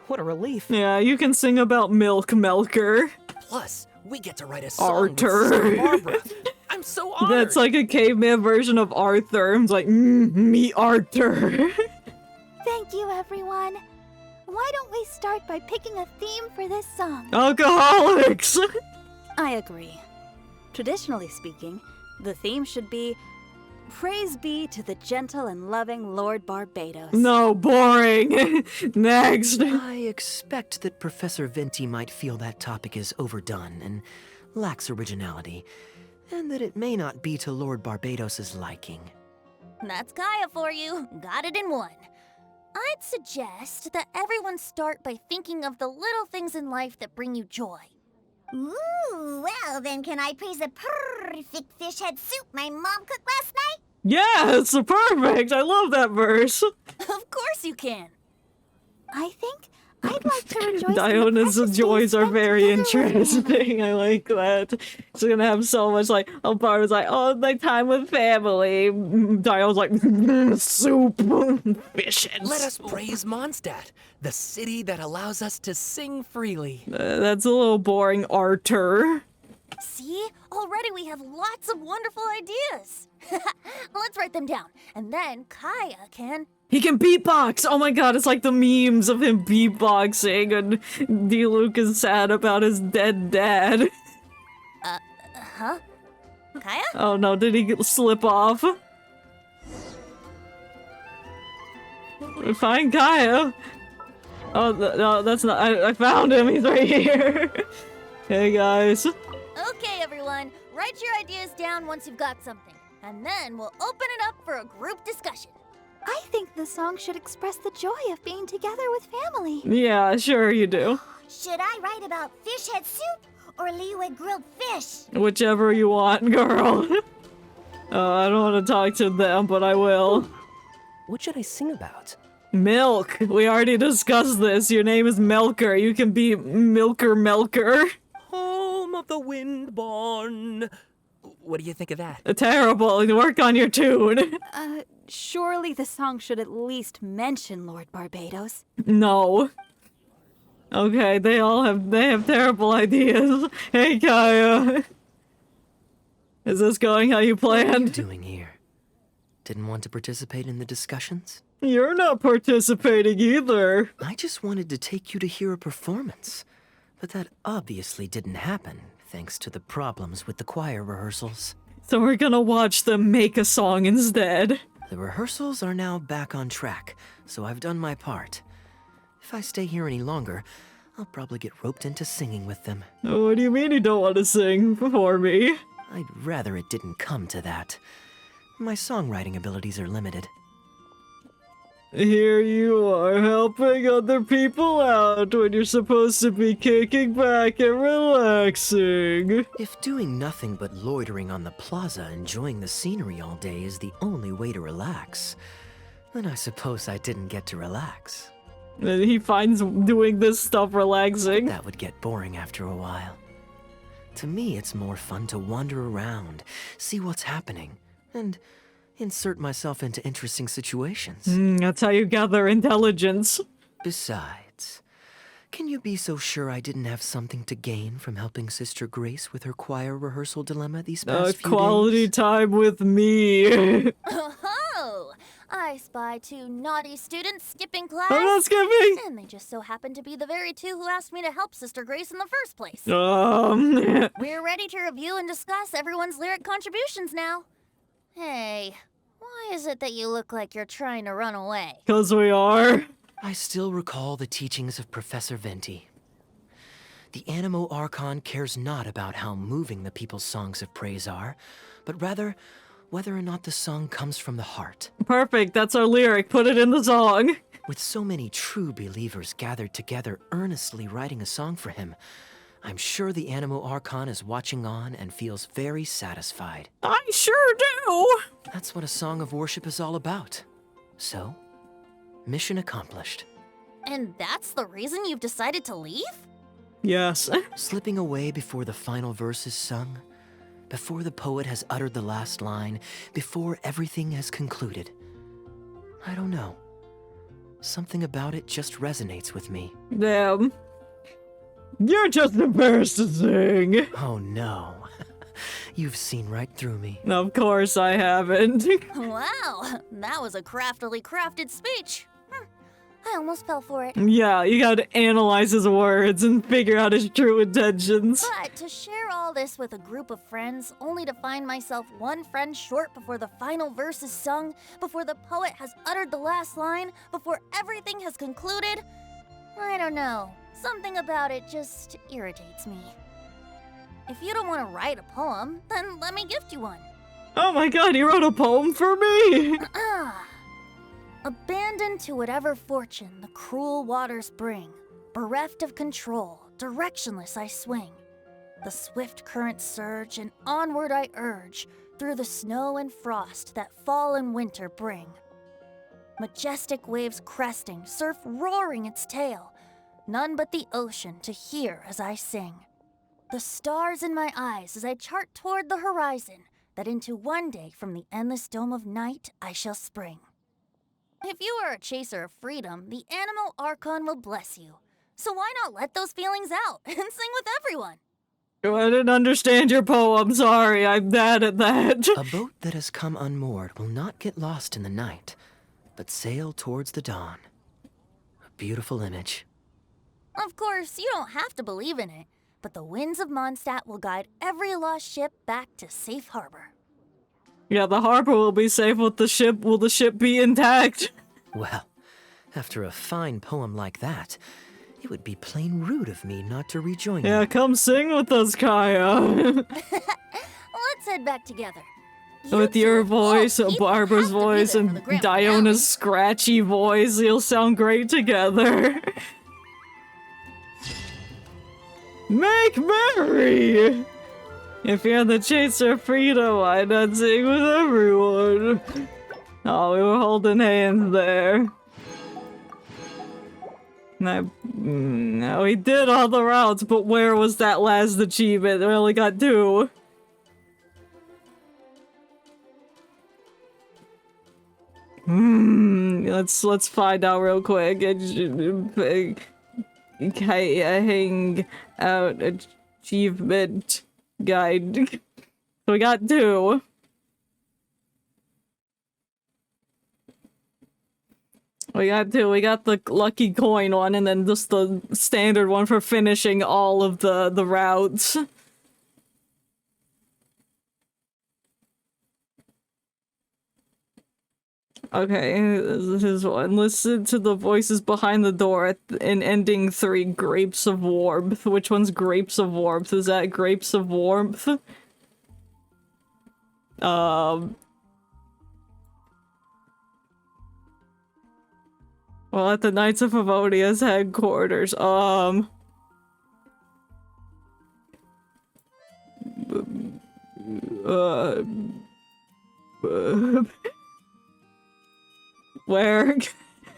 What a relief. Yeah, you can sing about Milk Melker. Plus, we get to write a song with Arthur. Sister Barbara. I'm so honored. That's like a caveman version of Arthur. It's like, me Arthur. Thank you, everyone. Why don't we start by picking a theme for this song? Alcoholics! I agree. Traditionally speaking, the theme should be Praise be to the gentle and loving Lord Barbados. No, boring. Next. I expect that Professor Venti might feel that topic is overdone and lacks originality, and that it may not be to Lord Barbados's liking. That's Kaeya for you. Got it in one. I'd suggest that everyone start by thinking of the little things in life that bring you joy. Ooh, well then can I praise the perfect fish head soup my mom cooked last night? Yes, perfect. I love that verse. Of course you can. I think I I'd like to rejoice in the Diona's precious joys days are spent very together with family. interesting. I like that. She's gonna have so much like, oh, Barbara's like, oh, like time with family. Diona's like, soup, fish and Let us soup. praise Mondstadt, the city that allows us to sing freely. That's a little boring, Arthur. See? Already we have lots of wonderful ideas. Let's write them down, and then Kaeya can... He can beatbox! Oh my god, it's like the memes of him beatboxing, and D-Luke is sad about his dead dad. Huh? Kaeya? Oh no, did he slip off? Find Kaeya. Oh, no, that's not... I found him, he's right here. Hey guys. Okay, everyone, write your ideas down once you've got something, and then we'll open it up for a group discussion. I think the song should express the joy of being together with family. Yeah, sure you do. Should I write about fish head soup or Leeway grilled fish? Whichever you want, girl. I don't want to talk to them, but I will. What should I sing about? Milk. We already discussed this. Your name is Melker. You can be Melker. Home of the Windborn. What do you think of that? Terrible. Work on your tune. Surely the song should at least mention Lord Barbados. No. Okay, they have terrible ideas. Hey, Kaeya. Is this going how you planned? What are you doing here? Didn't want to participate in the discussions? You're not participating either. I just wanted to take you to hear a performance. But that obviously didn't happen, thanks to the problems with the choir rehearsals. So we're gonna watch them make a song instead. The rehearsals are now back on track, so I've done my part. If I stay here any longer, I'll probably get roped into singing with them. What do you mean you don't want to sing for me? I'd rather it didn't come to that. My songwriting abilities are limited. Here you are helping other people out when you're supposed to be kicking back and relaxing. If doing nothing but loitering on the plaza enjoying the scenery all day is the only way to relax, then I suppose I didn't get to relax. And he finds doing this stuff relaxing. That would get boring after a while. To me, it's more fun to wander around, see what's happening, and insert myself into interesting situations. That's how you gather intelligence. Besides, can you be so sure I didn't have something to gain from helping Sister Grace with her choir rehearsal dilemma these past few Quality days? time with me. Oh, I spy 2 naughty students skipping class. I'm not skipping. And they just so happen to be the very 2 who asked me to help Sister Grace in the first place. We're ready to review and discuss everyone's lyric contributions now. Hey, why is it that you look like you're trying to run away? 'Cause we are. I still recall the teachings of Professor Venti. The Animo Archon cares not about how moving the people's songs of praise are, but rather whether or not the song comes from the heart. Perfect, that's our lyric. Put it in the song. With so many true believers gathered together earnestly writing a song for him, I'm sure the Animo Archon is watching on and feels very satisfied. I sure do! That's what a song of worship is all about. So, mission accomplished. And that's the reason you've decided to leave? Yes. Slipping away before the final verse is sung, before the poet has uttered the last line, before everything has concluded. I don't know. Something about it just resonates with me. Damn. You're just embarrassed to sing. Oh no. You've seen right through me. Of course I haven't. Wow, that was a craftily crafted speech. I almost fell for it. Yeah, you gotta analyze his words and figure out his true intentions. But to share all this with a group of friends, only to find myself one friend short before the final verse is sung, before the poet has uttered the last line, before everything has concluded, I don't know. Something about it just irritates me. If you don't want to write a poem, then let me gift you one. Oh my god, he wrote a poem for me! Abandoned to whatever fortune the cruel waters bring, bereft of control, directionless I swing. The swift currents surge, and onward I urge, through the snow and frost that fall and winter bring. Majestic waves cresting, surf roaring its tail, none but the ocean to hear as I sing. The stars in my eyes as I chart toward the horizon, that into one day from the endless dome of night I shall spring. If you are a chaser of freedom, the animal Archon will bless you. So why not let those feelings out and sing with everyone? I didn't understand your poem, sorry, I'm bad at that. A boat that has come unmoored will not get lost in the night, but sail towards the dawn. A beautiful image. Of course, you don't have to believe in it, but the winds of Mondstadt will guide every lost ship back to safe harbor. Yeah, the harbor will be safe with the ship. Will the ship be intact? Well, after a fine poem like that, it would be plain rude of me not to rejoin you. Yeah, come sing with us, Kaeya. Let's head back together. With your voice, Barbara's voice, and Diona's scratchy voice, you'll sound great together. Make merry! If you're the chaser of freedom, why not sing with everyone? Oh, we were holding hands there. No, we did all the routes, but where was that last achievement? We only got 2. Let's find out real quick. Kaeya Hangout achievement guide. So we got 2. We got the lucky coin one, and then just the standard one for finishing all of the routes. Okay, this is one. Listen to the voices behind the door in ending 3, Grapes of Warmth. Which one's Grapes of Warmth? Is that Grapes of Warmth? Well, at the Knights of Favonia's headquarters, where?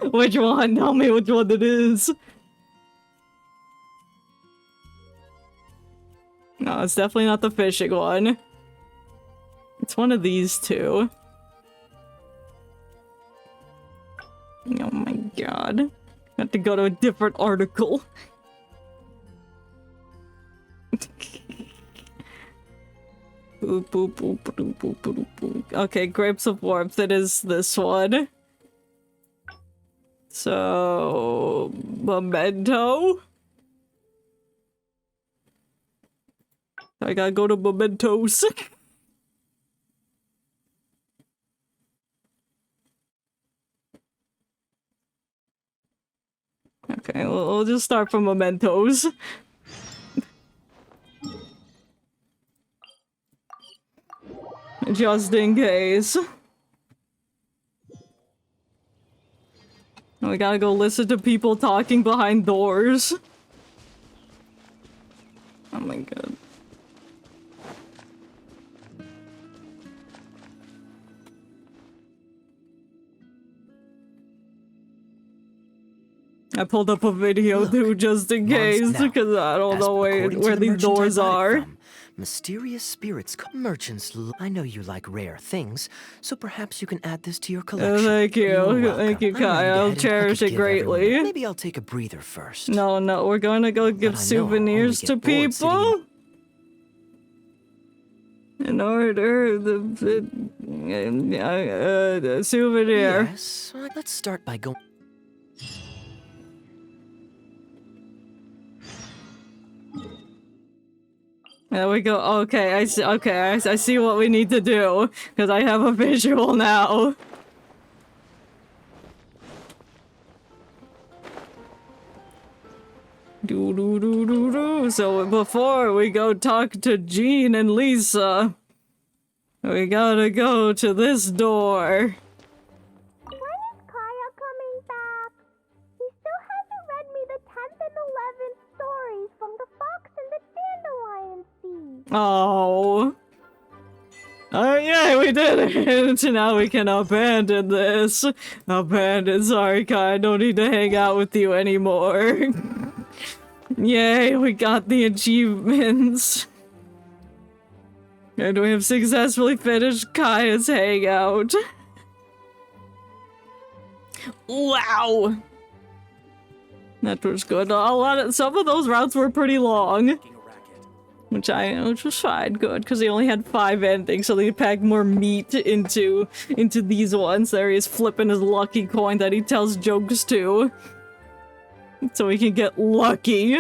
Which one? Tell me which one it is. No, it's definitely not the fishing one. It's one of these 2. Oh my god. I have to go to a different article. Okay, Grapes of Warmth, it is this one. So... Memento? I gotta go to Mementos. Okay, we'll just start from Mementos. Just in case. We gotta go listen to people talking behind doors. Oh my god. I pulled up a video too, just in case, because I don't know where these doors are. Mysterious spirits, merchants. I know you like rare things, so perhaps you can add this to your collection. Thank you, Kaeya. I'll cherish it greatly. Maybe I'll take a breather first. No, we're gonna go give souvenirs to people. In order, the souvenir. Yes, let's start by going. There we go. Okay, I see. Okay, I see what we need to do because I have a visual now. So before we go talk to Jean and Lisa, we gotta go to this door. When is Kaeya coming back? He still hasn't read me the 10th and 11th stories from the Fox and the Dandelion Sea. Oh. Yeah, we did it! So now we can abandon this. Sorry, Kai, I don't need to hang out with you anymore. Yay, we got the achievements. And we have successfully finished Kaeya's Hangout. Wow! That was good. Some of those routes were pretty long. Which was fine, good, because he only had 5 endings, so they packed more meat into these ones. There he is flipping his lucky coin that he tells jokes to. So he can get lucky.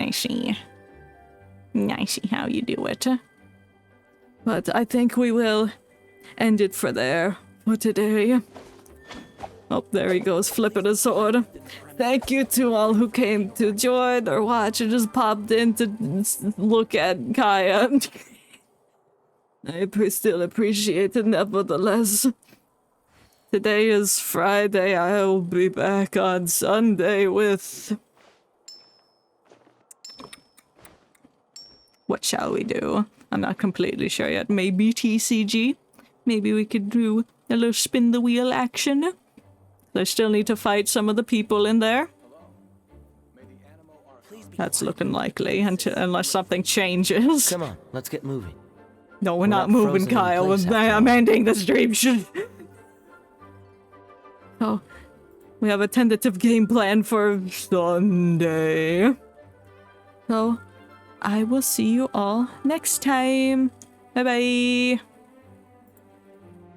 I see. I see how you do it. But I think we will end it for today. Oh, there he goes, flipping his sword. Thank you to all who came to join or watch and just popped in to look at Kaeya. I still appreciate it nevertheless. Today is Friday. I will be back on Sunday with... What shall we do? I'm not completely sure yet. Maybe TCG? Maybe we could do a little spin the wheel action? I still need to fight some of the people in there. That's looking likely, unless something changes. Come on, let's get moving. No, we're not moving, Kyle. I'm ending the stream. Oh, we have a tentative game plan for Sunday. So, I will see you all next time. Bye-bye.